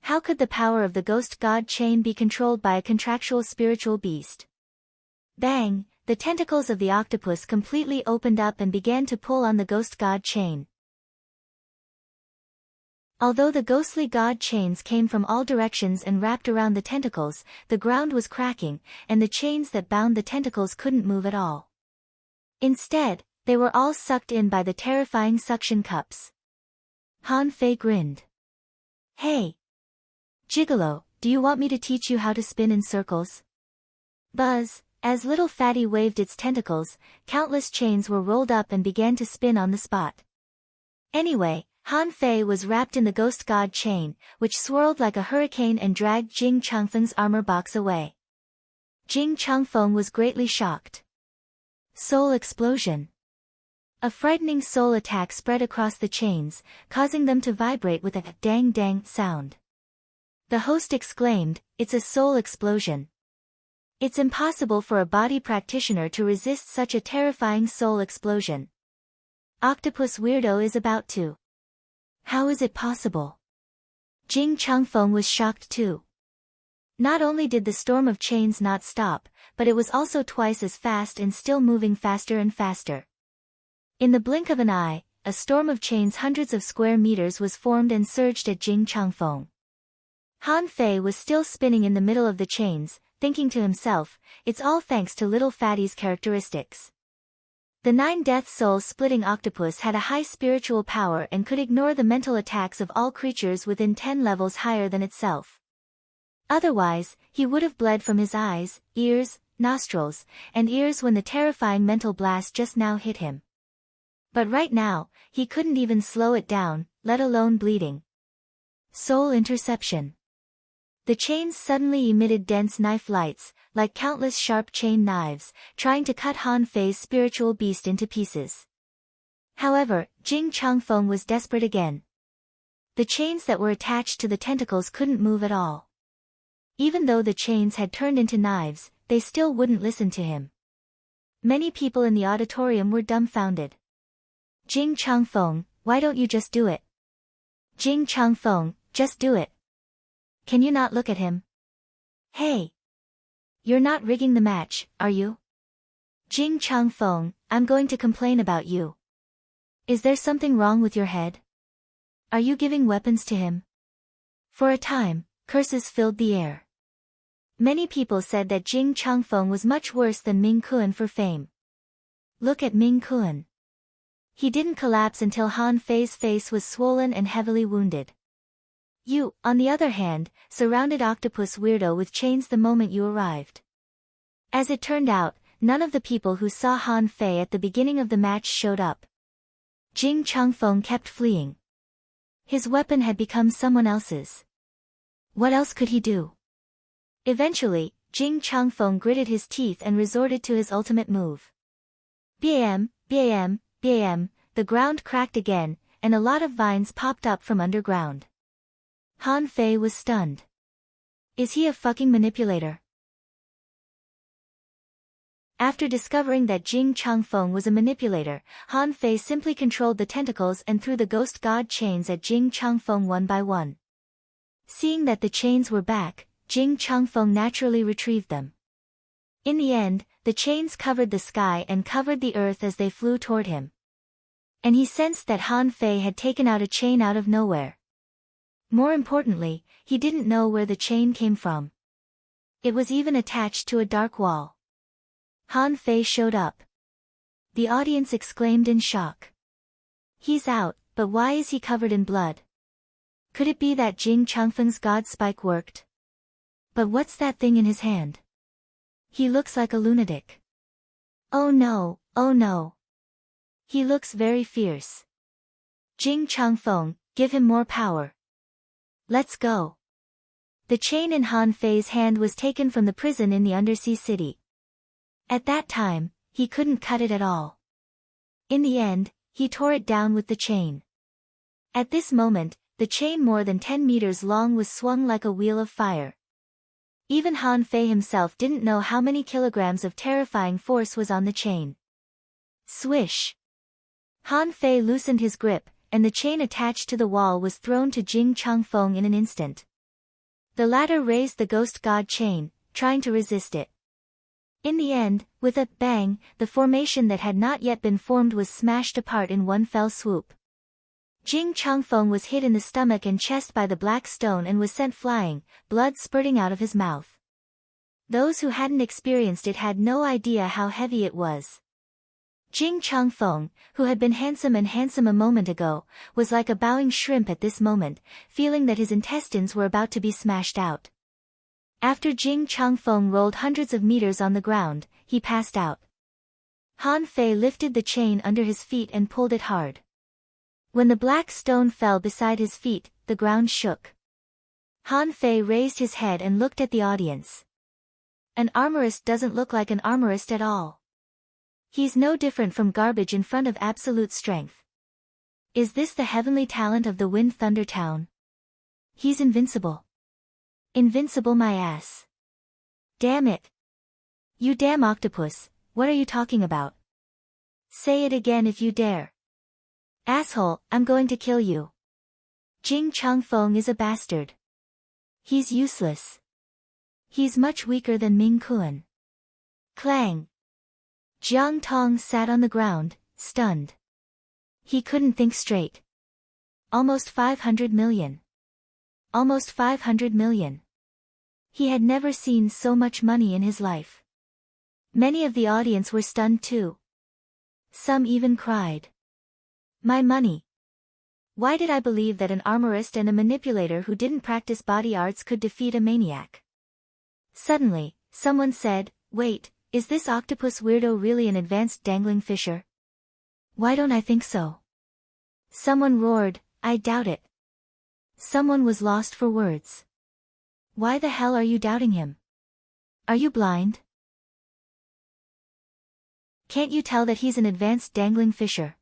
How could the power of the ghost god chain be controlled by a contractual spiritual beast? Bang! The tentacles of the octopus completely opened up and began to pull on the ghost god chain. Although the ghostly god chains came from all directions and wrapped around the tentacles, the ground was cracking, and the chains that bound the tentacles couldn't move at all. Instead, they were all sucked in by the terrifying suction cups. Han Fei grinned. Hey! Gigolo, do you want me to teach you how to spin in circles? Buzz! As Little Fatty waved its tentacles, countless chains were rolled up and began to spin on the spot. Anyway, Han Fei was wrapped in the ghost god chain, which swirled like a hurricane and dragged Jing Changfeng's armor box away. Jing Changfeng was greatly shocked. Soul explosion. A frightening soul attack spread across the chains, causing them to vibrate with a dang-dang sound. The host exclaimed, "It's a soul explosion." It's impossible for a body practitioner to resist such a terrifying soul explosion. Octopus Weirdo is about to. How is it possible? Jing Changfeng was shocked too. Not only did the storm of chains not stop, but it was also twice as fast and still moving faster and faster. In the blink of an eye, a storm of chains hundreds of square meters was formed and surged at Jing Changfeng. Han Fei was still spinning in the middle of the chains, thinking to himself, it's all thanks to Little Fatty's characteristics. The 9 death soul-splitting octopus had a high spiritual power and could ignore the mental attacks of all creatures within 10 levels higher than itself. Otherwise, he would have bled from his eyes, ears, nostrils, and ears when the terrifying mental blast just now hit him. But right now, he couldn't even slow it down, let alone bleeding. Soul interception. The chains suddenly emitted dense knife lights, like countless sharp chain knives, trying to cut Han Fei's spiritual beast into pieces. However, Jing Changfeng was desperate again. The chains that were attached to the tentacles couldn't move at all. Even though the chains had turned into knives, they still wouldn't listen to him. Many people in the auditorium were dumbfounded. Jing Changfeng, why don't you just do it? Jing Changfeng, just do it. Can you not look at him? Hey! You're not rigging the match, are you? Jing Changfeng, I'm going to complain about you. Is there something wrong with your head? Are you giving weapons to him? For a time, curses filled the air. Many people said that Jing Changfeng was much worse than Ming Kuan for fame. Look at Ming Kuan. He didn't collapse until Han Fei's face was swollen and heavily wounded. You, on the other hand, surrounded Octopus Weirdo with chains the moment you arrived. As it turned out, none of the people who saw Han Fei at the beginning of the match showed up. Jing Changfeng kept fleeing. His weapon had become someone else's. What else could he do? Eventually, Jing Changfeng gritted his teeth and resorted to his ultimate move. Bam, bam, bam, the ground cracked again, and a lot of vines popped up from underground. Han Fei was stunned. Is he a fucking manipulator? After discovering that Jing Changfeng was a manipulator, Han Fei simply controlled the tentacles and threw the ghost god chains at Jing Changfeng one by one. Seeing that the chains were back, Jing Changfeng naturally retrieved them. In the end, the chains covered the sky and covered the earth as they flew toward him. And he sensed that Han Fei had taken out a chain out of nowhere. More importantly, he didn't know where the chain came from. It was even attached to a dark wall. Han Fei showed up. The audience exclaimed in shock. He's out, but why is he covered in blood? Could it be that Jing Changfeng's god spike worked? But what's that thing in his hand? He looks like a lunatic. Oh no, oh no. He looks very fierce. Jing Changfeng, give him more power. Let's go. The chain in Han Fei's hand was taken from the prison in the undersea city. At that time, he couldn't cut it at all. In the end, he tore it down with the chain. At this moment, the chain more than 10 meters long was swung like a wheel of fire. Even Han Fei himself didn't know how many kilograms of terrifying force was on the chain. Swish! Han Fei loosened his grip, and the chain attached to the wall was thrown to Jing Changfeng in an instant. The latter raised the ghost god chain, trying to resist it. In the end, with a bang, the formation that had not yet been formed was smashed apart in one fell swoop. Jing Changfeng was hit in the stomach and chest by the black stone and was sent flying, blood spurting out of his mouth. Those who hadn't experienced it had no idea how heavy it was. Jing Changfeng, who had been handsome a moment ago, was like a bowing shrimp at this moment, feeling that his intestines were about to be smashed out. After Jing Changfeng rolled hundreds of meters on the ground, he passed out. Han Fei lifted the chain under his feet and pulled it hard. When the black stone fell beside his feet, the ground shook. Han Fei raised his head and looked at the audience. An armorist doesn't look like an armorist at all. He's no different from garbage in front of absolute strength. Is this the heavenly talent of the Wind Thunder Town? He's invincible. Invincible my ass. Damn it. You damn octopus, what are you talking about? Say it again if you dare. Asshole, I'm going to kill you. Jing Changfeng is a bastard. He's useless. He's much weaker than Ming Kuan. Clang. Jiang Tong sat on the ground, stunned. He couldn't think straight. Almost 500 million. Almost 500 million. He had never seen so much money in his life. Many of the audience were stunned too. Some even cried. My money. Why did I believe that an armorist and a manipulator who didn't practice body arts could defeat a maniac? Suddenly, someone said, wait, is this octopus weirdo really an advanced dangling fisher? Why don't I think so? Someone roared, I doubt it. Someone was lost for words. Why the hell are you doubting him? Are you blind? Can't you tell that he's an advanced dangling fisher?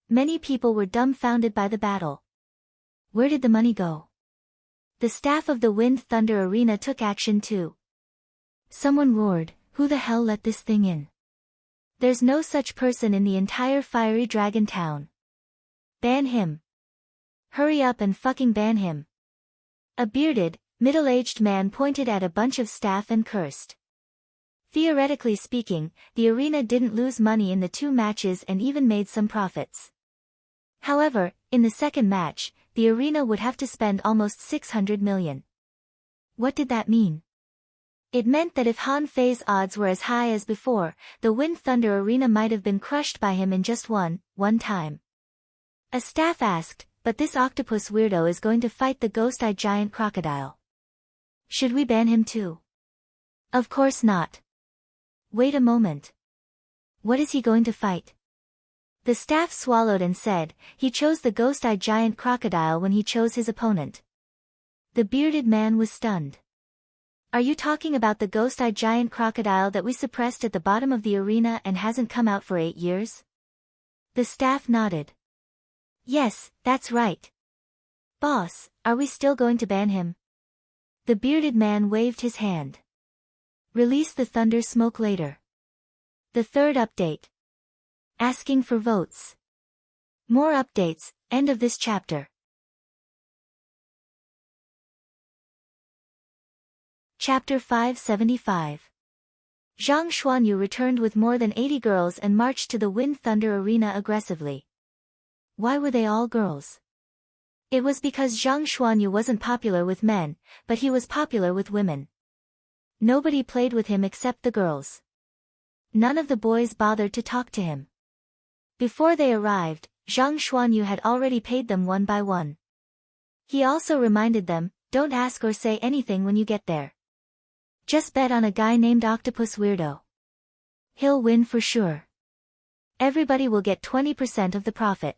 Many people were dumbfounded by the battle. Where did the money go? The staff of the Wind Thunder Arena took action too. Someone roared, who the hell let this thing in? There's no such person in the entire Fiery Dragon Town. Ban him. Hurry up and fucking ban him. A bearded, middle-aged man pointed at a bunch of staff and cursed. Theoretically speaking, the arena didn't lose money in the 2 matches and even made some profits. However, in the second match, the arena would have to spend almost 600 million. What did that mean? It meant that if Han Fei's odds were as high as before, the Wind Thunder Arena might have been crushed by him in just one time. A staff asked, but this octopus weirdo is going to fight the ghost-eyed giant crocodile. Should we ban him too? Of course not. Wait a moment. What is he going to fight? The staff swallowed and said, he chose the ghost-eyed giant crocodile when he chose his opponent. The bearded man was stunned. Are you talking about the ghost-eyed giant crocodile that we suppressed at the bottom of the arena and hasn't come out for 8 years? The staff nodded. Yes, that's right. Boss, are we still going to ban him? The bearded man waved his hand. Release the thunder smoke later. The third update. Asking for votes. More updates, end of this chapter. Chapter 575. Zhang Xuanyu returned with more than 80 girls and marched to the Wind Thunder Arena aggressively. Why were they all girls? It was because Zhang Xuanyu wasn't popular with men, but he was popular with women. Nobody played with him except the girls. None of the boys bothered to talk to him. Before they arrived, Zhang Xuanyu had already paid them one by one. He also reminded them, don't ask or say anything when you get there. Just bet on a guy named Octopus Weirdo. He'll win for sure. Everybody will get 20% of the profit.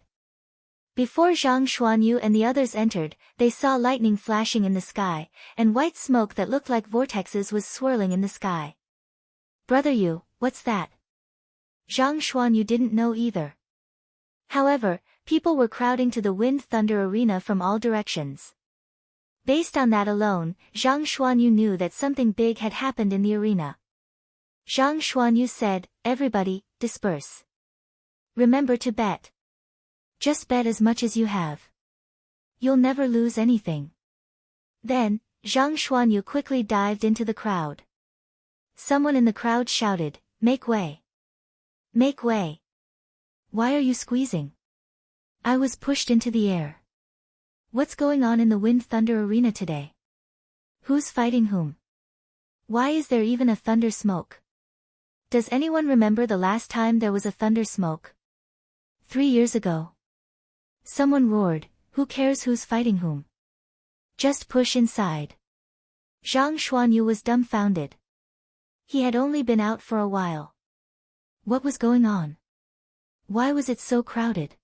Before Zhang Xuanyu and the others entered, they saw lightning flashing in the sky, and white smoke that looked like vortexes was swirling in the sky. Brother Yu, what's that? Zhang Xuanyu didn't know either. However, people were crowding to the Wind Thunder Arena from all directions. Based on that alone, Zhang Xuanyu knew that something big had happened in the arena. Zhang Xuanyu said, everybody, disperse. Remember to bet. Just bet as much as you have. You'll never lose anything. Then, Zhang Xuanyu quickly dived into the crowd. Someone in the crowd shouted, make way. Make way. Why are you squeezing? I was pushed into the air. What's going on in the Wind Thunder Arena today? Who's fighting whom? Why is there even a thunder smoke? Does anyone remember the last time there was a thunder smoke? 3 years ago. Someone roared, who cares who's fighting whom? Just push inside. Zhang Xuanyu was dumbfounded. He had only been out for a while. What was going on? Why was it so crowded?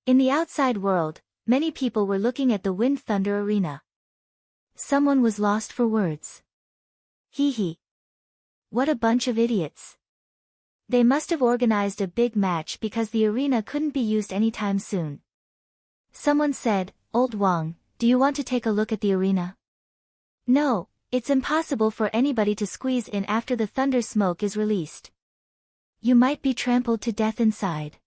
In the outside world, many people were looking at the Wind Thunder Arena. Someone was lost for words. Hee hee. What a bunch of idiots. They must have organized a big match because the arena couldn't be used anytime soon. Someone said, Old Wang, do you want to take a look at the arena? No, it's impossible for anybody to squeeze in after the thunder smoke is released. You might be trampled to death inside.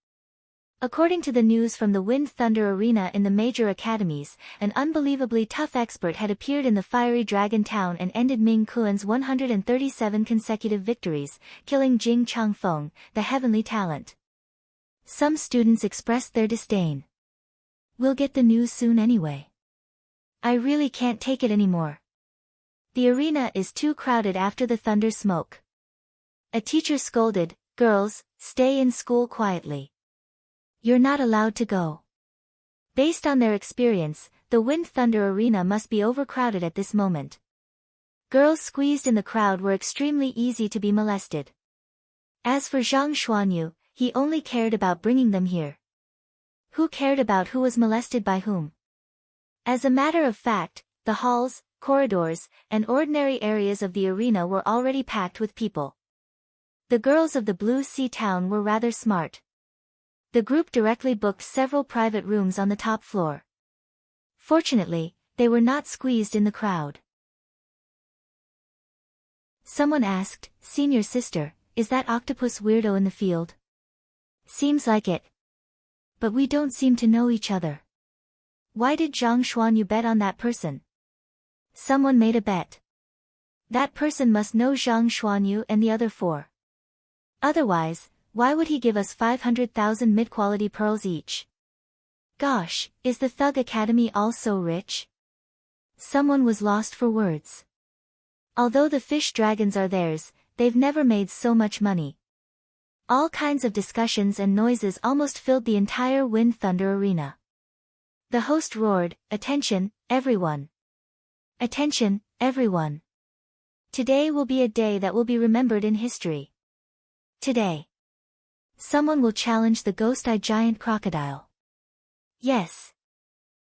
According to the news from the Wind Thunder Arena in the major academies, an unbelievably tough expert had appeared in the fiery Dragon Town and ended Ming Kuan's 137 consecutive victories, killing Jing Changfeng, the heavenly talent. Some students expressed their disdain. We'll get the news soon anyway. I really can't take it anymore. The arena is too crowded after the thunder smoke. A teacher scolded, girls, stay in school quietly. You're not allowed to go. Based on their experience, the Wind Thunder Arena must be overcrowded at this moment. Girls squeezed in the crowd were extremely easy to be molested. As for Zhang Xuanyu, he only cared about bringing them here. Who cared about who was molested by whom? As a matter of fact, the halls, corridors, and ordinary areas of the arena were already packed with people. The girls of the Blue Sea Town were rather smart. The group directly booked several private rooms on the top floor. Fortunately, they were not squeezed in the crowd. Someone asked, Senior sister, is that octopus weirdo in the field? Seems like it. But we don't seem to know each other. Why did Zhang Xuanyu bet on that person? Someone made a bet. That person must know Zhang Xuanyu and the other 4. Otherwise, why would he give us 500,000 mid-quality pearls each? Gosh, is the Thug Academy all so rich? Someone was lost for words. Although the fish dragons are theirs, they've never made so much money. All kinds of discussions and noises almost filled the entire Wind Thunder Arena. The host roared, Attention, everyone. Attention, everyone. Today will be a day that will be remembered in history. Today. Someone will challenge the ghost-eyed giant crocodile. Yes.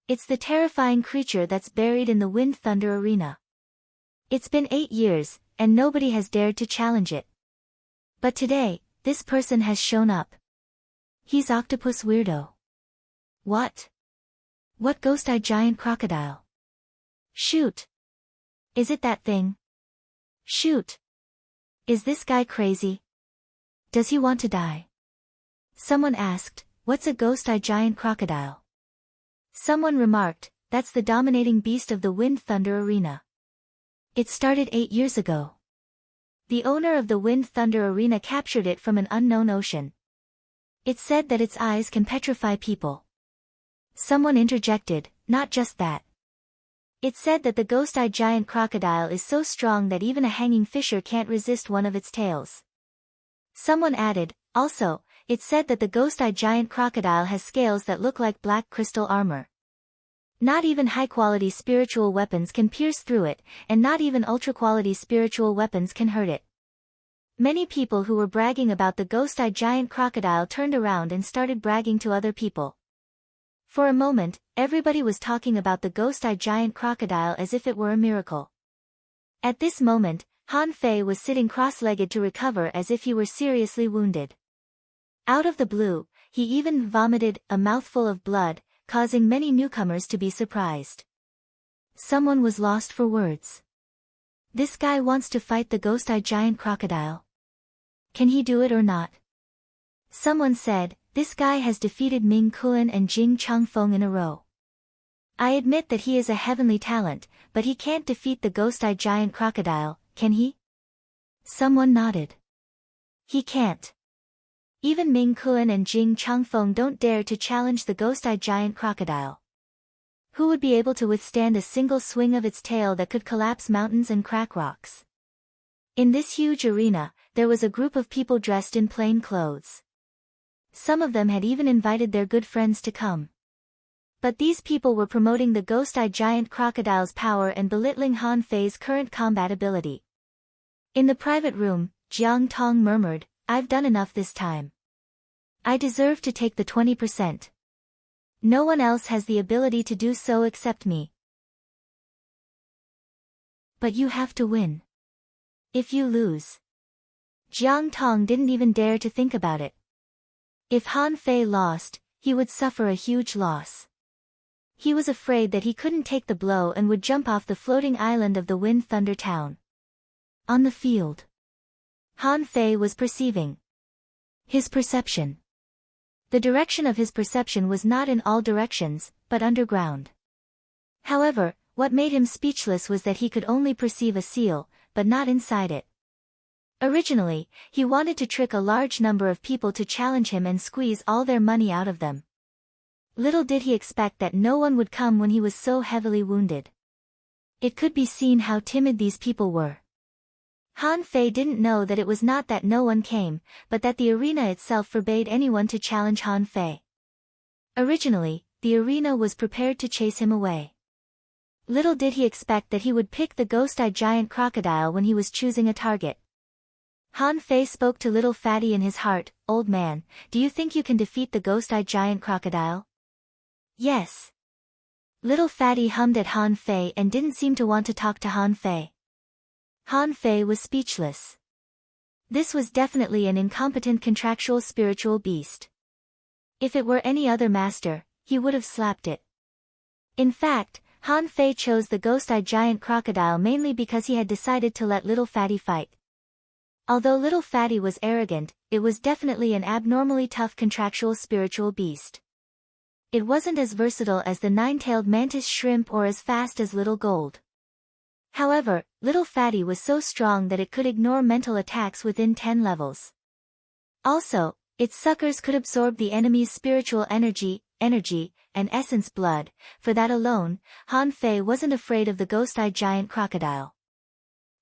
It's the terrifying creature that's buried in the Wind Thunder Arena. It's been 8 years, and nobody has dared to challenge it. But today, this person has shown up. He's Octopus Weirdo. What? What ghost-eyed giant crocodile? Shoot. Is it that thing? Shoot. Is this guy crazy? Does he want to die? Someone asked, what's a ghost-eyed giant crocodile? Someone remarked, that's the dominating beast of the Wind Thunder Arena. It started 8 years ago. The owner of the Wind Thunder Arena captured it from an unknown ocean. It said that its eyes can petrify people. Someone interjected, not just that. It said that the ghost-eyed giant crocodile is so strong that even a hanging fisher can't resist one of its tails. Someone added, also, it said that the ghost-eyed giant crocodile has scales that look like black crystal armor. Not even high-quality spiritual weapons can pierce through it, and not even ultra-quality spiritual weapons can hurt it. Many people who were bragging about the ghost-eyed giant crocodile turned around and started bragging to other people. For a moment, everybody was talking about the ghost-eyed giant crocodile as if it were a miracle. At this moment, Han Fei was sitting cross-legged to recover as if he were seriously wounded. Out of the blue, he even vomited a mouthful of blood, causing many newcomers to be surprised. Someone was lost for words. This guy wants to fight the ghost-eyed giant crocodile. Can he do it or not? Someone said, this guy has defeated Ming Kuan and Jing Changfeng in a row. I admit that he is a heavenly talent, but he can't defeat the ghost-eyed giant crocodile, can he? Someone nodded. He can't. Even Ming Kuan and Jing Changfeng don't dare to challenge the ghost-eyed giant crocodile. Who would be able to withstand a single swing of its tail that could collapse mountains and crack rocks? In this huge arena, there was a group of people dressed in plain clothes. Some of them had even invited their good friends to come. But these people were promoting the ghost-eyed giant crocodile's power and belittling Han Fei's current combat ability. In the private room, Jiang Tong murmured, I've done enough this time. I deserve to take the 20%. No one else has the ability to do so except me. But you have to win. If you lose. Jiang Tong didn't even dare to think about it. If Han Fei lost, he would suffer a huge loss. He was afraid that he couldn't take the blow and would jump off the floating island of the Wind Thunder Town. On the field. Han Fei was perceiving. His perception. The direction of his perception was not in all directions, but underground. However, what made him speechless was that he could only perceive a seal, but not inside it. Originally, he wanted to trick a large number of people to challenge him and squeeze all their money out of them. Little did he expect that no one would come when he was so heavily wounded. It could be seen how timid these people were. Han Fei didn't know that it was not that no one came, but that the arena itself forbade anyone to challenge Han Fei. Originally, the arena was prepared to chase him away. Little did he expect that he would pick the ghost-eyed giant crocodile when he was choosing a target. Han Fei spoke to Little Fatty in his heart, Old man, do you think you can defeat the ghost-eyed giant crocodile? Yes. Little Fatty hummed at Han Fei and didn't seem to want to talk to Han Fei. Han Fei was speechless. This was definitely an incompetent contractual spiritual beast. If it were any other master, he would have slapped it. In fact, Han Fei chose the ghost-eyed giant crocodile mainly because he had decided to let Little Fatty fight. Although Little Fatty was arrogant, it was definitely an abnormally tough contractual spiritual beast. It wasn't as versatile as the nine-tailed mantis shrimp or as fast as Little Gold. However, Little Fatty was so strong that it could ignore mental attacks within 10 levels. Also, its suckers could absorb the enemy's spiritual energy, and essence blood. For that alone, Han Fei wasn't afraid of the ghost-eyed giant crocodile.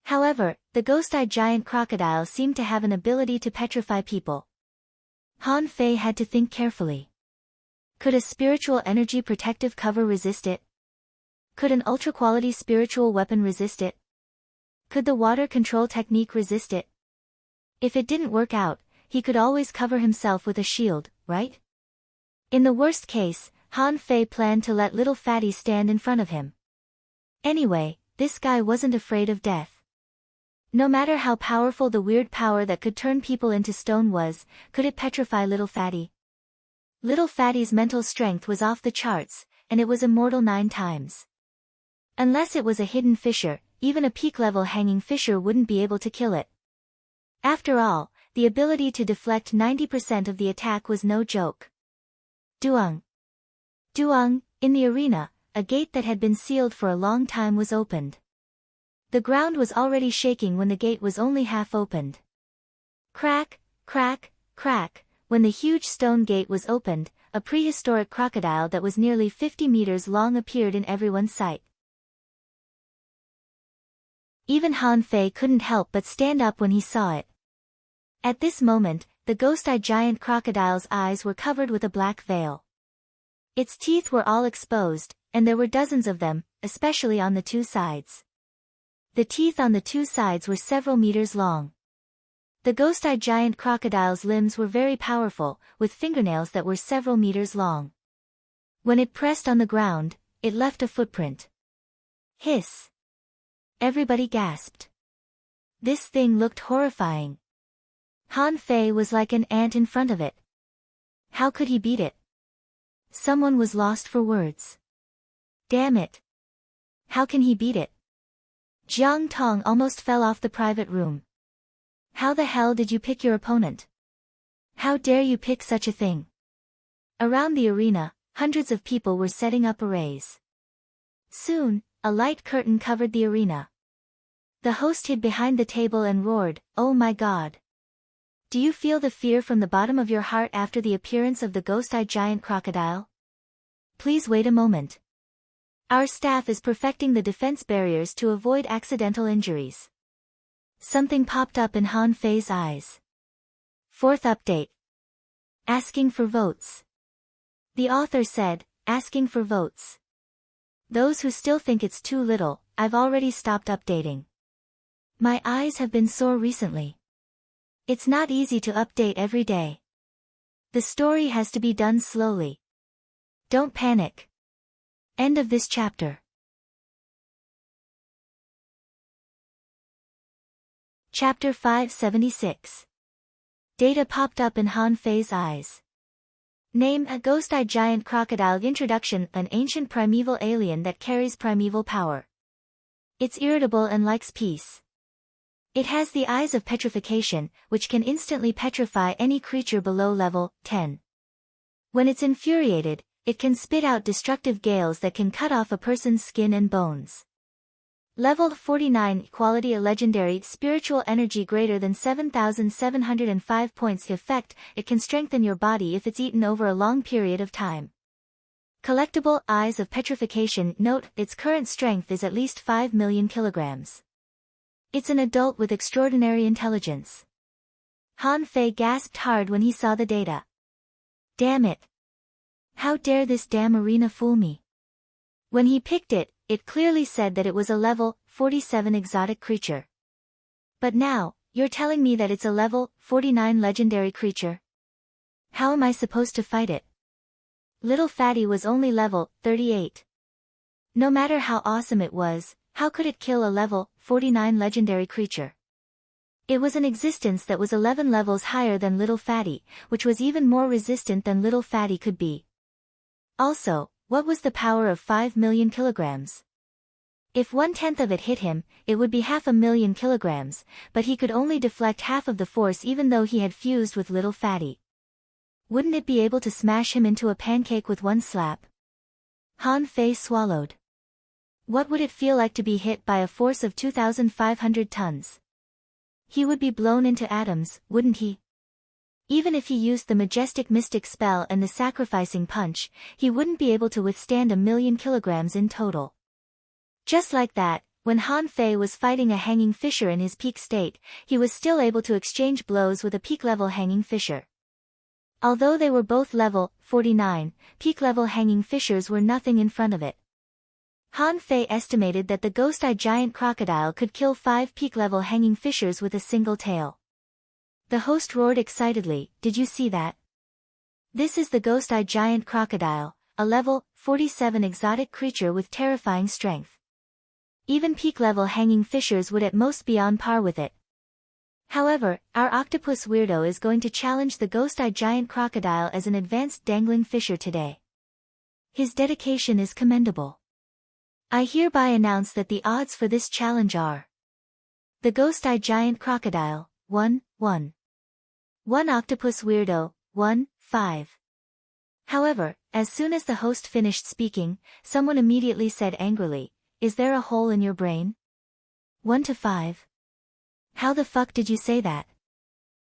However, the ghost-eyed giant crocodile seemed to have an ability to petrify people. Han Fei had to think carefully. Could a spiritual energy protective cover resist it? Could an ultra-quality spiritual weapon resist it? Could the water control technique resist it? If it didn't work out, he could always cover himself with a shield, right? In the worst case, Han Fei planned to let Little Fatty stand in front of him. Anyway, this guy wasn't afraid of death. No matter how powerful the weird power that could turn people into stone was, could it petrify Little Fatty? Little Fatty's mental strength was off the charts, and it was immortal 9 times. Unless it was a hidden fissure, even a peak-level hanging fissure wouldn't be able to kill it. After all, the ability to deflect 90% of the attack was no joke. Duang. Duang, in the arena, a gate that had been sealed for a long time was opened. The ground was already shaking when the gate was only half opened. Crack, crack, crack, when the huge stone gate was opened, a prehistoric crocodile that was nearly 50 meters long appeared in everyone's sight. Even Han Fei couldn't help but stand up when he saw it. At this moment, the ghost-eyed giant crocodile's eyes were covered with a black veil. Its teeth were all exposed, and there were dozens of them, especially on the two sides. The teeth on the two sides were several meters long. The ghost-eyed giant crocodile's limbs were very powerful, with fingernails that were several meters long. When it pressed on the ground, it left a footprint. Hiss! Everybody gasped. This thing looked horrifying. Han Fei was like an ant in front of it. How could he beat it? Someone was lost for words. Damn it! How can he beat it? Jiang Tong almost fell off the private room. How the hell did you pick your opponent? How dare you pick such a thing? Around the arena, hundreds of people were setting up arrays. Soon, a light curtain covered the arena. The host hid behind the table and roared, "Oh my God! Do you feel the fear from the bottom of your heart after the appearance of the ghost-eyed giant crocodile? Please wait a moment. Our staff is perfecting the defense barriers to avoid accidental injuries." Something popped up in Han Fei's eyes. Fourth update. Asking for votes. The author said, asking for votes. Those who still think it's too little, I've already stopped updating. My eyes have been sore recently. It's not easy to update every day. The story has to be done slowly. Don't panic. End of this chapter. Chapter 576. Data popped up in Han Fei's eyes. Name: a ghost-eyed giant crocodile. Introduction: an ancient primeval alien that carries primeval power. It's irritable and likes peace. It has the eyes of petrification, which can instantly petrify any creature below level 10. When it's infuriated, it can spit out destructive gales that can cut off a person's skin and bones. Level 49. Quality: a legendary spiritual energy greater than 7,705 points. Effect: it can strengthen your body if it's eaten over a long period of time. Collectible: Eyes of Petrification. Note: its current strength is at least 5 million kilograms. It's an adult with extraordinary intelligence. Han Fei gasped hard when he saw the data. Damn it! How dare this damn arena fool me? When he picked it, it clearly said that it was a level 47 exotic creature. But now, you're telling me that it's a level 49 legendary creature? How am I supposed to fight it? Little Fatty was only level 38. No matter how awesome it was, how could it kill a level 49 legendary creature? It was an existence that was 11 levels higher than Little Fatty, which was even more resistant than Little Fatty could be. Also, what was the power of 5 million kilograms? If 1/10 of it hit him, it would be 500,000 kilograms, but he could only deflect half of the force even though he had fused with Little Fatty. Wouldn't it be able to smash him into a pancake with one slap? Han Fei swallowed. What would it feel like to be hit by a force of 2,500 tons? He would be blown into atoms, wouldn't he? Even if he used the majestic mystic spell and the sacrificing punch, he wouldn't be able to withstand 1,000,000 kilograms in total. Just like that, when Han Fei was fighting a hanging fisher in his peak state, he was still able to exchange blows with a peak-level hanging fisher. Although they were both level 49, peak-level hanging fishers were nothing in front of it. Han Fei estimated that the ghost-eyed giant crocodile could kill 5 peak-level hanging fishers with a single tail. The host roared excitedly, "Did you see that? This is the ghost-eyed giant crocodile, a level 47 exotic creature with terrifying strength. Even peak-level hanging fishers would at most be on par with it. However, our octopus weirdo is going to challenge the ghost-eyed giant crocodile as an advanced dangling fisher today. His dedication is commendable. I hereby announce that the odds for this challenge are: the ghost-eyed giant crocodile, 1-1. 1 octopus weirdo, 1-5. However, as soon as the host finished speaking, someone immediately said angrily, "Is there a hole in your brain? 1 to 5. How the fuck did you say that?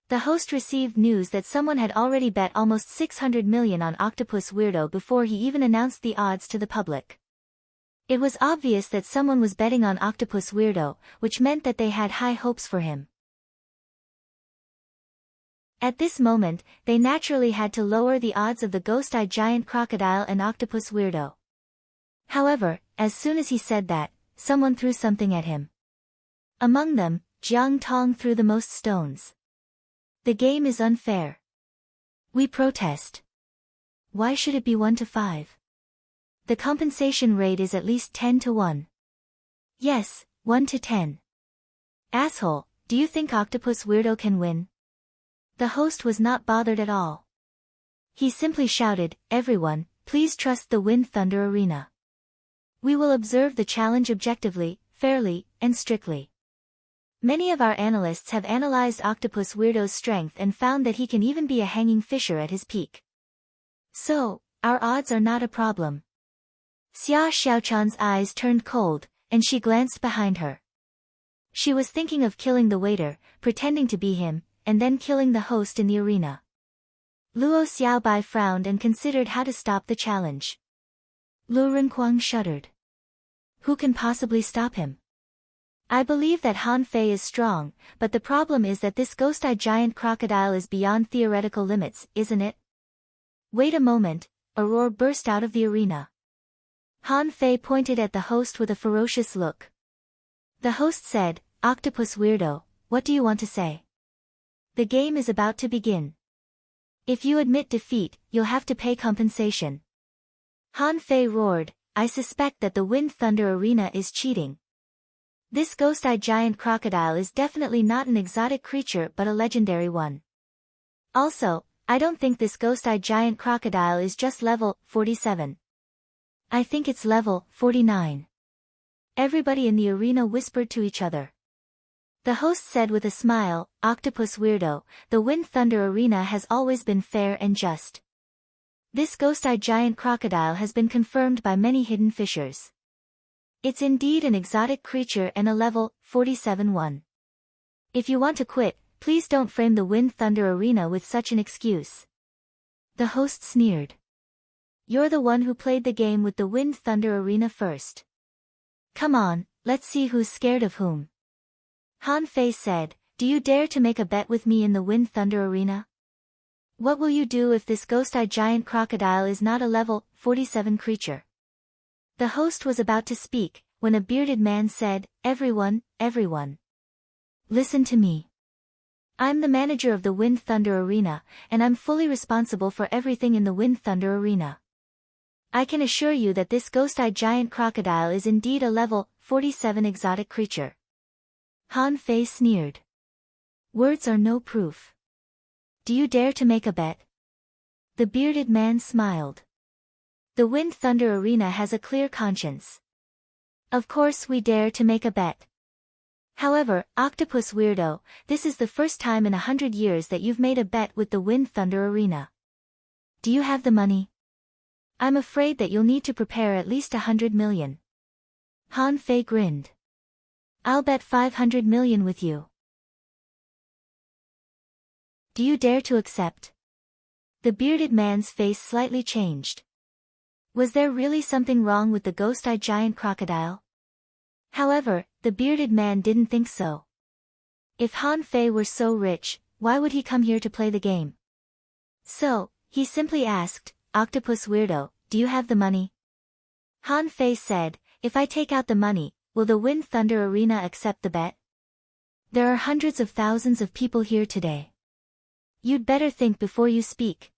The host received news that someone had already bet almost 600 million on Octopus Weirdo before he even announced the odds to the public. It was obvious that someone was betting on Octopus Weirdo, which meant that they had high hopes for him. At this moment, they naturally had to lower the odds of the ghost-eyed giant crocodile and Octopus Weirdo. However, as soon as he said that, someone threw something at him. Among them, Jiang Tong threw the most stones. The game is unfair. We protest. Why should it be 1 to 5? The compensation rate is at least 10 to 1. Yes, 1 to 10. Asshole, do you think Octopus Weirdo can win? The host was not bothered at all. He simply shouted, "Everyone, please trust the Wind Thunder Arena. We will observe the challenge objectively, fairly, and strictly." Many of our analysts have analyzed Octopus Weirdo's strength and found that he can even be a hanging fisher at his peak. So, our odds are not a problem. Xia Xiaochan's eyes turned cold, and she glanced behind her. She was thinking of killing the waiter, pretending to be him, and then killing the host in the arena. Luo Xiaobai frowned and considered how to stop the challenge. Lu Renquang shuddered. Who can possibly stop him? I believe that Han Fei is strong, but the problem is that this ghost-eyed giant crocodile is beyond theoretical limits, isn't it? Wait a moment, a roar burst out of the arena. Han Fei pointed at the host with a ferocious look. The host said, "Octopus Weirdo, what do you want to say? The game is about to begin. If you admit defeat, you'll have to pay compensation." Han Fei roared, "I suspect that the Wind Thunder Arena is cheating. This ghost-eyed giant crocodile is definitely not an exotic creature but a legendary one. Also, I don't think this ghost-eyed giant crocodile is just level 47. I think it's level 49. Everybody in the arena whispered to each other. The host said with a smile, "Octopus Weirdo, the Wind Thunder Arena has always been fair and just. This ghost-eyed giant crocodile has been confirmed by many hidden fishers. It's indeed an exotic creature and a level 47-1. If you want to quit, please don't frame the Wind Thunder Arena with such an excuse." The host sneered. "You're the one who played the game with the Wind Thunder Arena first. Come on, let's see who's scared of whom." Han Fei said, "Do you dare to make a bet with me in the Wind Thunder Arena? What will you do if this ghost-eyed giant crocodile is not a level 47 creature?" The host was about to speak, when a bearded man said, everyone, listen to me. I'm the manager of the Wind Thunder Arena, and I'm fully responsible for everything in the Wind Thunder Arena. I can assure you that this ghost-eyed giant crocodile is indeed a level 47 exotic creature." Han Fei sneered. "Words are no proof. Do you dare to make a bet?" The bearded man smiled. "The Wind Thunder Arena has a clear conscience. Of course we dare to make a bet. However, Octopus Weirdo, this is the first time in 100 years that you've made a bet with the Wind Thunder Arena. Do you have the money? I'm afraid that you'll need to prepare at least 100 million. Han Fei grinned. "I'll bet 500 million with you. Do you dare to accept?" The bearded man's face slightly changed. Was there really something wrong with the ghost-eyed giant crocodile? However, the bearded man didn't think so. If Han Fei were so rich, why would he come here to play the game? So, he simply asked, "Octopus Weirdo, do you have the money?" Han Fei said, "If I take out the money, will the Wind Thunder Arena accept the bet? There are hundreds of thousands of people here today. You'd better think before you speak."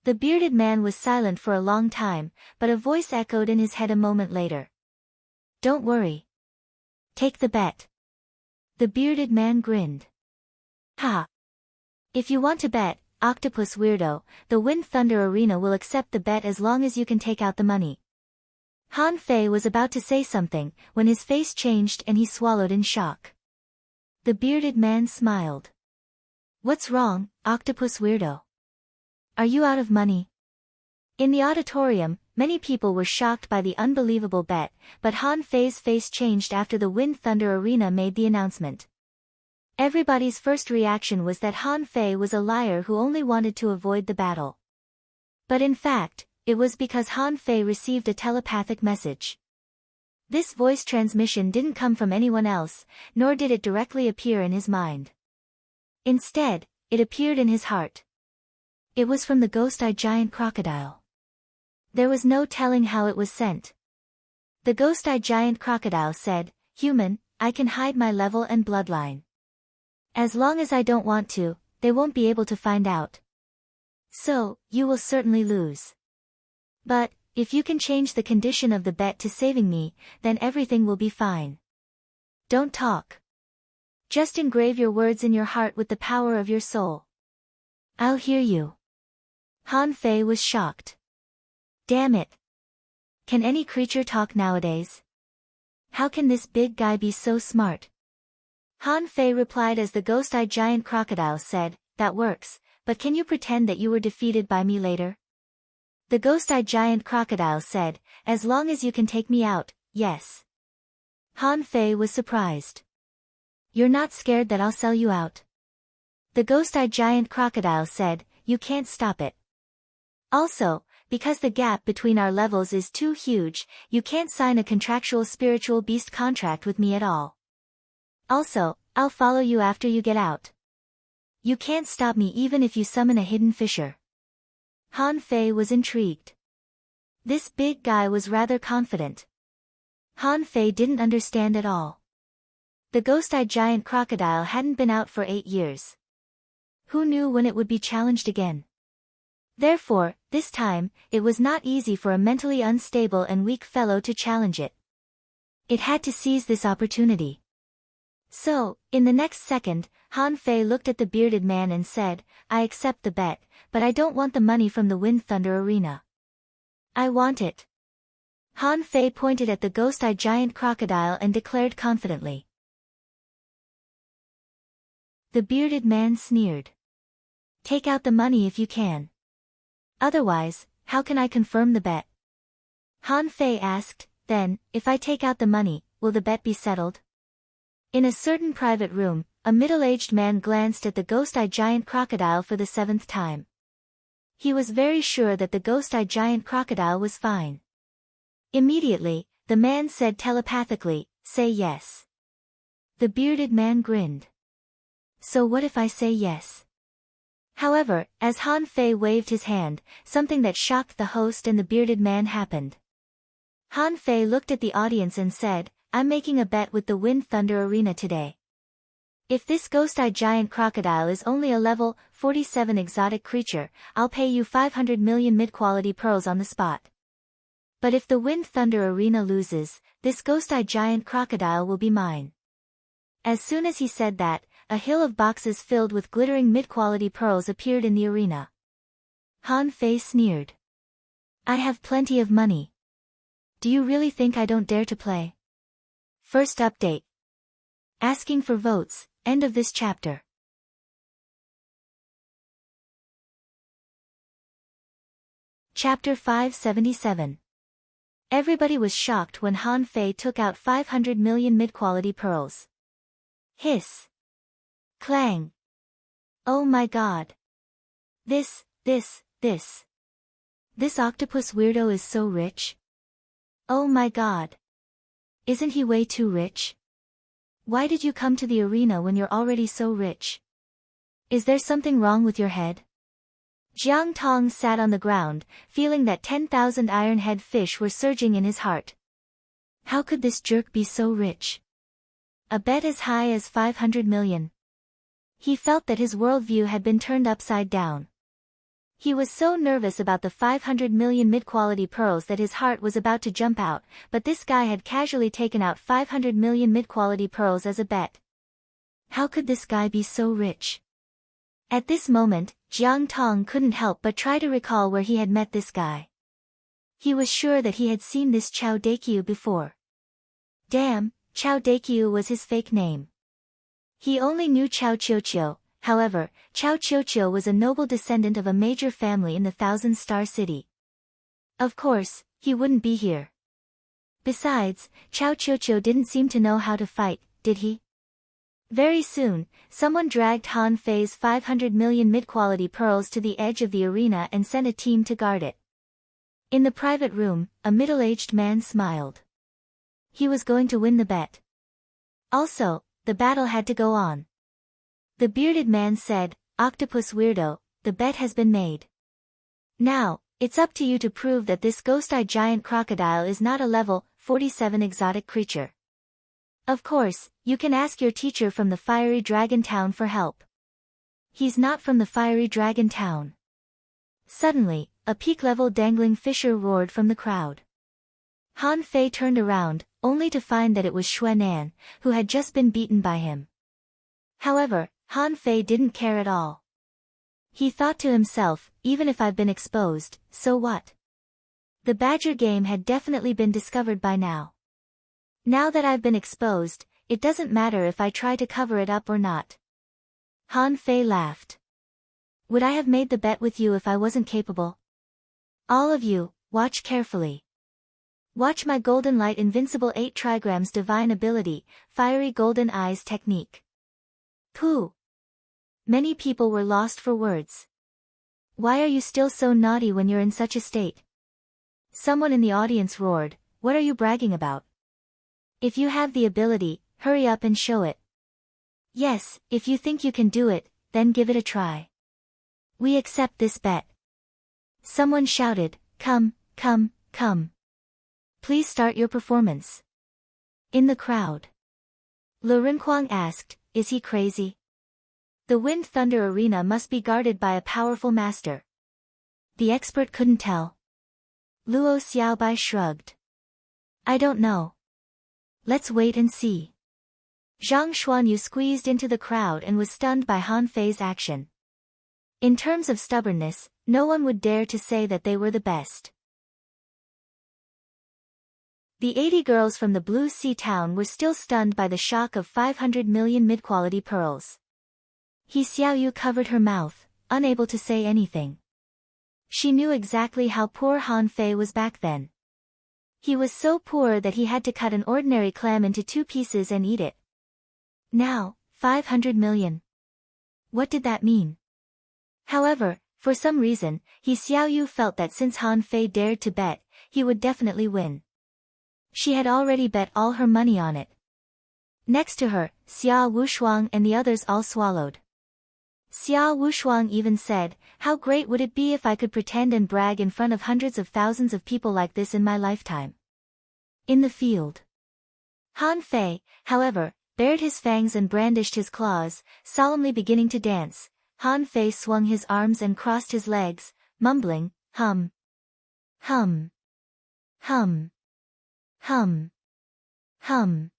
The bearded man was silent for a long time, but a voice echoed in his head a moment later. "Don't worry. Take the bet." The bearded man grinned. "Ha! If you want to bet, Octopus Weirdo, the Wind Thunder Arena will accept the bet as long as you can take out the money." Han Fei was about to say something, when his face changed and he swallowed in shock. The bearded man smiled. "What's wrong, Octopus Weirdo? Are you out of money?" In the auditorium, many people were shocked by the unbelievable bet, but Han Fei's face changed after the Wind Thunder Arena made the announcement. Everybody's first reaction was that Han Fei was a liar who only wanted to avoid the battle. But in fact, it was because Han Fei received a telepathic message. This voice transmission didn't come from anyone else, nor did it directly appear in his mind. Instead, it appeared in his heart. It was from the ghost-eyed giant crocodile. There was no telling how it was sent. The ghost-eyed giant crocodile said, "Human, I can hide my level and bloodline. As long as I don't want to, they won't be able to find out. So, you will certainly lose. But, if you can change the condition of the bet to saving me, then everything will be fine. Don't talk. Just engrave your words in your heart with the power of your soul. I'll hear you." Han Fei was shocked. Damn it. Can any creature talk nowadays? How can this big guy be so smart? Han Fei replied as the ghost-eyed giant crocodile said, "That works, but can you pretend that you were defeated by me later?" The ghost-eyed giant crocodile said, "As long as you can take me out, yes." Han Fei was surprised. "You're not scared that I'll sell you out?" The ghost-eyed giant crocodile said, "You can't stop it. Also, because the gap between our levels is too huge, you can't sign a contractual spiritual beast contract with me at all. Also, I'll follow you after you get out. You can't stop me even if you summon a hidden fissure." Han Fei was intrigued. This big guy was rather confident. Han Fei didn't understand at all. The ghost-eyed giant crocodile hadn't been out for 8 years. Who knew when it would be challenged again? Therefore, this time, it was not easy for a mentally unstable and weak fellow to challenge it. It had to seize this opportunity. So, in the next second, Han Fei looked at the bearded man and said, "I accept the bet, but I don't want the money from the Wind Thunder Arena. I want it." Han Fei pointed at the ghost-eyed giant crocodile and declared confidently. The bearded man sneered. "Take out the money if you can. Otherwise, how can I confirm the bet?" Han Fei asked, "Then, if I take out the money, will the bet be settled?" In a certain private room, a middle-aged man glanced at the ghost-eyed giant crocodile for the 7th time. He was very sure that the ghost-eyed giant crocodile was fine. Immediately, the man said telepathically, "Say yes." The bearded man grinned. "So what if I say yes?" However, as Han Fei waved his hand, something that shocked the host and the bearded man happened. Han Fei looked at the audience and said, "I'm making a bet with the Wind Thunder Arena today. If this ghost-eyed giant crocodile is only a level 47 exotic creature, I'll pay you 500 million mid-quality pearls on the spot. But if the Wind Thunder Arena loses, this ghost-eyed giant crocodile will be mine." As soon as he said that, a hill of boxes filled with glittering mid-quality pearls appeared in the arena. Han Fei sneered. "I have plenty of money. Do you really think I don't dare to play?" First update. Asking for votes, end of this chapter. Chapter 577. Everybody was shocked when Han Fei took out 500 million mid-quality pearls. Hiss. Clang. Oh my god. This octopus weirdo is so rich. Oh my god. Isn't he way too rich? Why did you come to the arena when you're already so rich? Is there something wrong with your head? Jiang Tong sat on the ground, feeling that 10,000 iron-head fish were surging in his heart. How could this jerk be so rich? A bet as high as 500 million. He felt that his worldview had been turned upside down. He was so nervous about the 500 million mid-quality pearls that his heart was about to jump out, but this guy had casually taken out 500 million mid-quality pearls as a bet. How could this guy be so rich? At this moment, Jiang Tong couldn't help but try to recall where he had met this guy. He was sure that he had seen this Chao Daqiu before. Damn, Chao Daqiu was his fake name. He only knew Chao Qiuqiu. However, Chao Qiuqiu was a noble descendant of a major family in the Thousand Star City. Of course, he wouldn't be here. Besides, Chao Qiuqiu didn't seem to know how to fight, did he? Very soon, someone dragged Han Fei's 500 million mid-quality pearls to the edge of the arena and sent a team to guard it. In the private room, a middle-aged man smiled. He was going to win the bet. Also, the battle had to go on. The bearded man said, "Octopus weirdo, the bet has been made. Now, it's up to you to prove that this ghost-eyed giant crocodile is not a level 47 exotic creature. Of course, you can ask your teacher from the Fiery Dragon Town for help." "He's not from the Fiery Dragon Town." Suddenly, a peak-level dangling fisher roared from the crowd. Han Fei turned around, only to find that it was Xue Nan, who had just been beaten by him. However, Han Fei didn't care at all. He thought to himself, even if I've been exposed, so what? The badger game had definitely been discovered by now. Now that I've been exposed, it doesn't matter if I try to cover it up or not. Han Fei laughed. Would I have made the bet with you if I wasn't capable? All of you, watch carefully. Watch my Golden Light Invincible 8 Trigrams Divine Ability, Fiery Golden Eyes Technique. Pooh! Many people were lost for words. Why are you still so naughty when you're in such a state? Someone in the audience roared, what are you bragging about? If you have the ability, hurry up and show it. Yes, if you think you can do it, then give it a try. We accept this bet. Someone shouted, come, come, come. Please start your performance. In the crowd, Lu Rinquang asked, is he crazy? The Wind Thunder Arena must be guarded by a powerful master. The expert couldn't tell. Luo Xiaobai shrugged. I don't know. Let's wait and see. Zhang Xuanyu squeezed into the crowd and was stunned by Han Fei's action. In terms of stubbornness, no one would dare to say that they were the best. The 80 girls from the Blue Sea town were still stunned by the shock of 500 million mid-quality pearls. He Xiaoyu covered her mouth, unable to say anything. She knew exactly how poor Han Fei was back then. He was so poor that he had to cut an ordinary clam into 2 pieces and eat it. Now, 500 million. What did that mean? However, for some reason, He Xiaoyu felt that since Han Fei dared to bet, he would definitely win. She had already bet all her money on it. Next to her, Xia Wushuang and the others all swallowed. Xia Wushuang even said, how great would it be if I could pretend and brag in front of hundreds of thousands of people like this in my lifetime. In the field. Han Fei, however, bared his fangs and brandished his claws, solemnly beginning to dance. Han Fei swung his arms and crossed his legs, mumbling, hum. Hum. Hum. Hum. Hum.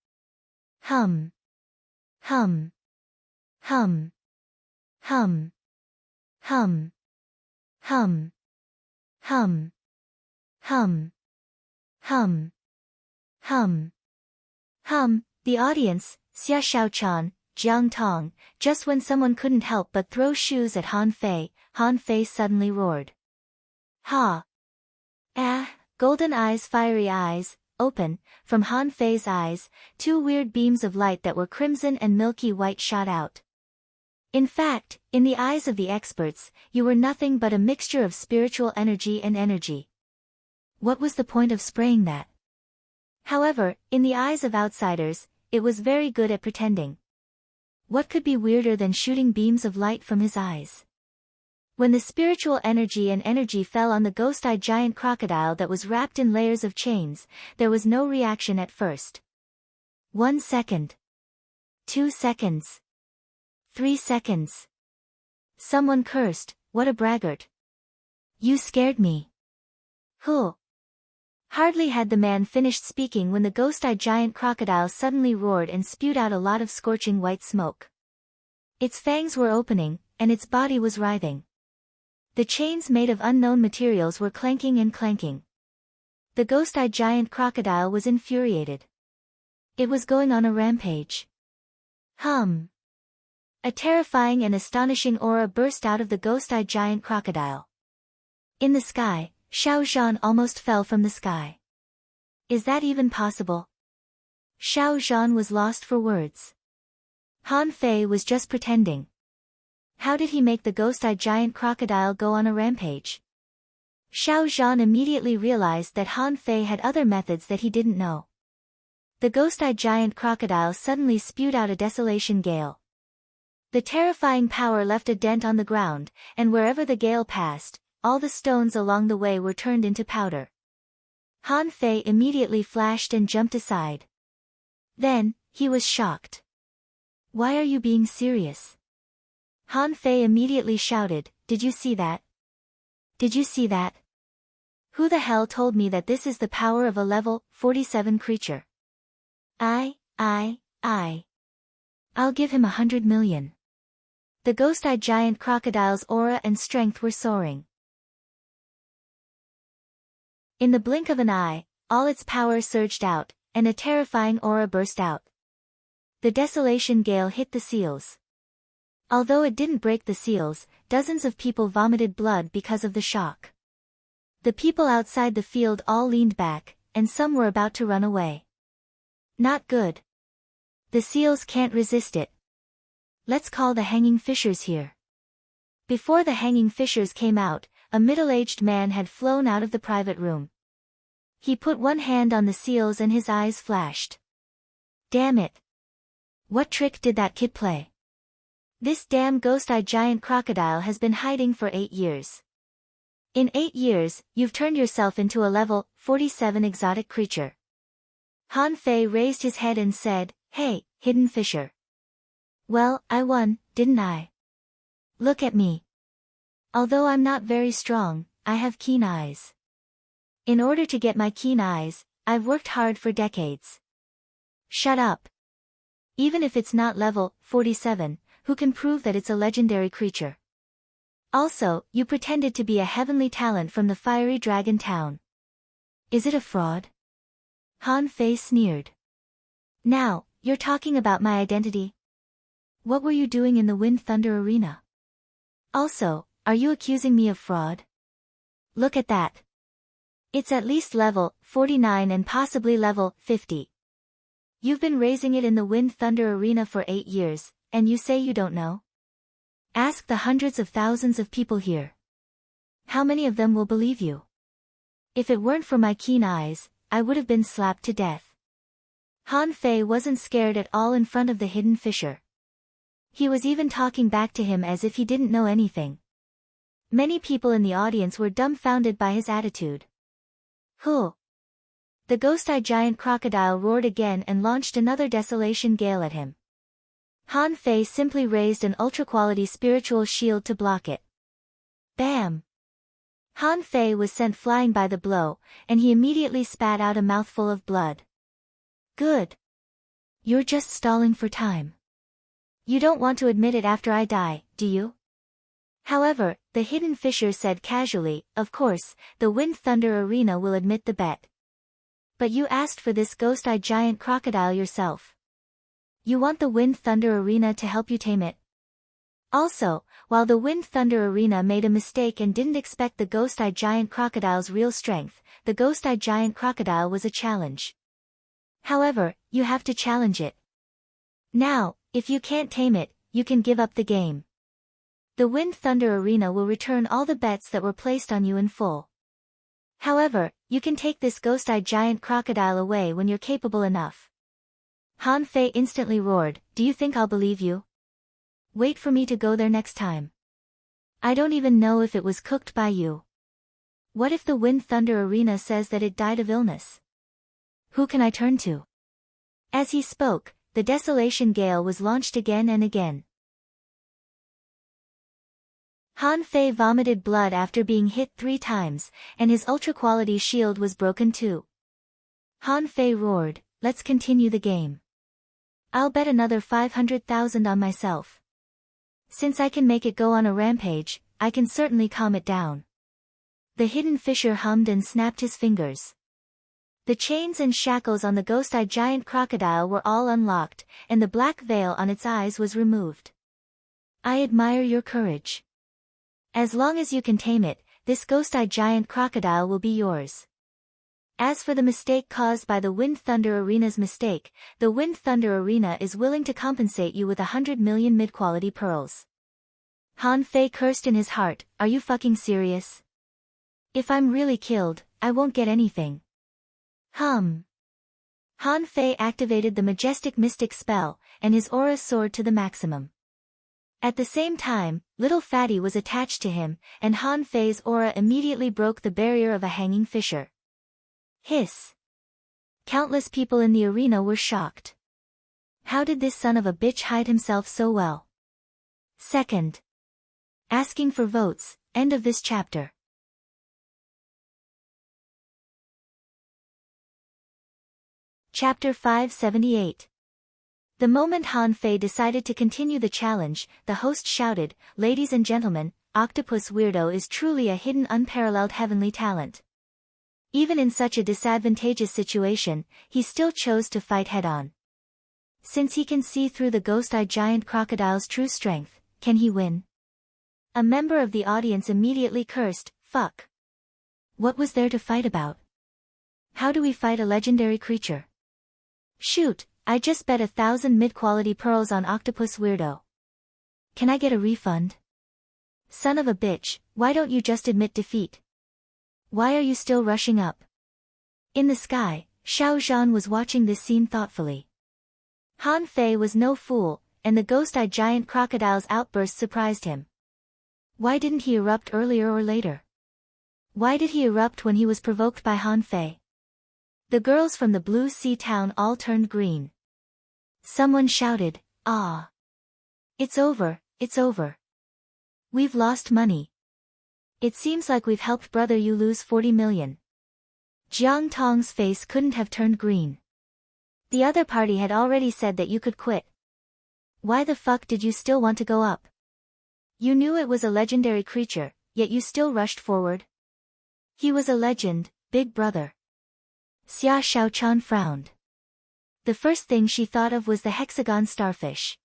Hum. Hum. Hum. Hum. Hum. Hum. Hum. Hum. Hum. Hum. Hum. The audience, Xia Shaochan, Jiang Tong, just when someone couldn't help but throw shoes at Han Fei suddenly roared. Ha! Ah! Golden eyes, fiery eyes, open, from Han Fei's eyes, 2 weird beams of light that were crimson and milky white shot out. In fact, in the eyes of the experts, you were nothing but a mixture of spiritual energy and energy. What was the point of spraying that? However, in the eyes of outsiders, it was very good at pretending. What could be weirder than shooting beams of light from his eyes? When the spiritual energy and energy fell on the ghost-eyed giant crocodile that was wrapped in layers of chains, there was no reaction at first. 1 second. 2 seconds. 3 seconds. Someone cursed, what a braggart. You scared me. Huh. Hardly had the man finished speaking when the ghost-eyed giant crocodile suddenly roared and spewed out a lot of scorching white smoke. Its fangs were opening, and its body was writhing. The chains made of unknown materials were clanking and clanking. The ghost-eyed giant crocodile was infuriated. It was going on a rampage. Hum. A terrifying and astonishing aura burst out of the ghost-eyed giant crocodile. In the sky, Xiao Zhan almost fell from the sky. Is that even possible? Xiao Zhan was lost for words. Han Fei was just pretending. How did he make the ghost-eyed giant crocodile go on a rampage? Xiao Zhan immediately realized that Han Fei had other methods that he didn't know. The ghost-eyed giant crocodile suddenly spewed out a desolation gale. The terrifying power left a dent on the ground, and wherever the gale passed, all the stones along the way were turned into powder. Han Fei immediately flashed and jumped aside. Then, he was shocked. Why are you being serious? Han Fei immediately shouted, Did you see that? Did you see that? Who the hell told me that this is the power of a level 47 creature? I'll give him 100 million. The ghost-eyed giant crocodile's aura and strength were soaring. In the blink of an eye, all its power surged out, and a terrifying aura burst out. The desolation gale hit the seals. Although it didn't break the seals, dozens of people vomited blood because of the shock. The people outside the field all leaned back, and some were about to run away. Not good. The seals can't resist it. Let's call the hanging fishers here. Before the hanging fishers came out, a middle-aged man had flown out of the private room. He put one hand on the seals and his eyes flashed. Damn it. What trick did that kid play? This damn ghost-eyed giant crocodile has been hiding for 8 years. In 8 years, you've turned yourself into a level 47 exotic creature. Han Fei raised his head and said, Hey, hidden fisher. Well, I won, didn't I? Look at me. Although I'm not very strong, I have keen eyes. In order to get my keen eyes, I've worked hard for decades. Shut up. Even if it's not level 47, who can prove that it's a legendary creature? Also, you pretended to be a heavenly talent from the fiery dragon town. Is it a fraud? Han Fei sneered. Now, you're talking about my identity? What were you doing in the Wind Thunder Arena? Also, are you accusing me of fraud? Look at that. It's at least level 49 and possibly level 50. You've been raising it in the Wind Thunder Arena for 8 years, and you say you don't know? Ask the hundreds of thousands of people here. How many of them will believe you? If it weren't for my keen eyes, I would have been slapped to death. Han Fei wasn't scared at all in front of the hidden fisher. He was even talking back to him as if he didn't know anything. Many people in the audience were dumbfounded by his attitude. Huh. The ghost-eyed giant crocodile roared again and launched another desolation gale at him. Han Fei simply raised an ultra-quality spiritual shield to block it. Bam! Han Fei was sent flying by the blow, and he immediately spat out a mouthful of blood. Good. You're just stalling for time. You don't want to admit it after I die, do you? However, the hidden fisher said casually, Of course, the Wind Thunder Arena will admit the bet. But you asked for this ghost-eyed giant crocodile yourself. You want the Wind Thunder Arena to help you tame it? Also, while the Wind Thunder Arena made a mistake and didn't expect the ghost-eyed giant crocodile's real strength, the ghost-eyed giant crocodile was a challenge. However, you have to challenge it. Now, if you can't tame it, you can give up the game. The Wind Thunder Arena will return all the bets that were placed on you in full. However, you can take this ghost-eyed giant crocodile away when you're capable enough. Han Fei instantly roared, Do you think I'll believe you? Wait for me to go there next time. I don't even know if it was cooked by you. What if the Wind Thunder Arena says that it died of illness? Who can I turn to? As he spoke, the desolation gale was launched again and again. Han Fei vomited blood after being hit 3 times, and his ultra-quality shield was broken too. Han Fei roared, Let's continue the game. I'll bet another 500,000 on myself. Since I can make it go on a rampage, I can certainly calm it down. The hidden fisher hummed and snapped his fingers. The chains and shackles on the ghost-eyed giant crocodile were all unlocked, and the black veil on its eyes was removed. I admire your courage. As long as you can tame it, this ghost-eyed giant crocodile will be yours. As for the mistake caused by the Wind Thunder Arena's mistake, the Wind Thunder Arena is willing to compensate you with 100 million mid-quality pearls. Han Fei cursed in his heart, are you fucking serious? If I'm really killed, I won't get anything. Han Fei activated the majestic mystic spell, and his aura soared to the maximum. At the same time, Little Fatty was attached to him, and Han Fei's aura immediately broke the barrier of a hanging fissure. Hiss. Countless people in the arena were shocked. How did this son of a bitch hide himself so well? Second. Asking for votes, end of this chapter. Chapter 578. The moment Han Fei decided to continue the challenge, the host shouted, "Ladies and gentlemen, Octopus Weirdo is truly a hidden unparalleled heavenly talent." Even in such a disadvantageous situation, he still chose to fight head-on. Since he can see through the ghost-eyed giant crocodile's true strength, can he win? A member of the audience immediately cursed, fuck. What was there to fight about? How do we fight a legendary creature? Shoot, I just bet 1,000 mid-quality pearls on Octopus Weirdo. Can I get a refund? Son of a bitch, why don't you just admit defeat? Why are you still rushing up? In the sky, Xiao Zhan was watching this scene thoughtfully. Han Fei was no fool, and the ghost-eyed giant crocodile's outburst surprised him. Why didn't he erupt earlier or later? Why did he erupt when he was provoked by Han Fei? The girls from the Blue Sea town all turned green. Someone shouted, "Ah! It's over, it's over. We've lost money. It seems like we've helped brother you lose 40 million. Jiang Tong's face couldn't have turned green. The other party had already said that you could quit. Why the fuck did you still want to go up? You knew it was a legendary creature, yet you still rushed forward. He was a legend, big brother." Xia Xiaochan frowned. The first thing she thought of was the hexagon starfish.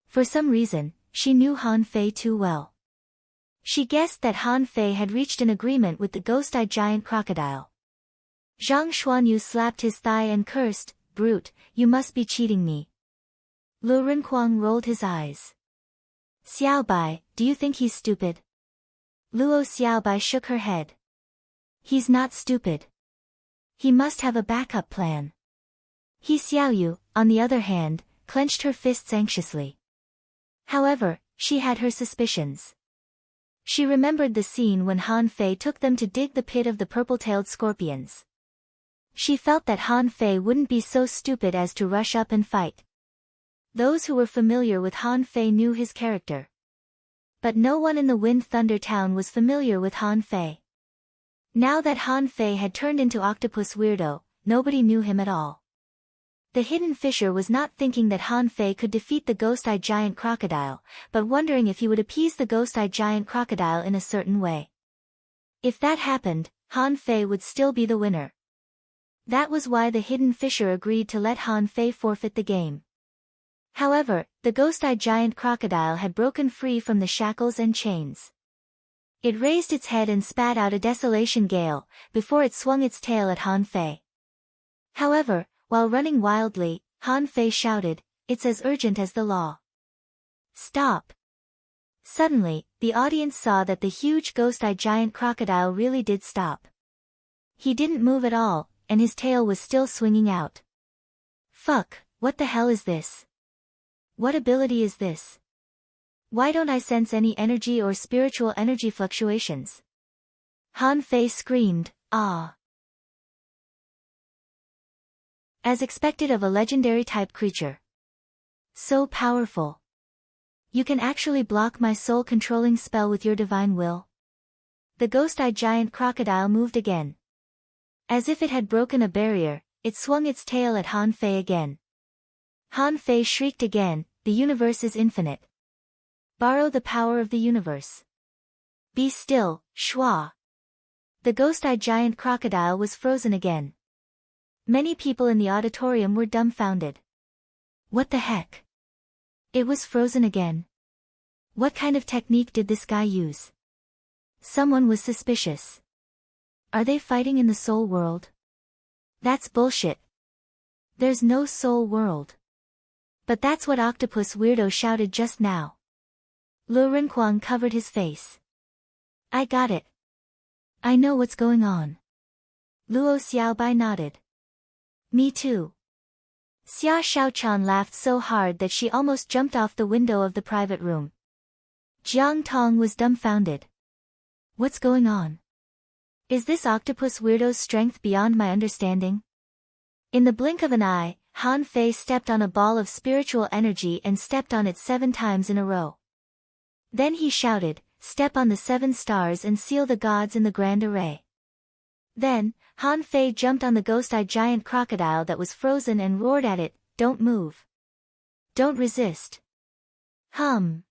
For some reason, she knew Han Fei too well. She guessed that Han Fei had reached an agreement with the ghost-eyed giant crocodile. Zhang Xuanyu slapped his thigh and cursed, "Brute, you must be cheating me." Lu Renkuang rolled his eyes. "Xiaobai, do you think he's stupid?" Luo Xiaobai shook her head. "He's not stupid. He must have a backup plan." He Xiaoyu, on the other hand, clenched her fists anxiously. However, she had her suspicions. She remembered the scene when Han Fei took them to dig the pit of the purple-tailed scorpions. She felt that Han Fei wouldn't be so stupid as to rush up and fight. Those who were familiar with Han Fei knew his character. But no one in the Wind Thunder town was familiar with Han Fei. Now that Han Fei had turned into Octopus Weirdo, nobody knew him at all. The hidden fisher was not thinking that Han Fei could defeat the ghost-eyed giant crocodile, but wondering if he would appease the ghost-eyed giant crocodile in a certain way. If that happened, Han Fei would still be the winner. That was why the hidden fisher agreed to let Han Fei forfeit the game. However, the ghost-eyed giant crocodile had broken free from the shackles and chains. It raised its head and spat out a desolation gale, before it swung its tail at Han Fei. However, while running wildly, Han Fei shouted, "It's as urgent as the law. Stop!" Suddenly, the audience saw that the huge ghost-eyed giant crocodile really did stop. He didn't move at all, and his tail was still swinging out. Fuck, what the hell is this? What ability is this? Why don't I sense any energy or spiritual energy fluctuations? Han Fei screamed, "Ah!" As expected of a legendary type creature. So powerful. You can actually block my soul-controlling spell with your divine will. The ghost-eyed giant crocodile moved again. As if it had broken a barrier, it swung its tail at Han Fei again. Han Fei shrieked again, "The universe is infinite. Borrow the power of the universe. Be still, Schwa." The ghost-eyed giant crocodile was frozen again. Many people in the auditorium were dumbfounded. What the heck? It was frozen again. What kind of technique did this guy use? Someone was suspicious. Are they fighting in the soul world? That's bullshit. There's no soul world. But that's what octopus weirdo shouted just now. Lu Renquang covered his face. I got it. I know what's going on. Luo Xiaobai nodded. Me too. Xia Shaochan laughed so hard that she almost jumped off the window of the private room. Jiang Tong was dumbfounded. What's going on? Is this octopus weirdo's strength beyond my understanding? In the blink of an eye, Han Fei stepped on a ball of spiritual energy and stepped on it 7 times in a row. Then he shouted, step on the 7 stars and seal the gods in the grand array. Then, Han Fei jumped on the ghost-eyed giant crocodile that was frozen and roared at it, don't move. Don't resist. Hum.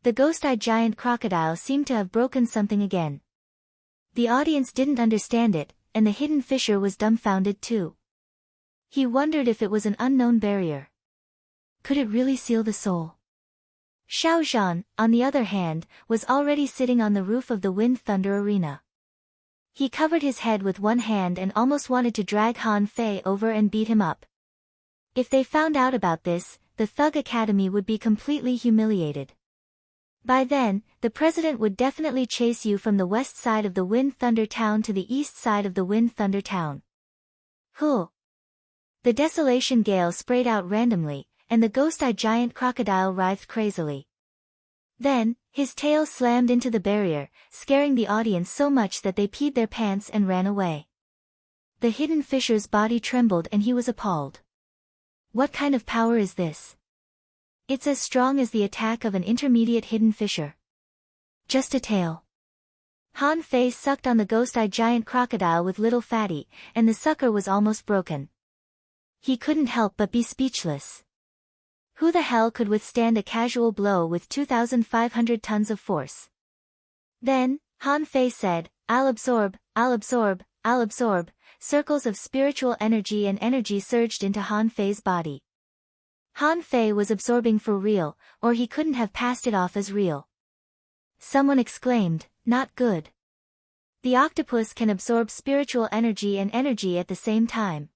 The ghost-eyed giant crocodile seemed to have broken something again. The audience didn't understand it, and the hidden fisher was dumbfounded too. He wondered if it was an unknown barrier. Could it really seal the soul? Xiao Zhan, on the other hand, was already sitting on the roof of the Wind Thunder Arena. He covered his head with one hand and almost wanted to drag Han Fei over and beat him up. If they found out about this, the Thug Academy would be completely humiliated. By then, the president would definitely chase you from the west side of the Wind Thunder Town to the east side of the Wind Thunder Town. Huh. The desolation gale sprayed out randomly, and the ghost-eyed giant crocodile writhed crazily. Then, his tail slammed into the barrier, scaring the audience so much that they peed their pants and ran away. The hidden fisher's body trembled and he was appalled. What kind of power is this? It's as strong as the attack of an intermediate hidden fisher. Just a tail. Han Fei sucked on the ghost-eyed giant crocodile with little fatty, and the sucker was almost broken. He couldn't help but be speechless. Who the hell could withstand a casual blow with 2,500 tons of force? Then, Han Fei said, I'll absorb, I'll absorb, I'll absorb. Circles of spiritual energy and energy surged into Han Fei's body. Han Fei was absorbing for real, or he couldn't have passed it off as real. Someone exclaimed, not good. The octopus can absorb spiritual energy and energy at the same time.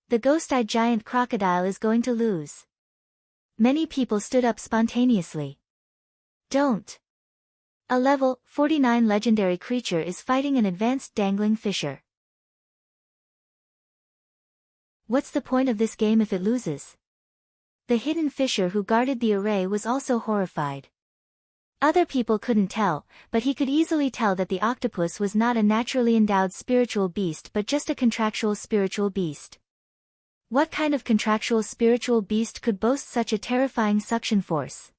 The ghost-eyed giant crocodile is going to lose. Many people stood up spontaneously. Don't. A level 49 legendary creature is fighting an advanced dangling fisher. What's the point of this game if it loses? The hidden fisher who guarded the array was also horrified. Other people couldn't tell, but he could easily tell that the octopus was not a naturally endowed spiritual beast but just a contractual spiritual beast. What kind of contractual spiritual beast could boast such a terrifying suction force?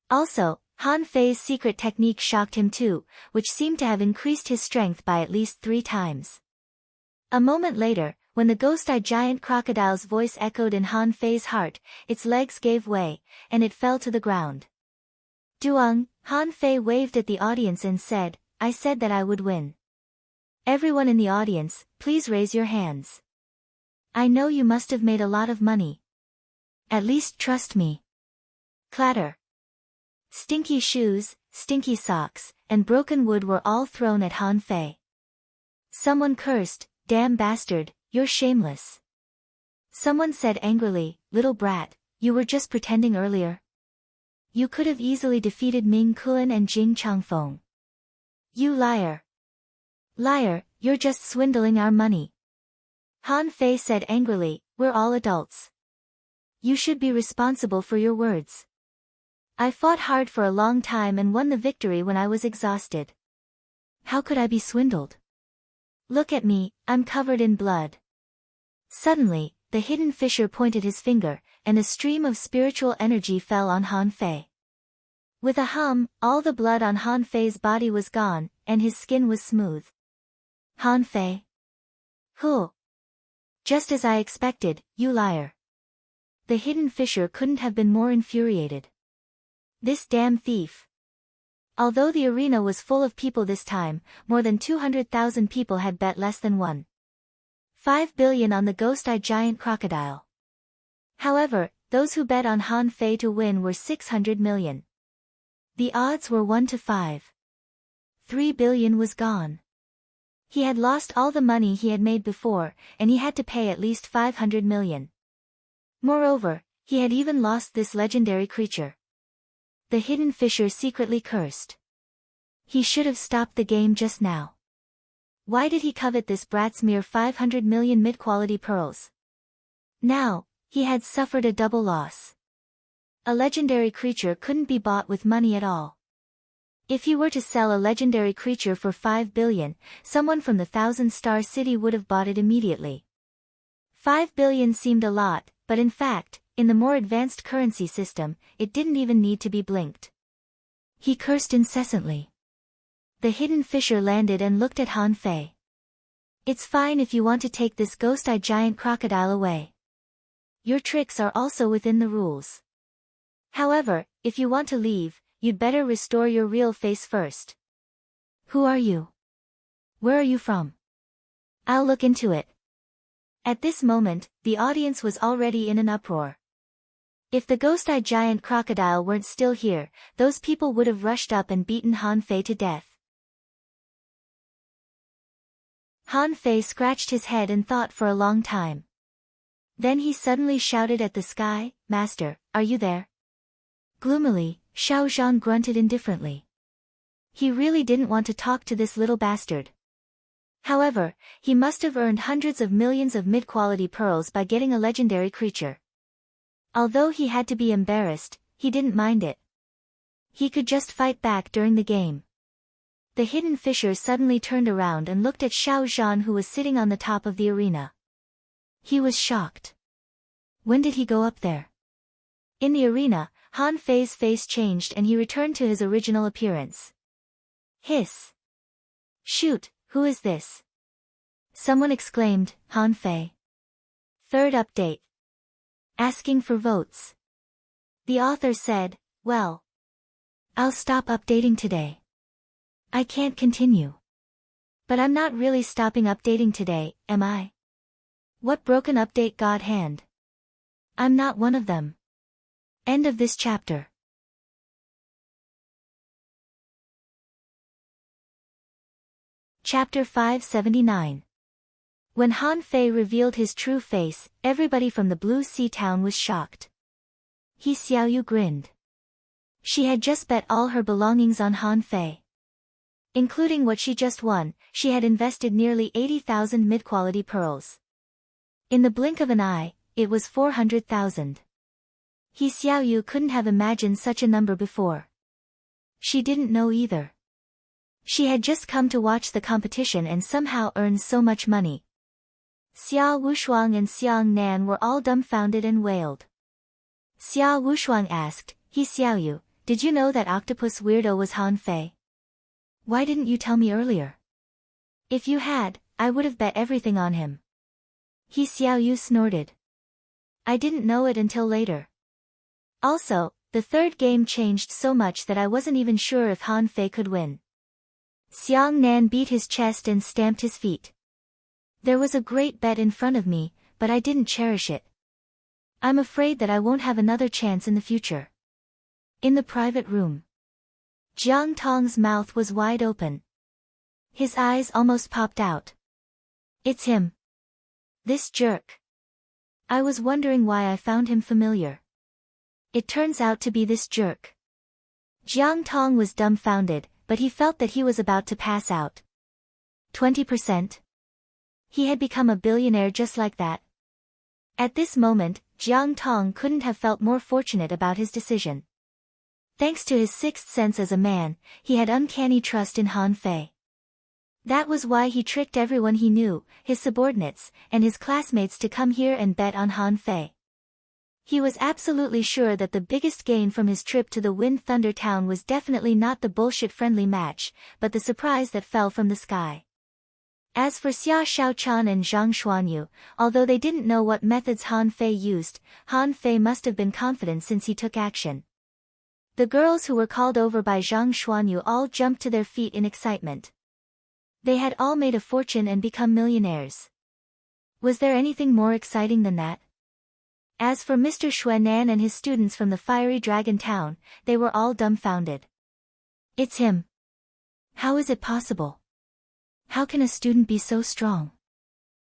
Also, Han Fei's secret technique shocked him too, which seemed to have increased his strength by at least 3 times. A moment later, when the ghost-eyed giant crocodile's voice echoed in Han Fei's heart, its legs gave way, and it fell to the ground. Duong, Han Fei waved at the audience and said, I said that I would win. Everyone in the audience, please raise your hands. I know you must have made a lot of money. At least trust me. Clatter. Stinky shoes, stinky socks, and broken wood were all thrown at Han Fei. Someone cursed, damn bastard, you're shameless. Someone said angrily, little brat, you were just pretending earlier. You could have easily defeated Ming Kuan and Jing Changfeng. You liar. Liar, you're just swindling our money. Han Fei said angrily, we're all adults. You should be responsible for your words. I fought hard for a long time and won the victory when I was exhausted. How could I be swindled? Look at me, I'm covered in blood. Suddenly, the hidden fisher pointed his finger, and a stream of spiritual energy fell on Han Fei. With a hum, all the blood on Han Fei's body was gone, and his skin was smooth. Han Fei. Huh. Just as I expected, you liar. The hidden fisher couldn't have been more infuriated. This damn thief. Although the arena was full of people this time, more than 200,000 people had bet less than 1.5 billion on the ghost-eyed giant crocodile. However, those who bet on Han Fei to win were 600 million. The odds were 1 to 5. 3 billion was gone. He had lost all the money he had made before, and he had to pay at least 500 million. Moreover, he had even lost this legendary creature. The hidden fisher secretly cursed. He should have stopped the game just now. Why did he covet this brat's mere 500 million mid-quality pearls? Now, he had suffered a double loss. A legendary creature couldn't be bought with money at all. If he were to sell a legendary creature for 5 billion, someone from the Thousand-Star City would have bought it immediately. 5 billion seemed a lot, but in fact, in the more advanced currency system, it didn't even need to be blinked. He cursed incessantly. The hidden fisher landed and looked at Han Fei. It's fine if you want to take this ghost-eyed giant crocodile away. Your tricks are also within the rules. However, if you want to leave, you'd better restore your real face first. Who are you? Where are you from? I'll look into it. At this moment, the audience was already in an uproar. If the ghost-eyed giant crocodile weren't still here, those people would have rushed up and beaten Han Fei to death. Han Fei scratched his head and thought for a long time. Then he suddenly shouted at the sky, "Master, are you there?" Gloomily, Xiao Zhan grunted indifferently. He really didn't want to talk to this little bastard. However, he must have earned hundreds of millions of mid-quality pearls by getting a legendary creature. Although he had to be embarrassed, he didn't mind it. He could just fight back during the game. The hidden fisher suddenly turned around and looked at Xiao Zhan, who was sitting on the top of the arena. He was shocked. When did he go up there? In the arena, Han Fei's face changed and he returned to his original appearance. Hiss! Shoot, who is this? Someone exclaimed, Han Fei. Third update. Asking for votes. The author said, well, I'll stop updating today. I can't continue. But I'm not really stopping updating today, am I? What broken update God hand? I'm not one of them. End of this chapter. Chapter 579. When Han Fei revealed his true face, everybody from the Blue Sea town was shocked. He Xiaoyu grinned. She had just bet all her belongings on Han Fei. Including what she just won, she had invested nearly 80,000 mid-quality pearls. In the blink of an eye, it was 400,000. He Xiaoyu couldn't have imagined such a number before. She didn't know either. She had just come to watch the competition and somehow earned so much money. Xia Wushuang and Xiang Nan were all dumbfounded and wailed. Xia Wushuang asked, He Xiaoyu, did you know that octopus weirdo was Han Fei? Why didn't you tell me earlier? If you had, I would have bet everything on him. He Xiaoyu snorted. I didn't know it until later. Also, the third game changed so much that I wasn't even sure if Han Fei could win. Xiang Nan beat his chest and stamped his feet. There was a great bet in front of me, but I didn't cherish it. I'm afraid that I won't have another chance in the future. In the private room. Jiang Tong's mouth was wide open. His eyes almost popped out. It's him. This jerk. I was wondering why I found him familiar. It turns out to be this jerk. Jiang Tong was dumbfounded, but he felt that he was about to pass out. 20%? He had become a billionaire just like that. At this moment, Jiang Tong couldn't have felt more fortunate about his decision. Thanks to his sixth sense as a man, he had uncanny trust in Han Fei. That was why he tricked everyone he knew, his subordinates, and his classmates to come here and bet on Han Fei. He was absolutely sure that the biggest gain from his trip to the Wind Thunder Town was definitely not the bullshit-friendly match, but the surprise that fell from the sky. As for Xia Shaochan and Zhang Xuanyu, although they didn't know what methods Han Fei used, Han Fei must have been confident since he took action. The girls who were called over by Zhang Xuanyu all jumped to their feet in excitement. They had all made a fortune and become millionaires. Was there anything more exciting than that? As for Mr. Xuanan and his students from the Fiery Dragon Town, they were all dumbfounded. It's him. How is it possible? How can a student be so strong?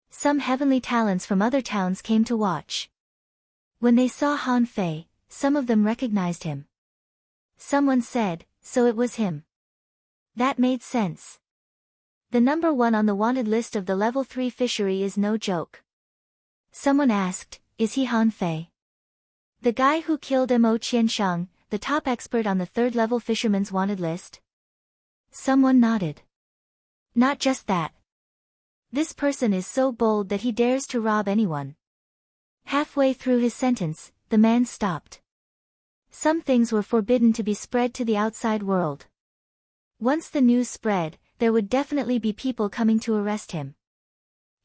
Some heavenly talents from other towns came to watch. When they saw Han Fei, some of them recognized him. Someone said, so it was him. That made sense. The number 1 on the wanted list of the level 3 fishery is no joke. Someone asked, is he Han Fei? The guy who killed Mo Qiansheng, the top expert on the 3rd level fisherman's wanted list? Someone nodded. Not just that. This person is so bold that he dares to rob anyone. Halfway through his sentence, the man stopped. Some things were forbidden to be spread to the outside world. Once the news spread, there would definitely be people coming to arrest him.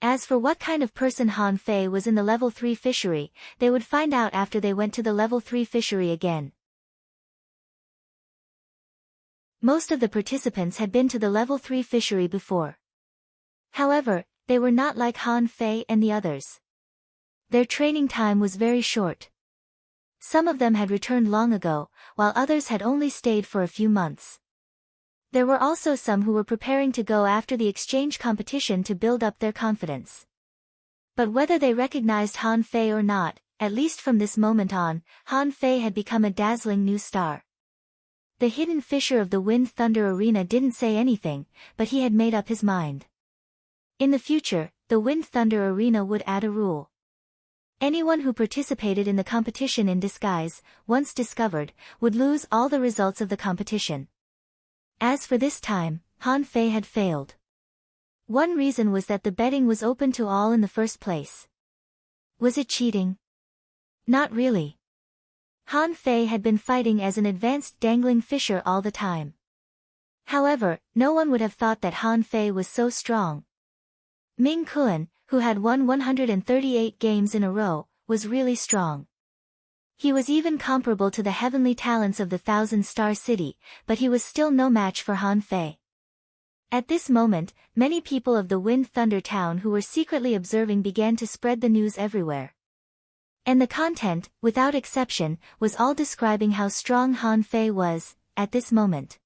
As for what kind of person Han Fei was in the level 3 fishery, they would find out after they went to the level 3 fishery again. Most of the participants had been to the level 3 fishery before. However, they were not like Han Fei and the others. Their training time was very short. Some of them had returned long ago, while others had only stayed for a few months. There were also some who were preparing to go after the exchange competition to build up their confidence. But whether they recognized Han Fei or not, at least from this moment on, Han Fei had become a dazzling new star. The hidden fisher of the Wind Thunder Arena didn't say anything, but he had made up his mind. In the future, the Wind Thunder Arena would add a rule. Anyone who participated in the competition in disguise, once discovered, would lose all the results of the competition. As for this time, Han Fei had failed. One reason was that the betting was open to all in the first place. Was it cheating? Not really. Han Fei had been fighting as an advanced dangling fisher all the time. However, no one would have thought that Han Fei was so strong. Ming Kuan, who had won 138 games in a row, was really strong. He was even comparable to the heavenly talents of the Thousand-Star City, but he was still no match for Han Fei. At this moment, many people of the Wind Thunder Town who were secretly observing began to spread the news everywhere. And the content, without exception, was all describing how strong Han Fei was, at this moment.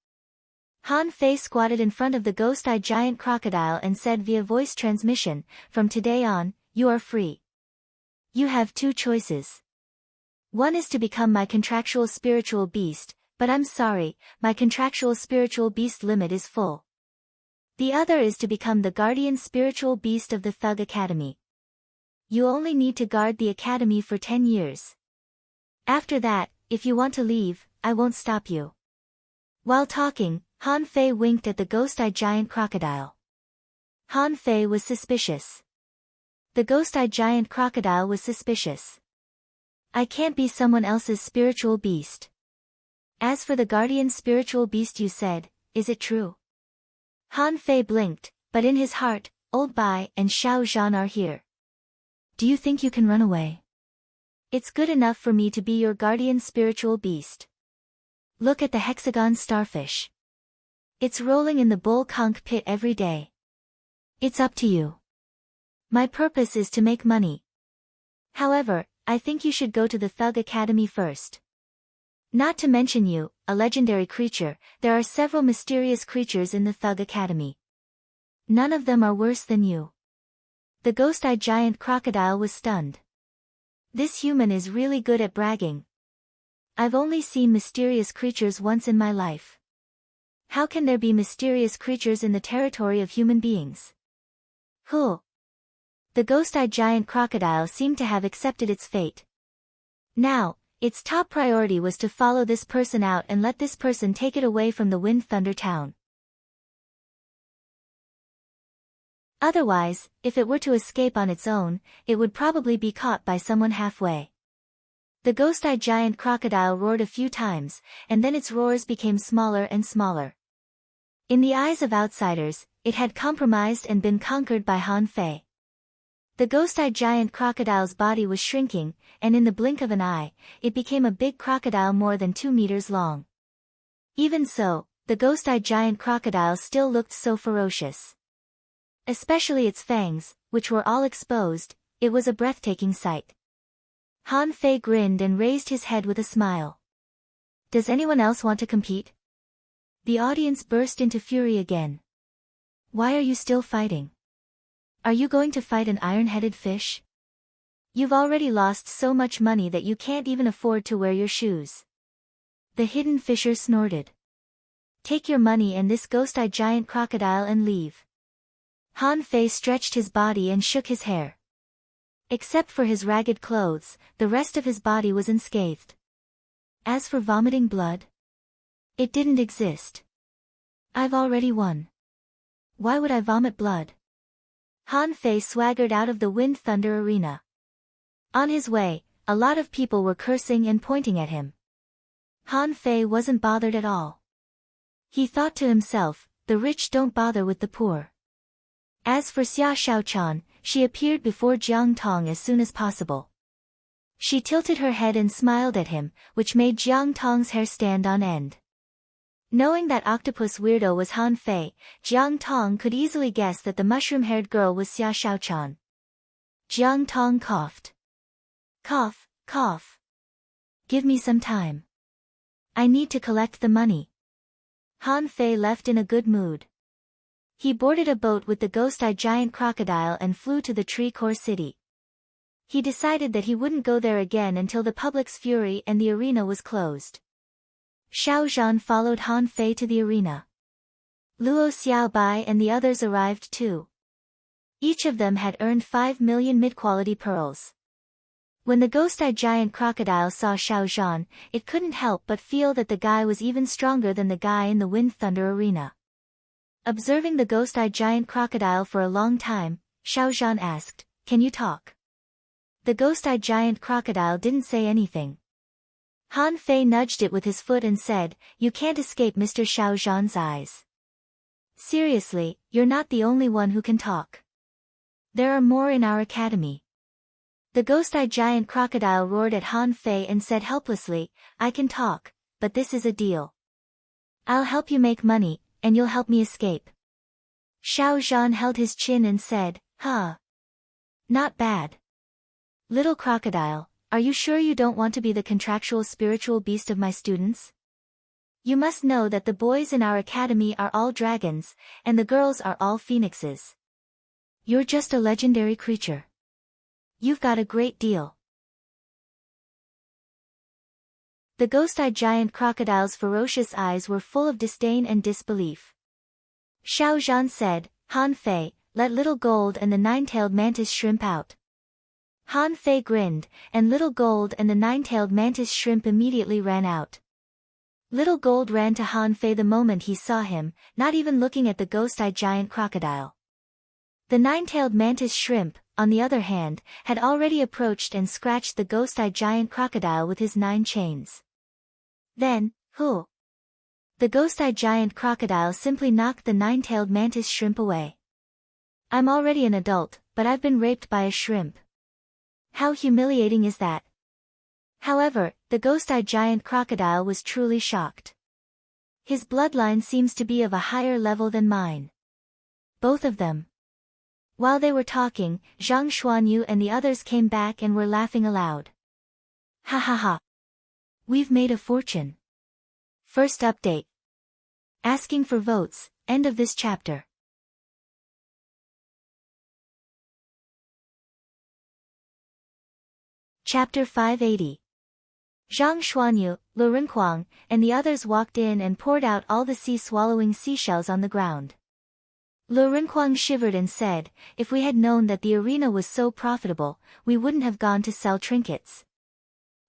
Han Fei squatted in front of the ghost-eyed giant crocodile and said via voice transmission, "From today on, you are free. You have 2 choices. One is to become my contractual spiritual beast, but I'm sorry, my contractual spiritual beast limit is full. The other is to become the guardian spiritual beast of the Thug Academy. You only need to guard the academy for 10 years. After that, if you want to leave, I won't stop you." While talking, Han Fei winked at the ghost-eyed giant crocodile. Han Fei was suspicious. The ghost-eyed giant crocodile was suspicious. I can't be someone else's spiritual beast. As for the guardian spiritual beast you said, is it true? Han Fei blinked, but in his heart, Old Bai and Xiao Zhan are here. Do you think you can run away? It's good enough for me to be your guardian spiritual beast. Look at the hexagon starfish. It's rolling in the bull conch pit every day. It's up to you. My purpose is to make money. However, I think you should go to the Thug Academy first. Not to mention you, a legendary creature, there are several mysterious creatures in the Thug Academy. None of them are worse than you. The ghost-eyed giant crocodile was stunned. This human is really good at bragging. I've only seen mysterious creatures once in my life. How can there be mysterious creatures in the territory of human beings? Who? The ghost-eyed giant crocodile seemed to have accepted its fate. Now, its top priority was to follow this person out and let this person take it away from the Wind Thunder Town. Otherwise, if it were to escape on its own, it would probably be caught by someone halfway. The ghost-eyed giant crocodile roared a few times, and then its roars became smaller and smaller. In the eyes of outsiders, it had compromised and been conquered by Han Fei. The ghost-eyed giant crocodile's body was shrinking, and in the blink of an eye, it became a big crocodile more than 2 meters long. Even so, the ghost-eyed giant crocodile still looked so ferocious. Especially its fangs, which were all exposed, it was a breathtaking sight. Han Fei grinned and raised his head with a smile. Does anyone else want to compete? The audience burst into fury again. Why are you still fighting? Are you going to fight an iron-headed fish? You've already lost so much money that you can't even afford to wear your shoes. The hidden fisher snorted. Take your money and this ghost-eyed giant crocodile and leave. Han Fei stretched his body and shook his hair. Except for his ragged clothes, the rest of his body was unscathed. As for vomiting blood, it didn't exist. I've already won. Why would I vomit blood? Han Fei swaggered out of the Wind Thunder arena. On his way, a lot of people were cursing and pointing at him. Han Fei wasn't bothered at all. He thought to himself, the rich don't bother with the poor. As for Xia Shaochan, she appeared before Jiang Tong as soon as possible. She tilted her head and smiled at him, which made Jiang Tong's hair stand on end. Knowing that octopus weirdo was Han Fei, Jiang Tong could easily guess that the mushroom-haired girl was Xia Shaochan. Jiang Tong coughed. Cough, cough. Give me some time. I need to collect the money. Han Fei left in a good mood. He boarded a boat with the ghost-eyed giant crocodile and flew to the Tree Core City. He decided that he wouldn't go there again until the public's fury and the arena was closed. Xiao Zhan followed Han Fei to the arena. Luo Xiaobai and the others arrived too. Each of them had earned 5 million mid-quality pearls. When the ghost-eyed giant crocodile saw Xiao Zhan, it couldn't help but feel that the guy was even stronger than the guy in the Wind Thunder arena. Observing the ghost-eyed giant crocodile for a long time, Xiao Zhan asked, "Can you talk?" The ghost-eyed giant crocodile didn't say anything. Han Fei nudged it with his foot and said, "You can't escape Mr. Xiao Zhan's eyes. Seriously, you're not the only one who can talk. There are more in our academy." The ghost-eyed giant crocodile roared at Han Fei and said helplessly, "I can talk, but this is a deal. I'll help you make money, and you'll help me escape." Xiao Zhan held his chin and said, "Huh. Not bad. Little crocodile, are you sure you don't want to be the contractual spiritual beast of my students? You must know that the boys in our academy are all dragons, and the girls are all phoenixes. You're just a legendary creature. You've got a great deal." The ghost-eyed giant crocodile's ferocious eyes were full of disdain and disbelief. Xiao Zhan said, "Han Fei, let Little Gold and the nine-tailed mantis shrimp out." Han Fei grinned, and Little Gold and the nine-tailed mantis shrimp immediately ran out. Little Gold ran to Han Fei the moment he saw him, not even looking at the ghost-eyed giant crocodile. The nine-tailed mantis shrimp, on the other hand, had already approached and scratched the ghost-eyed giant crocodile with his 9 chains. Then, "Who?" The ghost-eyed giant crocodile simply knocked the nine-tailed mantis shrimp away. "I'm already an adult, but I've been raped by a shrimp. How humiliating is that?" However, the ghost-eyed giant crocodile was truly shocked. "His bloodline seems to be of a higher level than mine. Both of them." While they were talking, Zhang Xuanyu and the others came back and were laughing aloud. "Ha ha ha. We've made a fortune." First update. Asking for votes, end of this chapter. Chapter 580. Zhang Xuanyu, Lu Renkuang, and the others walked in and poured out all the sea-swallowing seashells on the ground. Lu Renkuang shivered and said, "If we had known that the arena was so profitable, we wouldn't have gone to sell trinkets."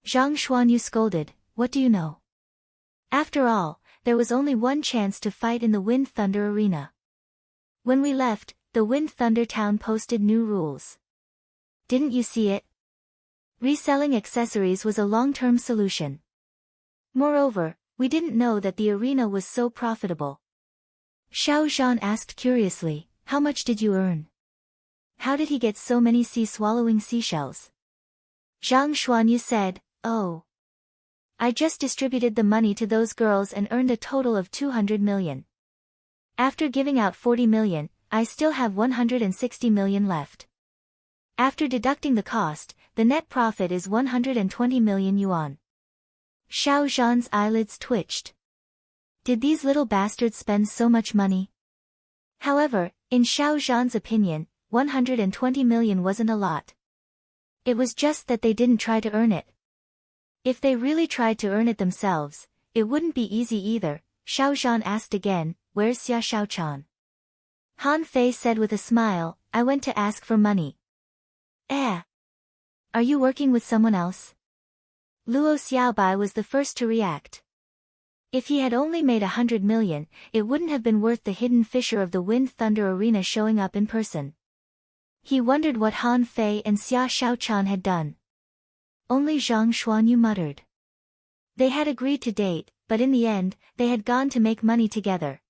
Zhang Xuanyu scolded, "What do you know? After all, there was only one chance to fight in the Wind Thunder arena. When we left, the Wind Thunder town posted new rules. Didn't you see it? Reselling accessories was a long-term solution. Moreover, we didn't know that the arena was so profitable." Xiao Zhan asked curiously, "How much did you earn? How did he get so many sea-swallowing seashells?" Zhang Xuanyu said, "Oh. I just distributed the money to those girls and earned a total of 200 million. After giving out 40 million, I still have 160 million left. After deducting the cost, the net profit is 120 million yuan." Xiao Zhan's eyelids twitched. Did these little bastards spend so much money? However, in Xiao Zhan's opinion, 120 million wasn't a lot. It was just that they didn't try to earn it. If they really tried to earn it themselves, it wouldn't be easy either. Xiao Zhan asked again, "Where's Xia Xiaochan?" Han Fei said with a smile, "I went to ask for money." "Eh? Are you working with someone else?" Luo Xiaobai was the first to react. If he had only made 100 million, it wouldn't have been worth the hidden fisher of the Wind Thunder Arena showing up in person. He wondered what Han Fei and Xia Xiaochan had done. Only Zhang Xuanyu muttered. They had agreed to date, but in the end, they had gone to make money together.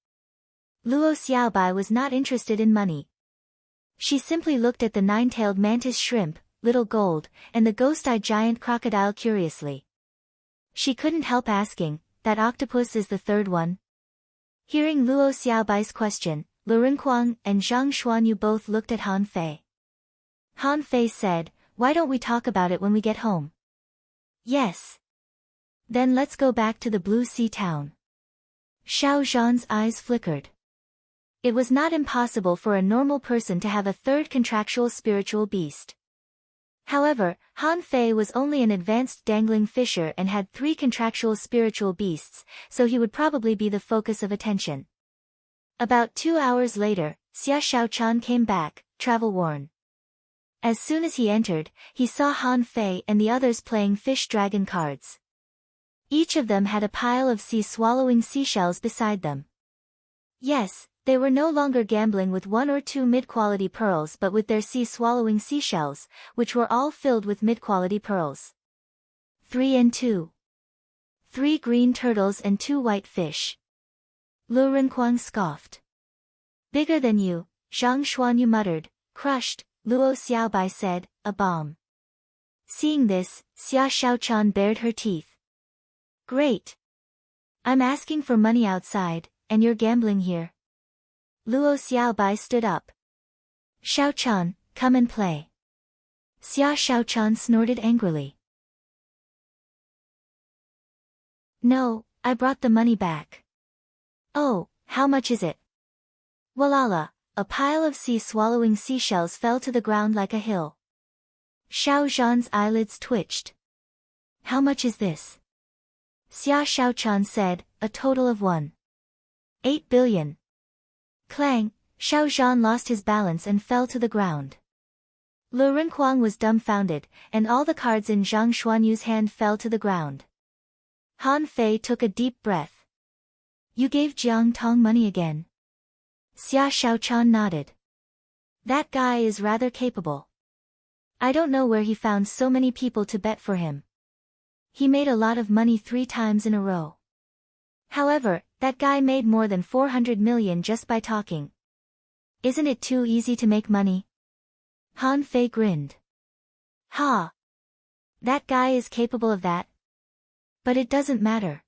Luo Xiaobai was not interested in money. She simply looked at the nine-tailed mantis shrimp, little gold, and the ghost-eyed giant crocodile curiously. She couldn't help asking, "That octopus is the third one?" Hearing Luo Xiaobai's question, Lu Renkuang and Zhang Xuanyu both looked at Han Fei. Han Fei said, "Why don't we talk about it when we get home?" "Yes. Then let's go back to the Blue Sea town." Xiao Zhan's eyes flickered. It was not impossible for a normal person to have a third contractual spiritual beast. However, Han Fei was only an advanced dangling fisher and had 3 contractual spiritual beasts, so he would probably be the focus of attention. About 2 hours later, Xia Xiaochan came back, travel-worn. As soon as he entered, he saw Han Fei and the others playing fish dragon cards. Each of them had a pile of sea-swallowing seashells beside them. Yes, they were no longer gambling with 1 or 2 mid-quality pearls but with their sea-swallowing seashells, which were all filled with mid-quality pearls. 3 and 2. 3 green turtles and 2 white fish. Lu Renkuang scoffed. "Bigger than you," Zhang Xuanyu muttered. Crushed, Luo Xiaobai said, "A bomb." Seeing this, Xia Xiaochan bared her teeth. "Great. I'm asking for money outside, and you're gambling here." Luo Xiaobai stood up. "Xiaochan, come and play." Xia Xiaochan snorted angrily. "No, I brought the money back." "Oh, how much is it?" Walala, a pile of sea-swallowing seashells fell to the ground like a hill. Xiao Zhan's eyelids twitched. "How much is this?" Xia Xiaochan said, "A total of 1.8 billion. Clang, Xiao Zhan lost his balance and fell to the ground. Lu Renkuang was dumbfounded, and all the cards in Zhang Xuanyu's hand fell to the ground. Han Fei took a deep breath. "You gave Jiang Tong money again?" Xia Xiaochan nodded. "That guy is rather capable. I don't know where he found so many people to bet for him. He made a lot of money 3 times in a row. However, that guy made more than 400 million just by talking. Isn't it too easy to make money?" Han Fei grinned. "Ha! That guy is capable of that. But it doesn't matter.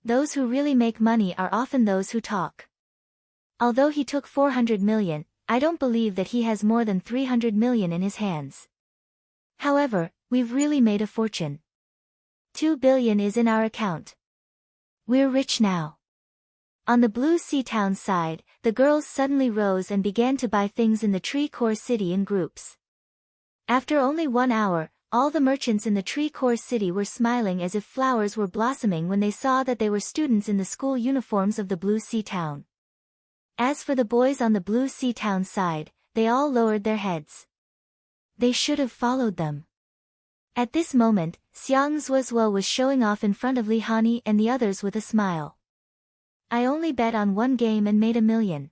Those who really make money are often those who talk. Although he took 400 million, I don't believe that he has more than 300 million in his hands. However, we've really made a fortune. 2 billion is in our account. We're rich now." On the Blue Sea town side, the girls suddenly rose and began to buy things in the Tree Core City in groups. After only 1 hour, all the merchants in the Tree Core City were smiling as if flowers were blossoming when they saw that they were students in the school uniforms of the Blue Sea town. As for the boys on the Blue Sea town side, they all lowered their heads. They should have followed them. At this moment, Xiang Zuozuo was showing off in front of Li Hani and the others with a smile. "I only bet on 1 game and made 1 million.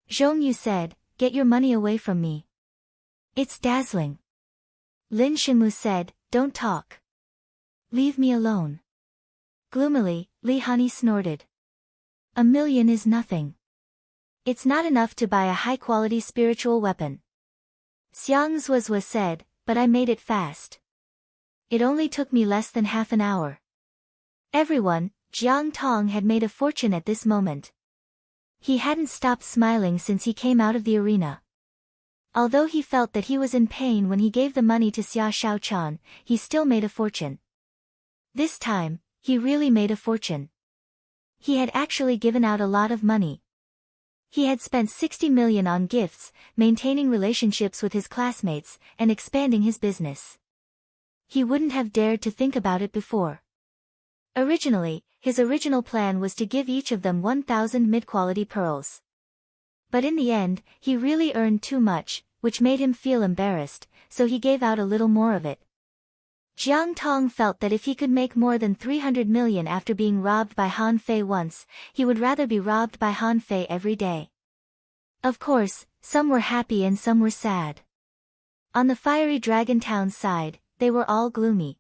Zhongyu said, "Get your money away from me. It's dazzling." Lin Xinmu said, "Don't talk. Leave me alone." Gloomily, Li Hani snorted. 1 million is nothing. It's not enough to buy a high-quality spiritual weapon. Xiang Zuozuo said, "But I made it fast. It only took me less than half an hour." Everyone, Jiang Tong had made a fortune at this moment. He hadn't stopped smiling since he came out of the arena. Although he felt that he was in pain when he gave the money to Xia Xiaochan, he still made a fortune. This time, he really made a fortune. He had actually given out a lot of money. He had spent 60 million on gifts, maintaining relationships with his classmates, and expanding his business. He wouldn't have dared to think about it before. Originally, his original plan was to give each of them 1,000 mid-quality pearls. But in the end, he really earned too much, which made him feel embarrassed, so he gave out a little more of it. Jiang Tong felt that if he could make more than 300 million after being robbed by Han Fei once, he would rather be robbed by Han Fei every day. Of course, some were happy and some were sad. On the fiery Dragon Town side, they were all gloomy.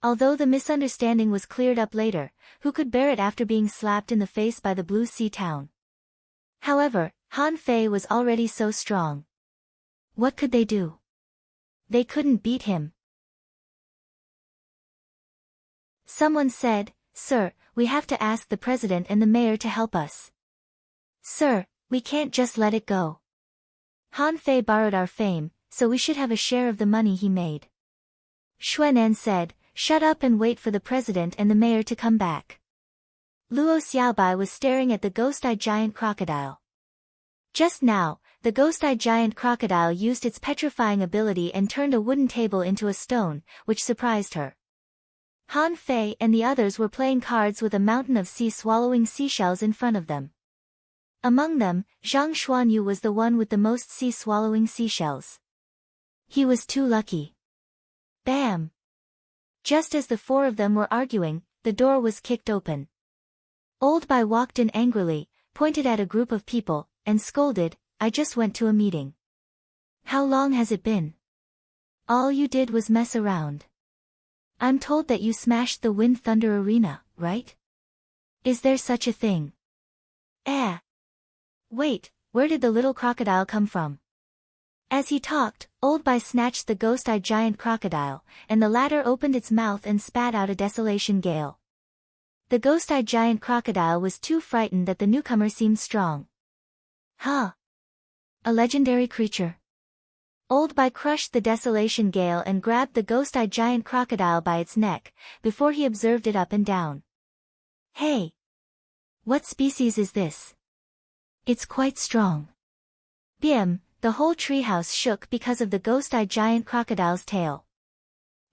Although the misunderstanding was cleared up later, who could bear it after being slapped in the face by the Blue Sea Town? However, Han Fei was already so strong. What could they do? They couldn't beat him. Someone said, "Sir, we have to ask the president and the mayor to help us. Sir, we can't just let it go. Han Fei borrowed our fame, so we should have a share of the money he made." Xuanan said, "Shut up and wait for the president and the mayor to come back." Luo Xiaobai was staring at the ghost-eyed giant crocodile. Just now, the ghost-eyed giant crocodile used its petrifying ability and turned a wooden table into a stone, which surprised her. Han Fei and the others were playing cards with a mountain of sea-swallowing seashells in front of them. Among them, Zhang Xuanyu was the one with the most sea-swallowing seashells. He was too lucky. Bam! Just as the four of them were arguing, the door was kicked open. Old Bai walked in angrily, pointed at a group of people, and scolded, "I just went to a meeting. How long has it been? All you did was mess around. I'm told that you smashed the Wind Thunder Arena, right? Is there such a thing?" Wait, where did the little crocodile come from? As he talked, Old Bai snatched the ghost-eyed giant crocodile, and the latter opened its mouth and spat out a desolation gale. The ghost-eyed giant crocodile was too frightened that the newcomer seemed strong. Huh? A legendary creature? Old Bai crushed the desolation gale and grabbed the ghost-eyed giant crocodile by its neck, before he observed it up and down. Hey! What species is this? It's quite strong. Bim, the whole treehouse shook because of the ghost-eyed giant crocodile's tail.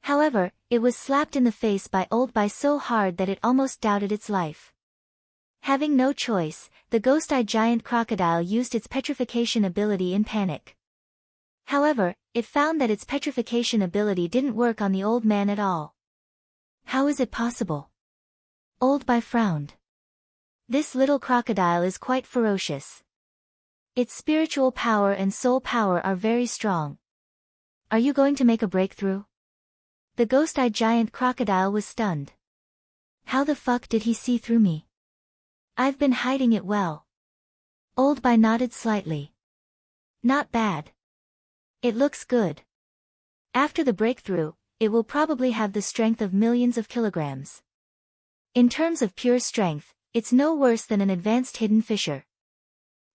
However, it was slapped in the face by Old Bai so hard that it almost doubted its life. Having no choice, the ghost-eyed giant crocodile used its petrification ability in panic. However, it found that its petrification ability didn't work on the old man at all. How is it possible? Old Bai frowned. This little crocodile is quite ferocious. Its spiritual power and soul power are very strong. Are you going to make a breakthrough? The ghost-eyed giant crocodile was stunned. How the fuck did he see through me? I've been hiding it well. Old Bai nodded slightly. Not bad. It looks good. After the breakthrough, it will probably have the strength of millions of kilograms. In terms of pure strength, it's no worse than an advanced hidden fisher.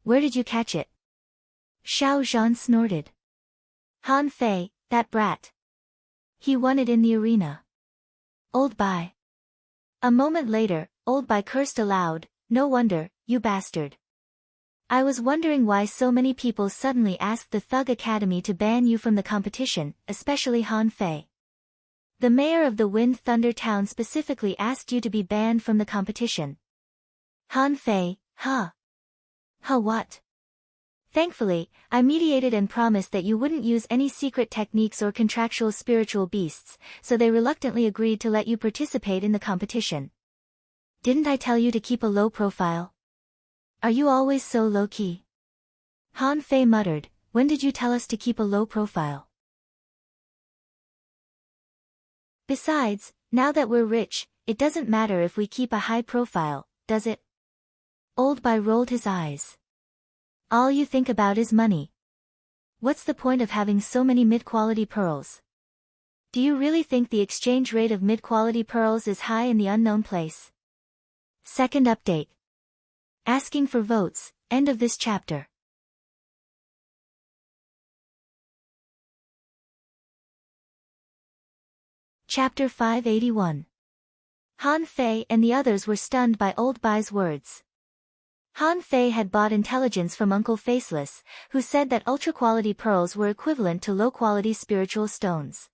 Where did you catch it? Xiao Zhan snorted. Han Fei, that brat. He won it in the arena. Old Bai. A moment later, Old Bai cursed aloud, "No wonder, you bastard. I was wondering why so many people suddenly asked the Thug Academy to ban you from the competition, especially Han Fei. The mayor of the Wind Thunder Town specifically asked you to be banned from the competition." Han Fei, huh? Huh what? Thankfully, I mediated and promised that you wouldn't use any secret techniques or contractual spiritual beasts, so they reluctantly agreed to let you participate in the competition. Didn't I tell you to keep a low profile? Are you always so low-key? Han Fei muttered, "When did you tell us to keep a low profile? Besides, now that we're rich, it doesn't matter if we keep a high profile, does it?" Old Bai rolled his eyes. All you think about is money. What's the point of having so many mid-quality pearls? Do you really think the exchange rate of mid-quality pearls is high in the unknown place? Second update. Asking for votes, end of this chapter. Chapter 581. Han Fei and the others were stunned by Old Bai's words. Han Fei had bought intelligence from Uncle Faceless, who said that ultra-quality pearls were equivalent to low-quality spiritual stones.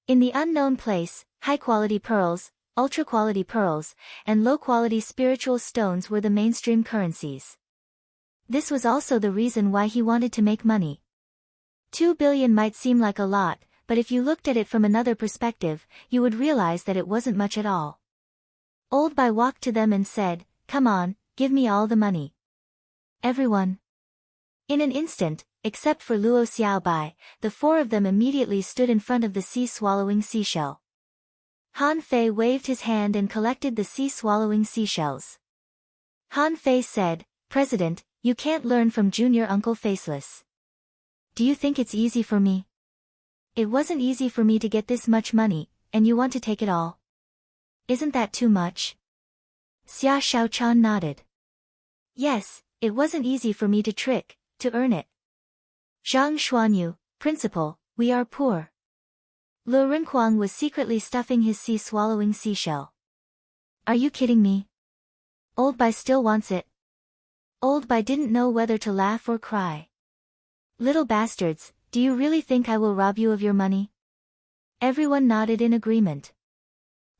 In the unknown place, high-quality pearls, ultra-quality pearls, and low-quality spiritual stones were the mainstream currencies. This was also the reason why he wanted to make money. 2 billion might seem like a lot, but if you looked at it from another perspective, you would realize that it wasn't much at all. Old Bai walked to them and said, "Come on, give me all the money." Everyone. In an instant, except for Luo Xiaobai, the four of them immediately stood in front of the sea-swallowing seashell. Han Fei waved his hand and collected the sea-swallowing seashells. Han Fei said, "President, you can't learn from Junior Uncle Faceless. Do you think it's easy for me? It wasn't easy for me to get this much money, and you want to take it all? Isn't that too much?" Xia Shaochan nodded. "Yes, it wasn't easy for me to earn it. Zhang Xuanyu, principal, we are poor." Lu Renquang was secretly stuffing his sea-swallowing seashell. "Are you kidding me? Old Bai still wants it." Old Bai didn't know whether to laugh or cry. "Little bastards, do you really think I will rob you of your money?" Everyone nodded in agreement.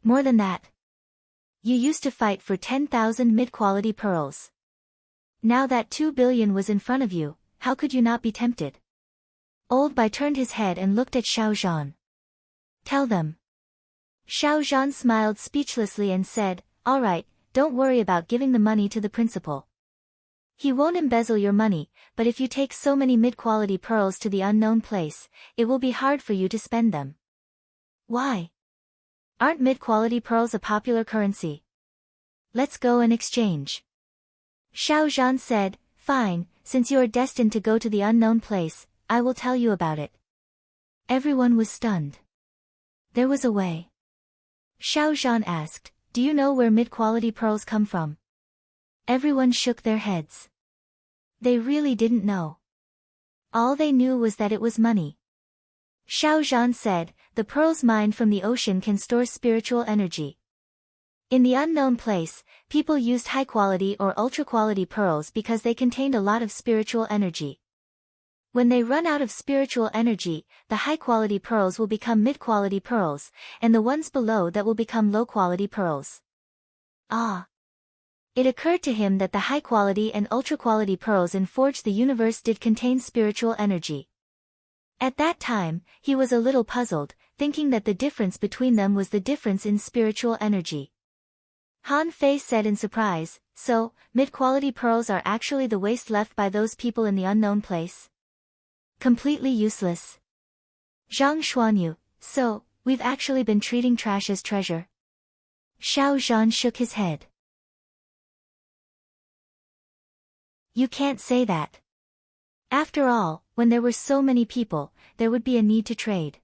"More than that. You used to fight for 10,000 mid-quality pearls. Now that 2 billion was in front of you, how could you not be tempted?" Old Bai turned his head and looked at Xiao Zhan. "Tell them." Xiao Zhan smiled speechlessly and said, "All right, don't worry about giving the money to the principal. He won't embezzle your money, but if you take so many mid-quality pearls to the unknown place, it will be hard for you to spend them." "Why? Aren't mid-quality pearls a popular currency? Let's go and exchange." Xiao Zhan said, "Fine, since you are destined to go to the unknown place, I will tell you about it." Everyone was stunned. There was a way. Xiao Zhan asked, "Do you know where mid-quality pearls come from?" Everyone shook their heads. They really didn't know. All they knew was that it was money. Xiao Zhan said, "The pearls mined from the ocean can store spiritual energy. In the unknown place, people used high-quality or ultra-quality pearls because they contained a lot of spiritual energy. When they run out of spiritual energy, the high-quality pearls will become mid-quality pearls, and the ones below that will become low-quality pearls." Ah! It occurred to him that the high-quality and ultra-quality pearls in Forge the Universe did contain spiritual energy. At that time, he was a little puzzled, thinking that the difference between them was the difference in spiritual energy. Han Fei said in surprise, "So, mid-quality pearls are actually the waste left by those people in the unknown place? Completely useless." Zhang Xuanyu, "So, we've actually been treating trash as treasure?" Xiao Zhan shook his head. "You can't say that. After all, when there were so many people, there would be a need to trade.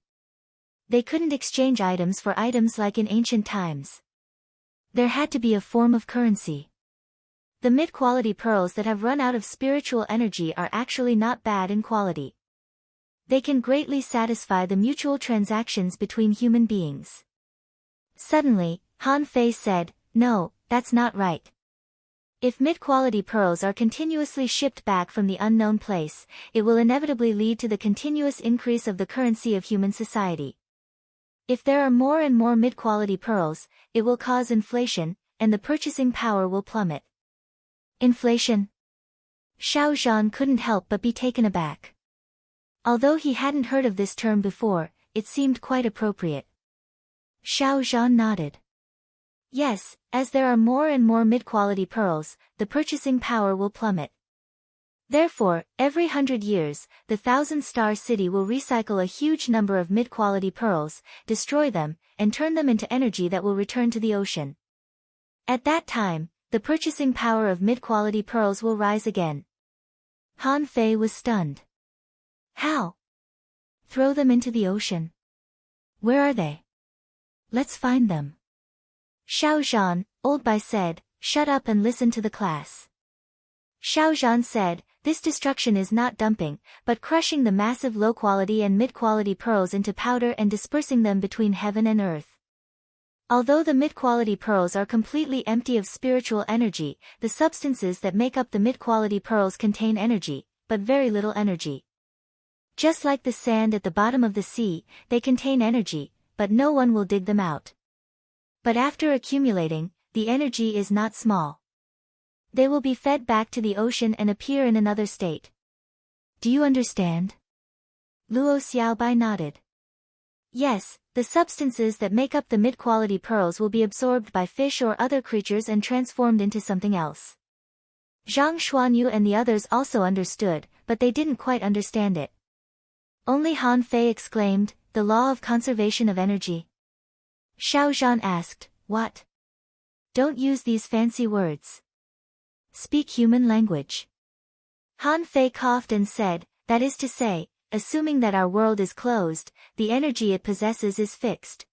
They couldn't exchange items for items like in ancient times. There had to be a form of currency. The mid-quality pearls that have run out of spiritual energy are actually not bad in quality. They can greatly satisfy the mutual transactions between human beings." Suddenly, Han Fei said, "No, that's not right. If mid-quality pearls are continuously shipped back from the unknown place, it will inevitably lead to the continuous increase of the currency of human society. If there are more and more mid-quality pearls, it will cause inflation, and the purchasing power will plummet." Inflation? Xiao Zhan couldn't help but be taken aback. Although he hadn't heard of this term before, it seemed quite appropriate. Xiao Zhan nodded. "Yes, as there are more and more mid-quality pearls, the purchasing power will plummet. Therefore, every 100 years, the Thousand-Star City will recycle a huge number of mid-quality pearls, destroy them, and turn them into energy that will return to the ocean. At that time, the purchasing power of mid-quality pearls will rise again." Han Fei was stunned. "How? Throw them into the ocean? Where are they? Let's find them." Xiao Zhan, Old Bai said, "Shut up and listen to the class." Xiao Zhan said, "This destruction is not dumping, but crushing the massive low-quality and mid-quality pearls into powder and dispersing them between heaven and earth. Although the mid-quality pearls are completely empty of spiritual energy, the substances that make up the mid-quality pearls contain energy, but very little energy. Just like the sand at the bottom of the sea, they contain energy, but no one will dig them out. But after accumulating, the energy is not small. They will be fed back to the ocean and appear in another state. Do you understand? Luo Xiaobai nodded. Yes, the substances that make up the mid-quality pearls will be absorbed by fish or other creatures and transformed into something else. Zhang Xuanyu and the others also understood, but they didn't quite understand it. Only Han Fei exclaimed, "The law of conservation of energy." Xiao Zhan asked, "What? Don't use these fancy words. Speak human language." Han Fei coughed and said, "That is to say, assuming that our world is closed, the energy it possesses is fixed.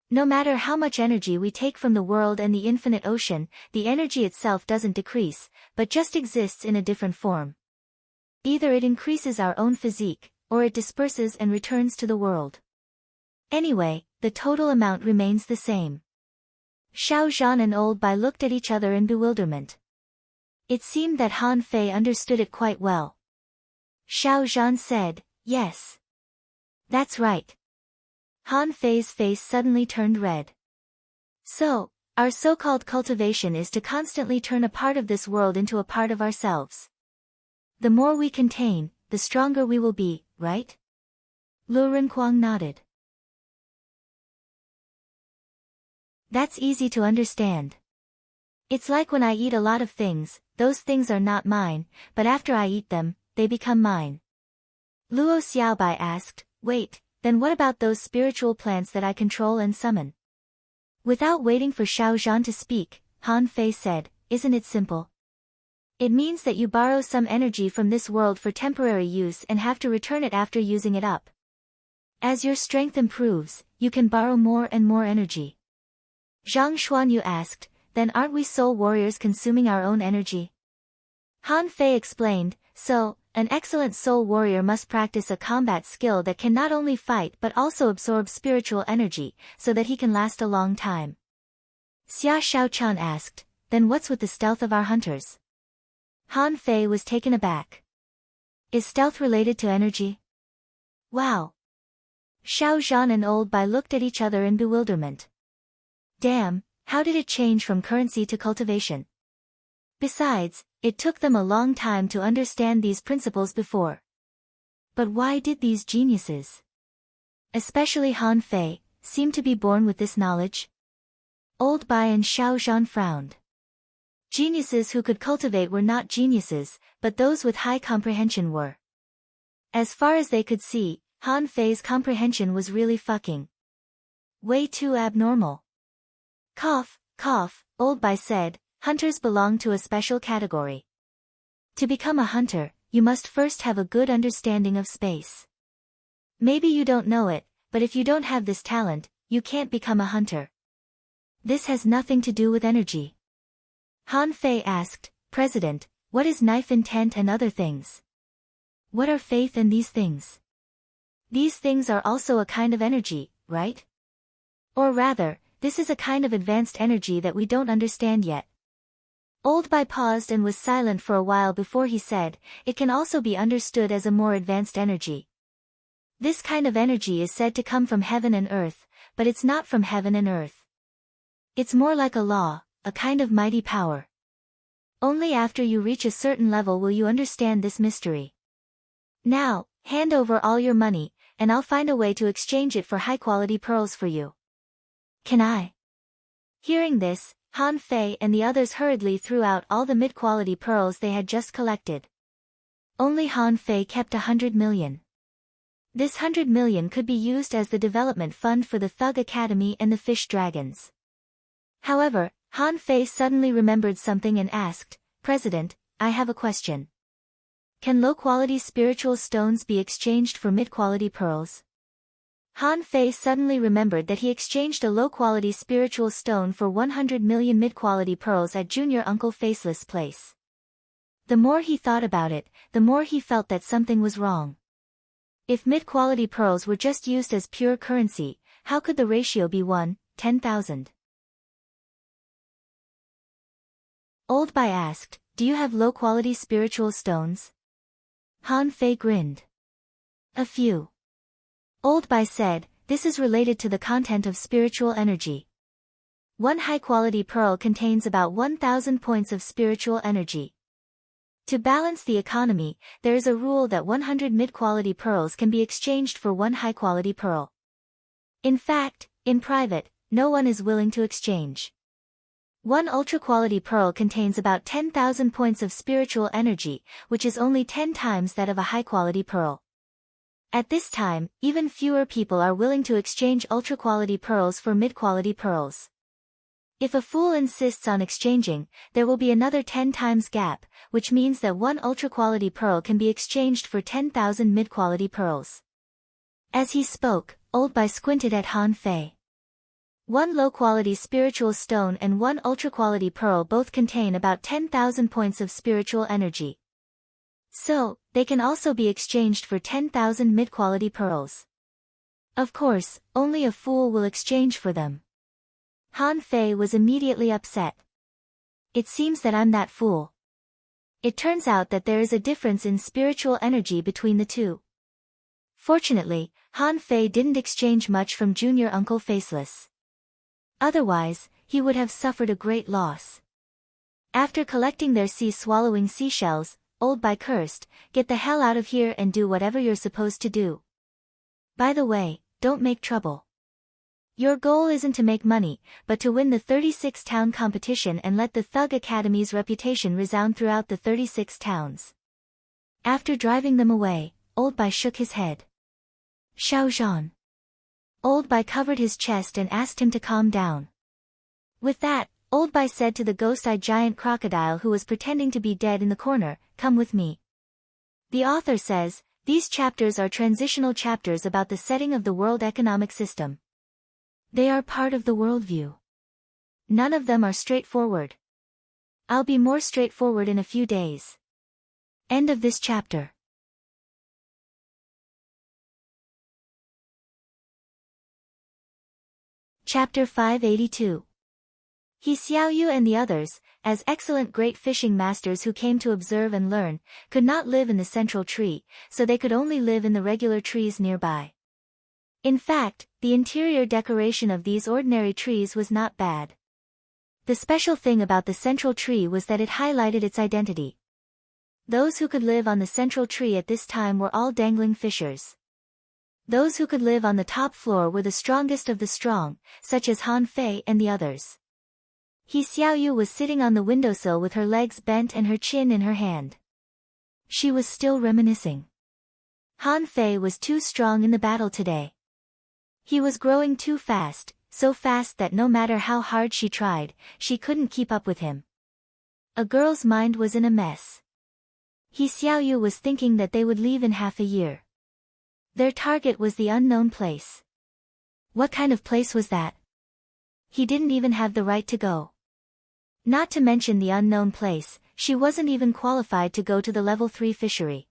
No matter how much energy we take from the world and the infinite ocean, the energy itself doesn't decrease, but just exists in a different form. Either it increases our own physique, or it disperses and returns to the world. Anyway, the total amount remains the same." Xiao Zhan and Old Bai looked at each other in bewilderment. It seemed that Han Fei understood it quite well. Xiao Zhan said, "Yes. That's right." Han Fei's face suddenly turned red. "So, our so-called cultivation is to constantly turn a part of this world into a part of ourselves. The more we contain, the stronger we will be, right?" Lu Renquang nodded. "That's easy to understand. It's like when I eat a lot of things, those things are not mine, but after I eat them, they become mine." Luo Xiaobai asked, "Wait, then what about those spiritual plants that I control and summon?" Without waiting for Xiao Zhan to speak, Han Fei said, "Isn't it simple? It means that you borrow some energy from this world for temporary use and have to return it after using it up. As your strength improves, you can borrow more and more energy." Zhang Xuanyu asked, "Then aren't we soul warriors consuming our own energy?" Han Fei explained, "So, an excellent soul warrior must practice a combat skill that can not only fight but also absorb spiritual energy, so that he can last a long time." Xia Shaochan asked, "Then what's with the stealth of our hunters?" Han Fei was taken aback. "Is stealth related to energy?" "Wow." Xiao Zhan and Old Bai looked at each other in bewilderment. Damn, how did it change from currency to cultivation? Besides, it took them a long time to understand these principles before. But why did these geniuses, especially Han Fei, seem to be born with this knowledge? Old Bai and Xiao Zhan frowned. Geniuses who could cultivate were not geniuses, but those with high comprehension were. As far as they could see, Han Fei's comprehension was really fucking way too abnormal. Cough, cough, Old Bai said, "Hunters belong to a special category. To become a hunter, you must first have a good understanding of space. Maybe you don't know it, but if you don't have this talent, you can't become a hunter. This has nothing to do with energy." Han Fei asked, "President, what is knife intent and other things? What are faith and these things? These things are also a kind of energy, right? Or rather, this is a kind of advanced energy that we don't understand yet." Old Bai paused and was silent for a while before he said, "It can also be understood as a more advanced energy. This kind of energy is said to come from heaven and earth, but it's not from heaven and earth. It's more like a law, a kind of mighty power. Only after you reach a certain level will you understand this mystery. Now, hand over all your money, and I'll find a way to exchange it for high-quality pearls for you." "Can I?" Hearing this, Han Fei and the others hurriedly threw out all the mid-quality pearls they had just collected. Only Han Fei kept 100 million. This 100 million could be used as the development fund for the Thug Academy and the Fish Dragons. However, Han Fei suddenly remembered something and asked, "President, I have a question. Can low-quality spiritual stones be exchanged for mid-quality pearls?" Han Fei suddenly remembered that he exchanged a low-quality spiritual stone for 100 million mid-quality pearls at Junior Uncle Faceless' place. The more he thought about it, the more he felt that something was wrong. If mid-quality pearls were just used as pure currency, how could the ratio be 1 10,000. Old Bai asked, "Do you have low-quality spiritual stones?" Han Fei grinned. "A few." Old Bai said, "This is related to the content of spiritual energy. One high-quality pearl contains about 1,000 points of spiritual energy. To balance the economy, there is a rule that 100 mid-quality pearls can be exchanged for one high-quality pearl. In fact, in private, no one is willing to exchange. One ultra-quality pearl contains about 10,000 points of spiritual energy, which is only 10 times that of a high-quality pearl. At this time, even fewer people are willing to exchange ultra-quality pearls for mid-quality pearls. If a fool insists on exchanging, there will be another 10 times gap, which means that one ultra-quality pearl can be exchanged for 10,000 mid-quality pearls." As he spoke, Old Bai squinted at Han Fei. One low-quality spiritual stone and one ultra-quality pearl both contain about 10,000 points of spiritual energy. So, they can also be exchanged for 10,000 mid-quality pearls. Of course, only a fool will exchange for them. Han Fei was immediately upset. "It seems that I'm that fool." It turns out that there is a difference in spiritual energy between the two. Fortunately, Han Fei didn't exchange much from Junior Uncle Faceless. Otherwise, he would have suffered a great loss. After collecting their sea-swallowing seashells, Old Bai cursed, "Get the hell out of here and do whatever you're supposed to do. By the way, don't make trouble. Your goal isn't to make money, but to win the 36 town competition and let the Thug Academy's reputation resound throughout the 36 towns." After driving them away, Old Bai shook his head. "Xiaozhan." Old Bai covered his chest and asked him to calm down. With that, Old Bai said to the ghost-eyed giant crocodile who was pretending to be dead in the corner, "Come with me." The author says, these chapters are transitional chapters about the setting of the world economic system. They are part of the worldview. None of them are straightforward. I'll be more straightforward in a few days. End of this chapter. Chapter 582. He Xiaoyu and the others, as excellent great fishing masters who came to observe and learn, could not live in the central tree, so they could only live in the regular trees nearby. In fact, the interior decoration of these ordinary trees was not bad. The special thing about the central tree was that it highlighted its identity. Those who could live on the central tree at this time were all dangling fishers. Those who could live on the top floor were the strongest of the strong, such as Han Fei and the others. He Xiaoyu was sitting on the windowsill with her legs bent and her chin in her hand. She was still reminiscing. Han Fei was too strong in the battle today. He was growing too fast, so fast that no matter how hard she tried, she couldn't keep up with him. A girl's mind was in a mess. He Xiaoyu was thinking that they would leave in half a year. Their target was the unknown place. What kind of place was that? He didn't even have the right to go. Not to mention the unknown place, she wasn't even qualified to go to the level 3 fishery.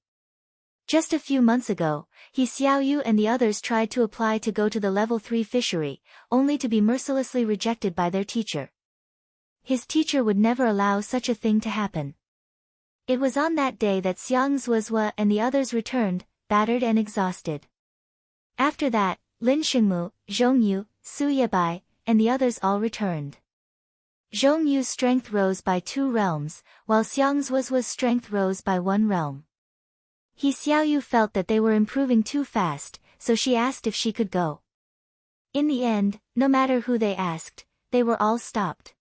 Just a few months ago, He Xiaoyu and the others tried to apply to go to the level 3 fishery, only to be mercilessly rejected by their teacher. His teacher would never allow such a thing to happen. It was on that day that Xiang Zuozhua and the others returned, battered and exhausted. After that, Lin Xingmu, Zhongyu, Su Yebai, and the others all returned. Zhongyu's strength rose by 2 realms, while Xiang Zuozhua's strength rose by 1 realm. He Xiaoyu felt that they were improving too fast, so she asked if she could go. In the end, no matter who they asked, they were all stopped.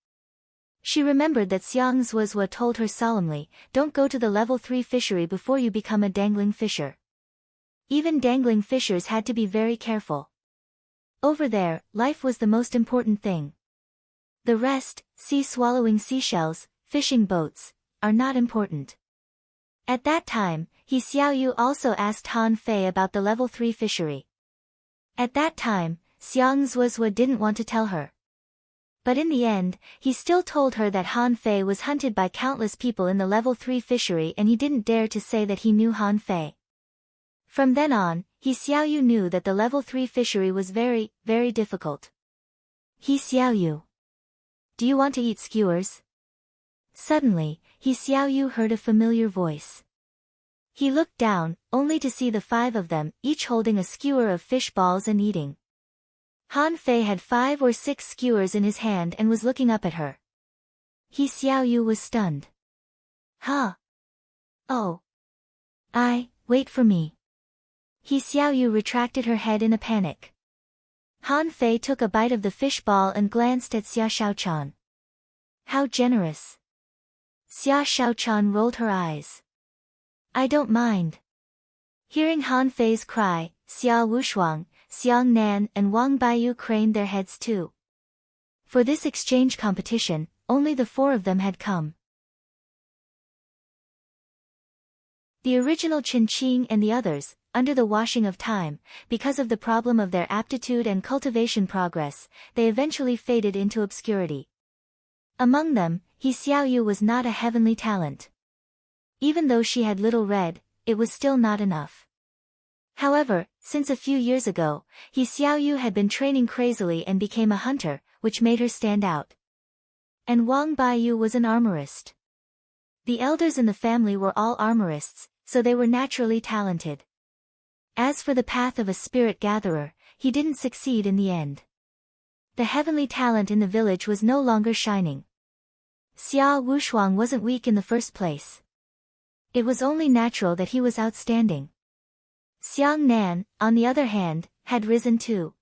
She remembered that Xiang Zuozhua told her solemnly, "Don't go to the level 3 fishery before you become a dangling fisher." Even dangling fishers had to be very careful. Over there, life was the most important thing. The rest, sea-swallowing seashells, fishing boats, are not important. At that time, He Xiaoyu also asked Han Fei about the level 3 fishery. At that time, Xiang Zuozhua didn't want to tell her. But in the end, he still told her that Han Fei was hunted by countless people in the level 3 fishery and he didn't dare to say that he knew Han Fei. From then on, He Xiaoyu knew that the level 3 fishery was very, very difficult. He Xiaoyu. Do you want to eat skewers? Suddenly, He Xiaoyu heard a familiar voice. He looked down, only to see the 5 of them, each holding a skewer of fish balls and eating. Han Fei had 5 or 6 skewers in his hand and was looking up at her. He Xiaoyu was stunned. Huh? Oh. Wait for me. He Xiaoyu retracted her head in a panic. Han Fei took a bite of the fish ball and glanced at Xia Shaochan. How generous. Xia Shaochan rolled her eyes. I don't mind. Hearing Han Fei's cry, Xia Wushuang, Xiang Nan and Wang Baiyu craned their heads too. For this exchange competition, only the 4 of them had come. The original Chen Qing and the others, under the washing of time, because of the problem of their aptitude and cultivation progress, they eventually faded into obscurity. Among them, He Xiaoyu was not a heavenly talent. Even though she had little read, it was still not enough. However, since a few years ago, He Xiaoyu had been training crazily and became a hunter, which made her stand out. And Wang Baiyu was an armorist. The elders in the family were all armorists, so they were naturally talented. As for the path of a spirit gatherer, he didn't succeed in the end. The heavenly talent in the village was no longer shining. Xia Wushuang wasn't weak in the first place. It was only natural that he was outstanding. Xiang Nan, on the other hand, had risen too.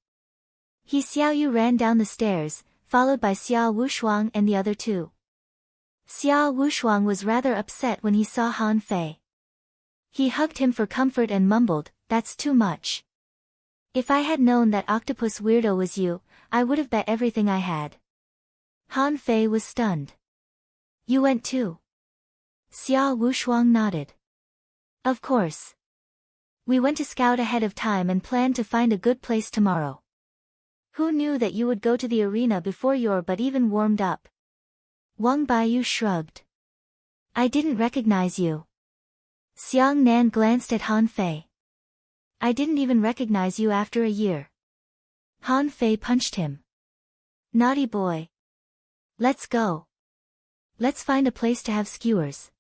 He Xiaoyu ran down the stairs, followed by Xia Wushuang and the other 2. Xia Wushuang was rather upset when he saw Han Fei. He hugged him for comfort and mumbled, "That's too much. If I had known that octopus weirdo was you, I would have bet everything I had." Han Fei was stunned. You went too? Xia Wushuang nodded. Of course. We went to scout ahead of time and planned to find a good place tomorrow. Who knew that you would go to the arena before your butt even warmed up? Wang Baiyu shrugged. I didn't recognize you. Xiang Nan glanced at Han Fei. I didn't even recognize you after a year. Han Fei punched him. Naughty boy. Let's go. Let's find a place to have skewers.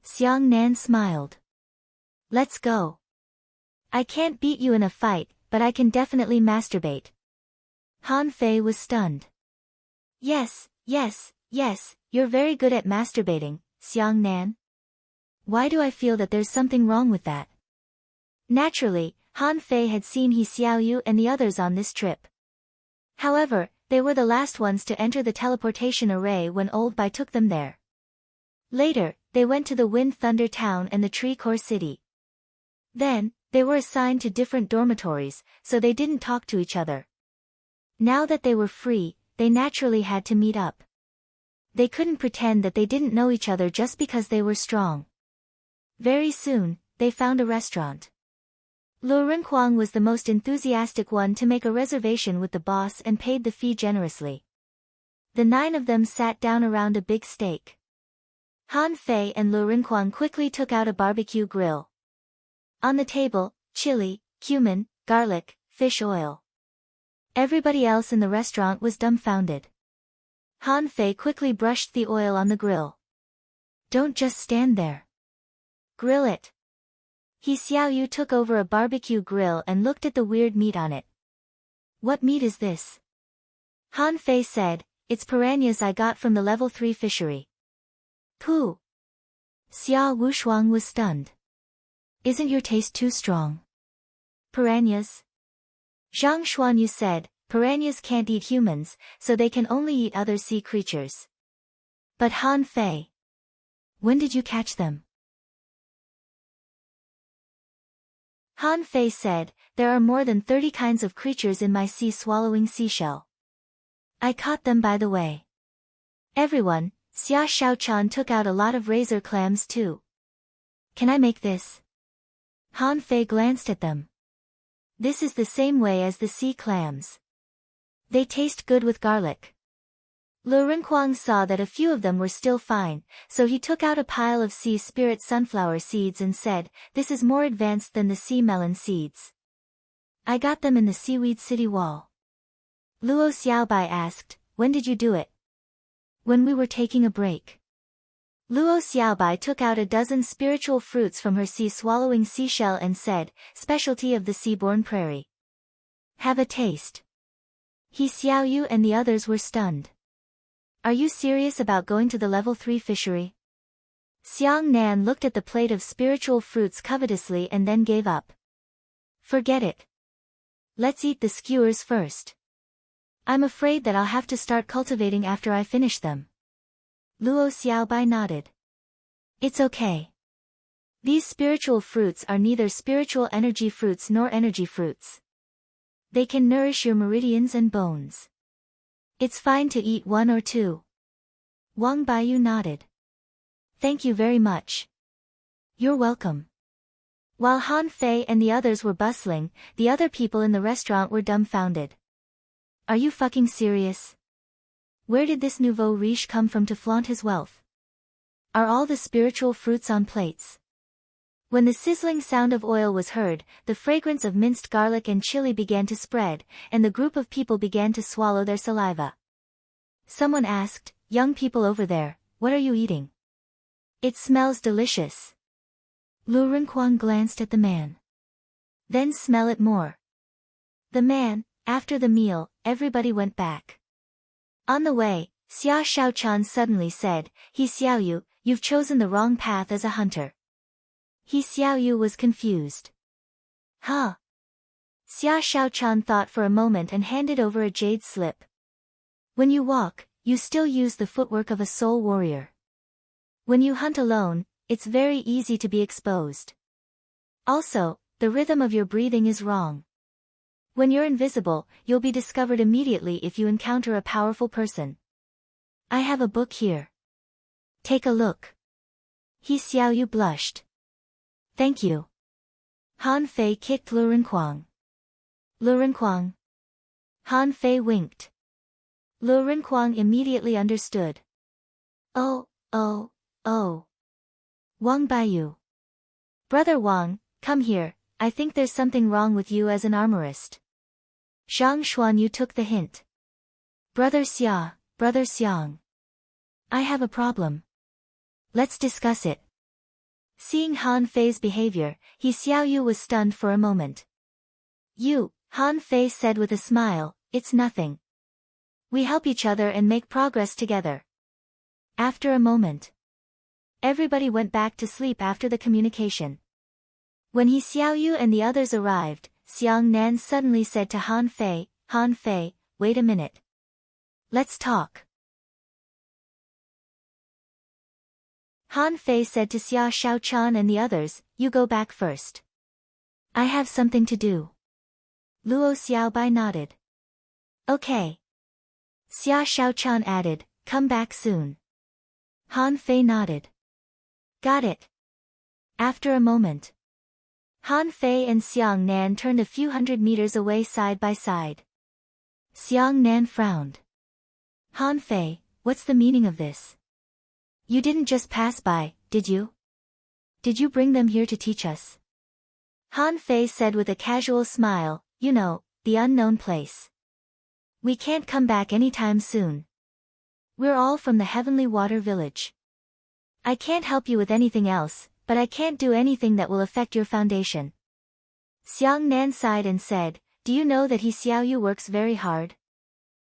Xiang Nan smiled. Let's go. I can't beat you in a fight, but I can definitely masturbate. Han Fei was stunned. Yes, you're very good at masturbating, Xiang Nan. Why do I feel that there's something wrong with that? Naturally, Han Fei had seen He Xiaoyu and the others on this trip. However, they were the last ones to enter the teleportation array when Old Bai took them there. Later, they went to the Wind Thunder Town and the Tree Core City. Then, they were assigned to different dormitories, so they didn't talk to each other. Now that they were free, they naturally had to meet up. They couldn't pretend that they didn't know each other just because they were strong. Very soon, they found a restaurant. Lu Renhuang was the most enthusiastic one to make a reservation with the boss and paid the fee generously. The 9 of them sat down around a big steak. Han Fei and Lu Renhuang quickly took out a barbecue grill. On the table, chili, cumin, garlic, fish oil. Everybody else in the restaurant was dumbfounded. Han Fei quickly brushed the oil on the grill. Don't just stand there. Grill it. He Xiaoyu took over a barbecue grill and looked at the weird meat on it. What meat is this? Han Fei said, it's piranhas I got from the level 3 fishery. Pooh. Xia Wushuang was stunned. Isn't your taste too strong? Piranhas? Zhang Xuanyu said, piranhas can't eat humans, so they can only eat other sea creatures. But Han Fei. When did you catch them? Han Fei said, there are more than 30 kinds of creatures in my sea-swallowing seashell. I caught them by the way. Everyone, Xia Shaochan took out a lot of razor clams too. Can I make this? Han Fei glanced at them. This is the same way as the sea clams. They taste good with garlic. Lu Renhuang saw that a few of them were still fine, so he took out a pile of sea spirit sunflower seeds and said, this is more advanced than the sea melon seeds. I got them in the seaweed city wall. Luo Xiaobai asked, when did you do it? When we were taking a break. Luo Xiaobai took out a dozen spiritual fruits from her sea-swallowing seashell and said, specialty of the seaborne prairie. Have a taste. He Xiaoyu and the others were stunned. Are you serious about going to the level 3 fishery? Xiang Nan looked at the plate of spiritual fruits covetously and then gave up. Forget it. Let's eat the skewers first. I'm afraid that I'll have to start cultivating after I finish them. Luo Xiaobai nodded. It's okay. These spiritual fruits are neither spiritual energy fruits nor energy fruits. They can nourish your meridians and bones. It's fine to eat one or two. Wang Baiyu nodded. Thank you very much. You're welcome. While Han Fei and the others were bustling, the other people in the restaurant were dumbfounded. Are you fucking serious? Where did this nouveau riche come from to flaunt his wealth? Are all the spiritual fruits on plates? When the sizzling sound of oil was heard, the fragrance of minced garlic and chili began to spread, and the group of people began to swallow their saliva. Someone asked, young people over there, what are you eating? It smells delicious. Lu Renquan glanced at the man. Then smell it more. The man, after the meal, everybody went back. On the way, Xia Shaochan suddenly said, He Xiaoyu, you've chosen the wrong path as a hunter. He Xiaoyu was confused. Huh? Xia Shaochan thought for a moment and handed over a jade slip. When you walk, you still use the footwork of a soul warrior. When you hunt alone, it's very easy to be exposed. Also, the rhythm of your breathing is wrong. When you're invisible, you'll be discovered immediately if you encounter a powerful person. I have a book here. Take a look. He Xiaoyu blushed. Thank you. Han Fei kicked Lu Renquang. Lu Renquang. Han Fei winked. Lu Renquang immediately understood. Oh. Wang Baiyu. Brother Wang, come here, I think there's something wrong with you as an armorist. Zhang Xuanyu took the hint. Brother Xiang. I have a problem. Let's discuss it. Seeing Han Fei's behavior, He Xiaoyu was stunned for a moment. You, Han Fei said with a smile, it's nothing. We help each other and make progress together. After a moment, everybody went back to sleep after the communication. When He Xiaoyu and the others arrived, Xiang Nan suddenly said to Han Fei, wait a minute. Let's talk. Han Fei said to Xia Shaochan and the others, you go back first. I have something to do. Luo Xiaobai nodded. Okay. Xia Shaochan added, come back soon. Han Fei nodded. Got it. After a moment, Han Fei and Xiang Nan turned a few hundred meters away side by side. Xiang Nan frowned. Han Fei, what's the meaning of this? You didn't just pass by, did you? Did you bring them here to teach us? Han Fei said with a casual smile, you know, the unknown place. We can't come back anytime soon. We're all from the Heavenly Water Village. I can't help you with anything else, but I can't do anything that will affect your foundation. Xiang Nan sighed and said, do you know that He Xiaoyu works very hard?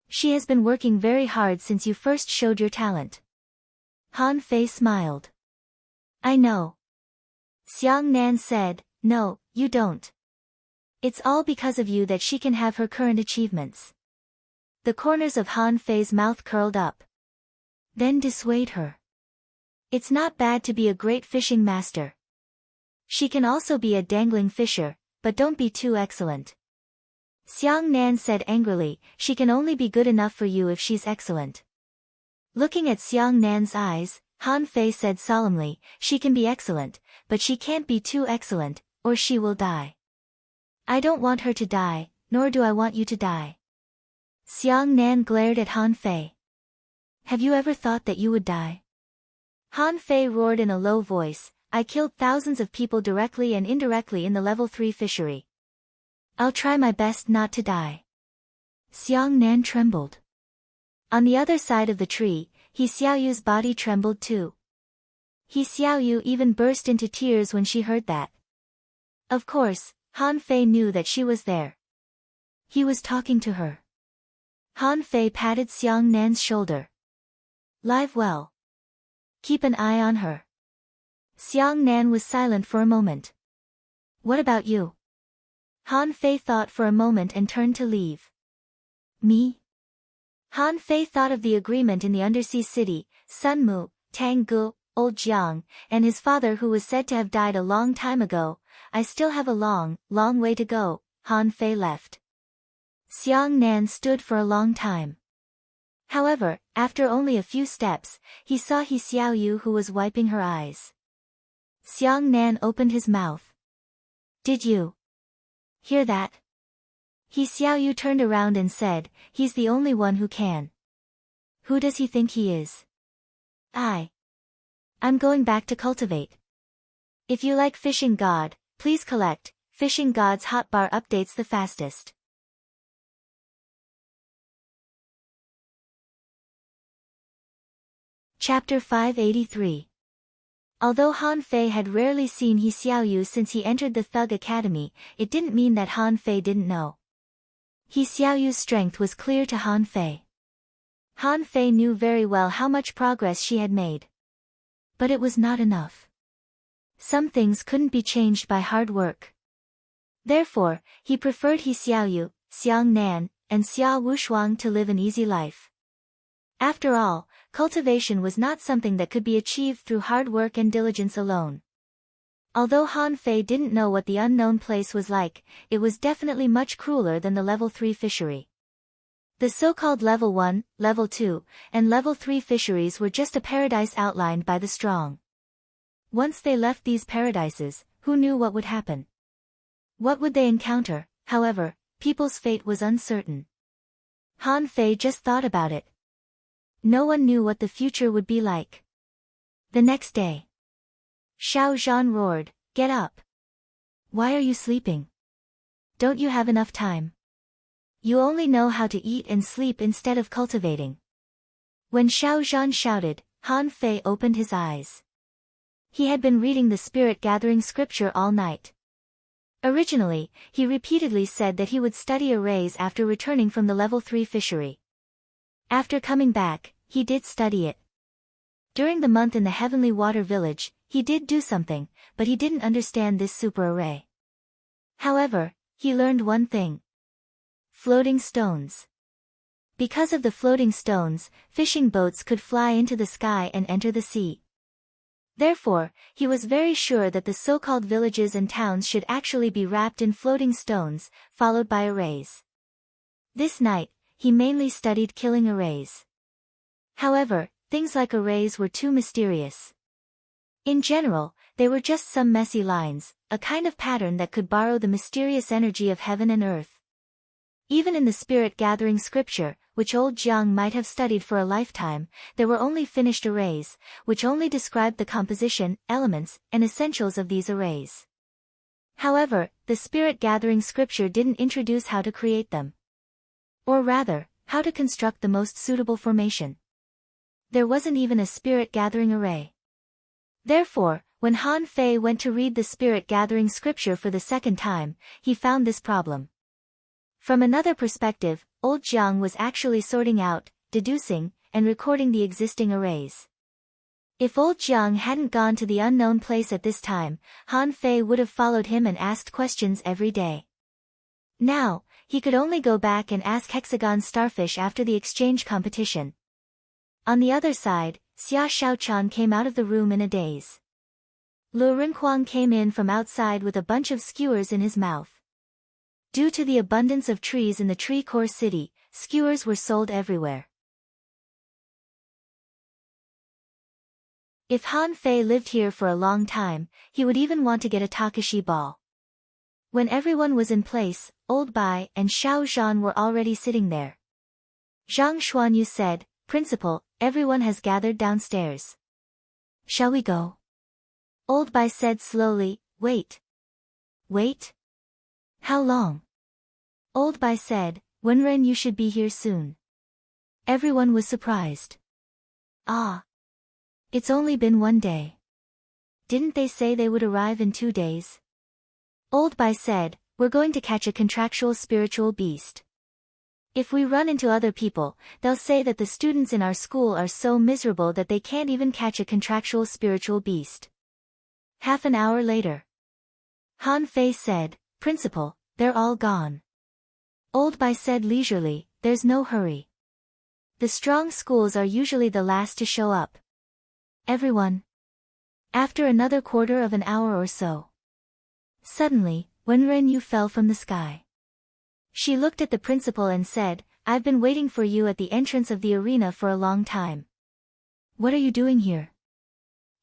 She has been working very hard since you first showed your talent. Han Fei smiled. I know. Xiang Nan said, no, you don't. It's all because of you that she can have her current achievements. The corners of Han Fei's mouth curled up. Then dissuade her. It's not bad to be a great fishing master. She can also be a dangling fisher, but don't be too excellent. Xiang Nan said angrily, she can only be good enough for you if she's excellent. Looking at Xiang Nan's eyes, Han Fei said solemnly, she can be excellent, but she can't be too excellent, or she will die. I don't want her to die, nor do I want you to die. Xiang Nan glared at Han Fei. Have you ever thought that you would die? Han Fei roared in a low voice, I killed thousands of people directly and indirectly in the level 3 fishery. I'll try my best not to die. Xiang Nan trembled. On the other side of the tree, He Xiaoyu's body trembled too. He Xiaoyu even burst into tears when she heard that. Of course, Han Fei knew that she was there. He was talking to her. Han Fei patted Xiang Nan's shoulder. Live well. Keep an eye on her. Xiang Nan was silent for a moment. What about you? Han Fei thought for a moment and turned to leave. Me? Han Fei thought of the agreement in the undersea city, Sun Mu, Tang Gu, Old Jiang, and his father who was said to have died a long time ago. I still have a long, long way to go. Han Fei left. Xiang Nan stood for a long time. However, after only a few steps, he saw He Xiaoyu who was wiping her eyes. Xiang Nan opened his mouth. Did you hear that? He Xiaoyu turned around and said, he's the only one who can. Who does he think he is? I'm going back to cultivate. If you like Fishing God, please collect. Fishing God's hotbar updates the fastest. Chapter 583. Although Han Fei had rarely seen He Xiaoyu since he entered the Thug Academy, it didn't mean that Han Fei didn't know. He Xiaoyu's strength was clear to Han Fei. Han Fei knew very well how much progress she had made. But it was not enough. Some things couldn't be changed by hard work. Therefore, he preferred He Xiaoyu, Xiang Nan, and Xia Wushuang to live an easy life. After all, cultivation was not something that could be achieved through hard work and diligence alone. Although Han Fei didn't know what the unknown place was like, it was definitely much crueler than the level 3 fishery. The so-called level 1, level 2, and level 3 fisheries were just a paradise outlined by the strong. Once they left these paradises, who knew what would happen? What would they encounter? However, people's fate was uncertain. Han Fei just thought about it. No one knew what the future would be like. The next day, Xiao Zhan roared, "Get up! Why are you sleeping? Don't you have enough time? You only know how to eat and sleep instead of cultivating." When Xiao Zhan shouted, Han Fei opened his eyes. He had been reading the spirit-gathering scripture all night. Originally, he repeatedly said that he would study arrays after returning from the level 3 fishery. After coming back, he did study it. During the month in the Heavenly Water Village, he did do something, but he didn't understand this super array. However, he learned one thing. Floating stones. Because of the floating stones, fishing boats could fly into the sky and enter the sea. Therefore, he was very sure that the so-called villages and towns should actually be wrapped in floating stones, followed by arrays. This night, he mainly studied killing arrays. However, things like arrays were too mysterious. In general, they were just some messy lines, a kind of pattern that could borrow the mysterious energy of heaven and earth. Even in the spirit-gathering scripture, which old Jiang might have studied for a lifetime, there were only finished arrays, which only described the composition, elements, and essentials of these arrays. However, the spirit-gathering scripture didn't introduce how to create them. Or rather, how to construct the most suitable formation. There wasn't even a spirit-gathering array. Therefore, when Han Fei went to read the spirit-gathering scripture for the second time, he found this problem. From another perspective, old Jiang was actually sorting out, deducing, and recording the existing arrays. If old Jiang hadn't gone to the unknown place at this time, Han Fei would have followed him and asked questions every day. Now, he could only go back and ask Hexagon Starfish after the exchange competition. On the other side, Xia Shaochan came out of the room in a daze. Lu Rinhuang came in from outside with a bunch of skewers in his mouth. Due to the abundance of trees in the Tree Core City, skewers were sold everywhere. If Han Fei lived here for a long time, he would even want to get a Takashi ball. When everyone was in place, Old Bai and Xiao Zhan were already sitting there. Zhang Xuanyu said, "Principal, everyone has gathered downstairs. Shall we go?" Old Bai said slowly, "Wait. Wait? How long?" Old Bai said, Wenren, you should be here soon. Everyone was surprised. Ah. It's only been 1 day. Didn't they say they would arrive in 2 days? Old Bai said, we're going to catch a contractual spiritual beast. If we run into other people, they'll say that the students in our school are so miserable that they can't even catch a contractual spiritual beast. Half an hour later. Han Fei said, Principal, they're all gone. Old Bai said leisurely, there's no hurry. The strong schools are usually the last to show up. Everyone. After another quarter of an hour or so. Suddenly, Wenren Yu fell from the sky. She looked at the principal and said, I've been waiting for you at the entrance of the arena for a long time. What are you doing here?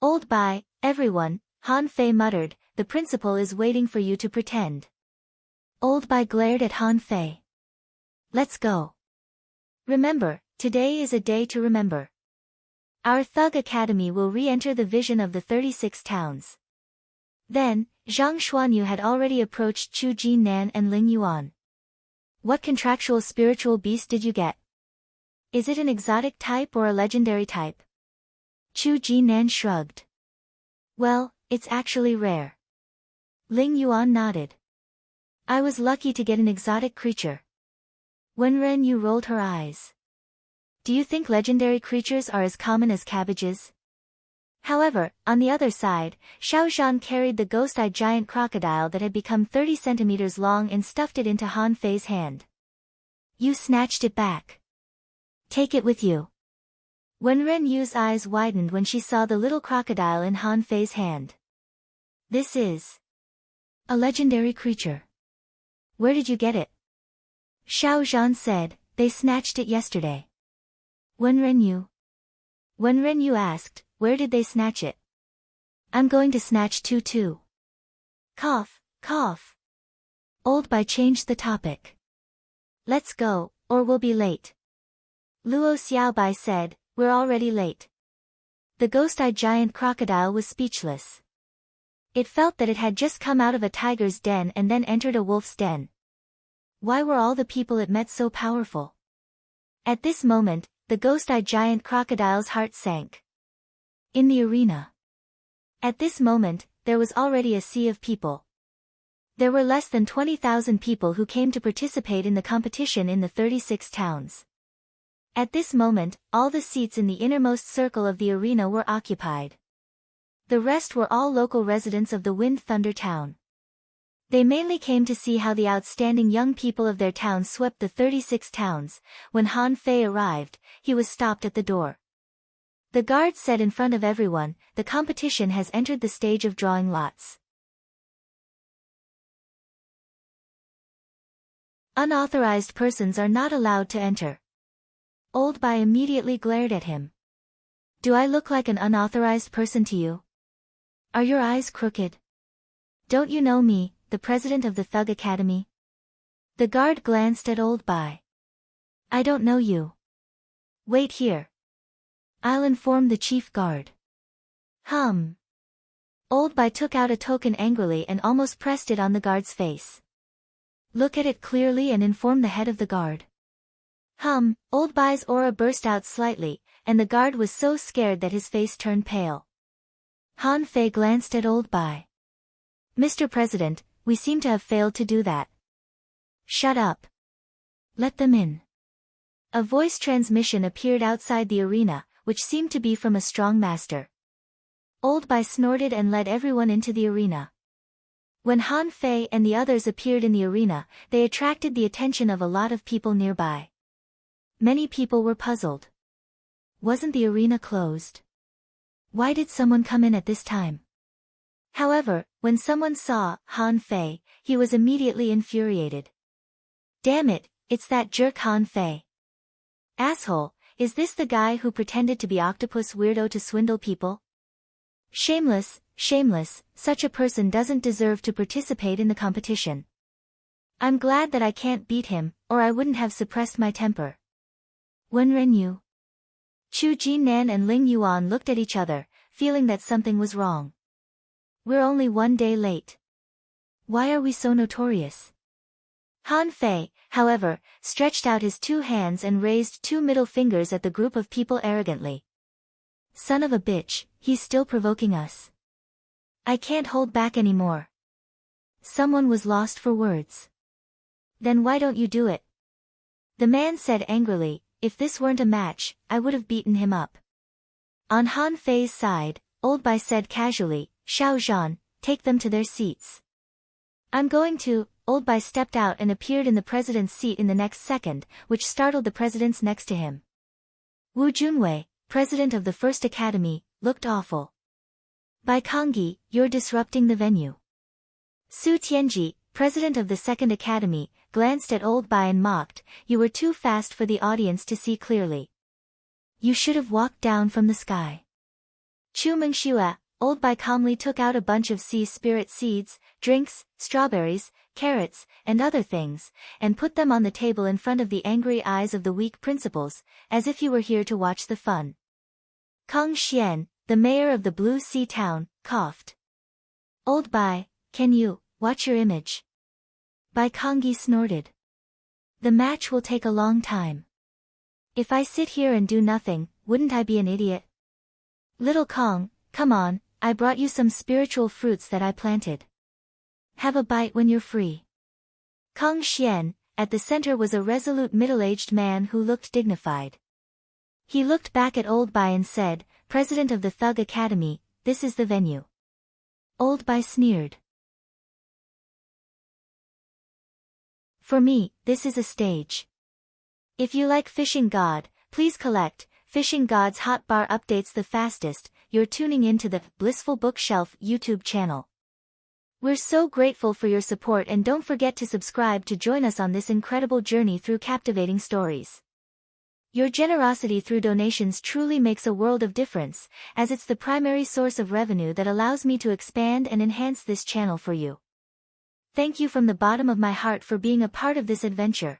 Old Bai, everyone, Han Fei muttered, the principal is waiting for you to pretend. Old Bai glared at Han Fei. Let's go. Remember, today is a day to remember. Our Thug Academy will re-enter the vision of the 36 towns. Then, Zhang Xuanyu had already approached Chu Jinnan and Ling Yuan. What contractual spiritual beast did you get? Is it an exotic type or a legendary type? Chu Jinnan shrugged. Well, it's actually rare. Ling Yuan nodded. I was lucky to get an exotic creature. Wenren Yu rolled her eyes. Do you think legendary creatures are as common as cabbages? However, on the other side, Xiao Zhan carried the ghost-eyed giant crocodile that had become 30 centimeters long and stuffed it into Han Fei's hand. You snatched it back. Take it with you. Wenren Yu's eyes widened when she saw the little crocodile in Han Fei's hand. This is a legendary creature. Where did you get it? Xiao Zhan said, they snatched it yesterday. Wenren Yu asked, where did they snatch it? I'm going to snatch two too. Cough, cough. Old Bai changed the topic. Let's go, or we'll be late. Luo Xiaobai said, we're already late. The ghost-eyed giant crocodile was speechless. It felt that it had just come out of a tiger's den and then entered a wolf's den. Why were all the people it met so powerful? At this moment, the ghost-eyed giant crocodile's heart sank. In the arena. At this moment, there was already a sea of people. There were less than 20,000 people who came to participate in the competition in the 36 towns. At this moment, all the seats in the innermost circle of the arena were occupied. The rest were all local residents of the Wind Thunder town. They mainly came to see how the outstanding young people of their town swept the 36 towns. When Han Fei arrived, he was stopped at the door. The guard said in front of everyone, the competition has entered the stage of drawing lots. Unauthorized persons are not allowed to enter. Old Bai immediately glared at him. Do I look like an unauthorized person to you? Are your eyes crooked? Don't you know me, the president of the Thug Academy? The guard glanced at Old Bai. I don't know you. Wait here. I'll inform the chief guard. Old Bai took out a token angrily and almost pressed it on the guard's face. Look at it clearly and inform the head of the guard. Old Bai's aura burst out slightly, and the guard was so scared that his face turned pale. Han Fei glanced at Old Bai. Mr. President, we seem to have failed to do that. Shut up. Let them in. A voice transmission appeared outside the arena, which seemed to be from a strong master. Old Bai snorted and led everyone into the arena. When Han Fei and the others appeared in the arena, they attracted the attention of a lot of people nearby. Many people were puzzled. Wasn't the arena closed? Why did someone come in at this time? However, when someone saw Han Fei, he was immediately infuriated. Damn it, it's that jerk Han Fei. Asshole, is this the guy who pretended to be octopus weirdo to swindle people? Shameless, shameless, such a person doesn't deserve to participate in the competition. I'm glad that I can't beat him, or I wouldn't have suppressed my temper. Wenren Yu. Chu Jinnan and Ling Yuan looked at each other, feeling that something was wrong. We're only 1 day late. Why are we so notorious? Han Fei, however, stretched out his 2 hands and raised 2 middle fingers at the group of people arrogantly. Son of a bitch, he's still provoking us. I can't hold back anymore. Someone was lost for words. Then why don't you do it? The man said angrily, if this weren't a match, I would have beaten him up. On Han Fei's side, Old Bai said casually, Xiao Zhan, take them to their seats. I'm going to. Old Bai stepped out and appeared in the president's seat in the next second, which startled the presidents next to him. Wu Junwei, president of the First Academy, looked awful. Bai Kongyi, you're disrupting the venue. Su Tianji, president of the Second Academy, glanced at Old Bai and mocked, you were too fast for the audience to see clearly. You should have walked down from the sky. Chu Mengxue, Old Bai calmly took out a bunch of sea spirit seeds, drinks, strawberries, carrots, and other things, and put them on the table in front of the angry eyes of the weak principals, as if you were here to watch the fun. Kong Xian, the mayor of the Blue Sea town, coughed. Old Bai, can you watch your image? Bai Kongyi snorted. The match will take a long time. If I sit here and do nothing, wouldn't I be an idiot? Little Kong, come on, I brought you some spiritual fruits that I planted. Have a bite when you're free. Kong Xian, at the center was a resolute middle-aged man who looked dignified. He looked back at Old Bai and said, President of the Thug Academy, this is the venue. Old Bai sneered. For me, this is a stage. If you like Fishing God, please collect. Fishing God's hot bar updates the fastest. You're tuning into the Blissful Bookshelf YouTube channel. We're so grateful for your support, and don't forget to subscribe to join us on this incredible journey through captivating stories. Your generosity through donations truly makes a world of difference, as it's the primary source of revenue that allows me to expand and enhance this channel for you. Thank you from the bottom of my heart for being a part of this adventure.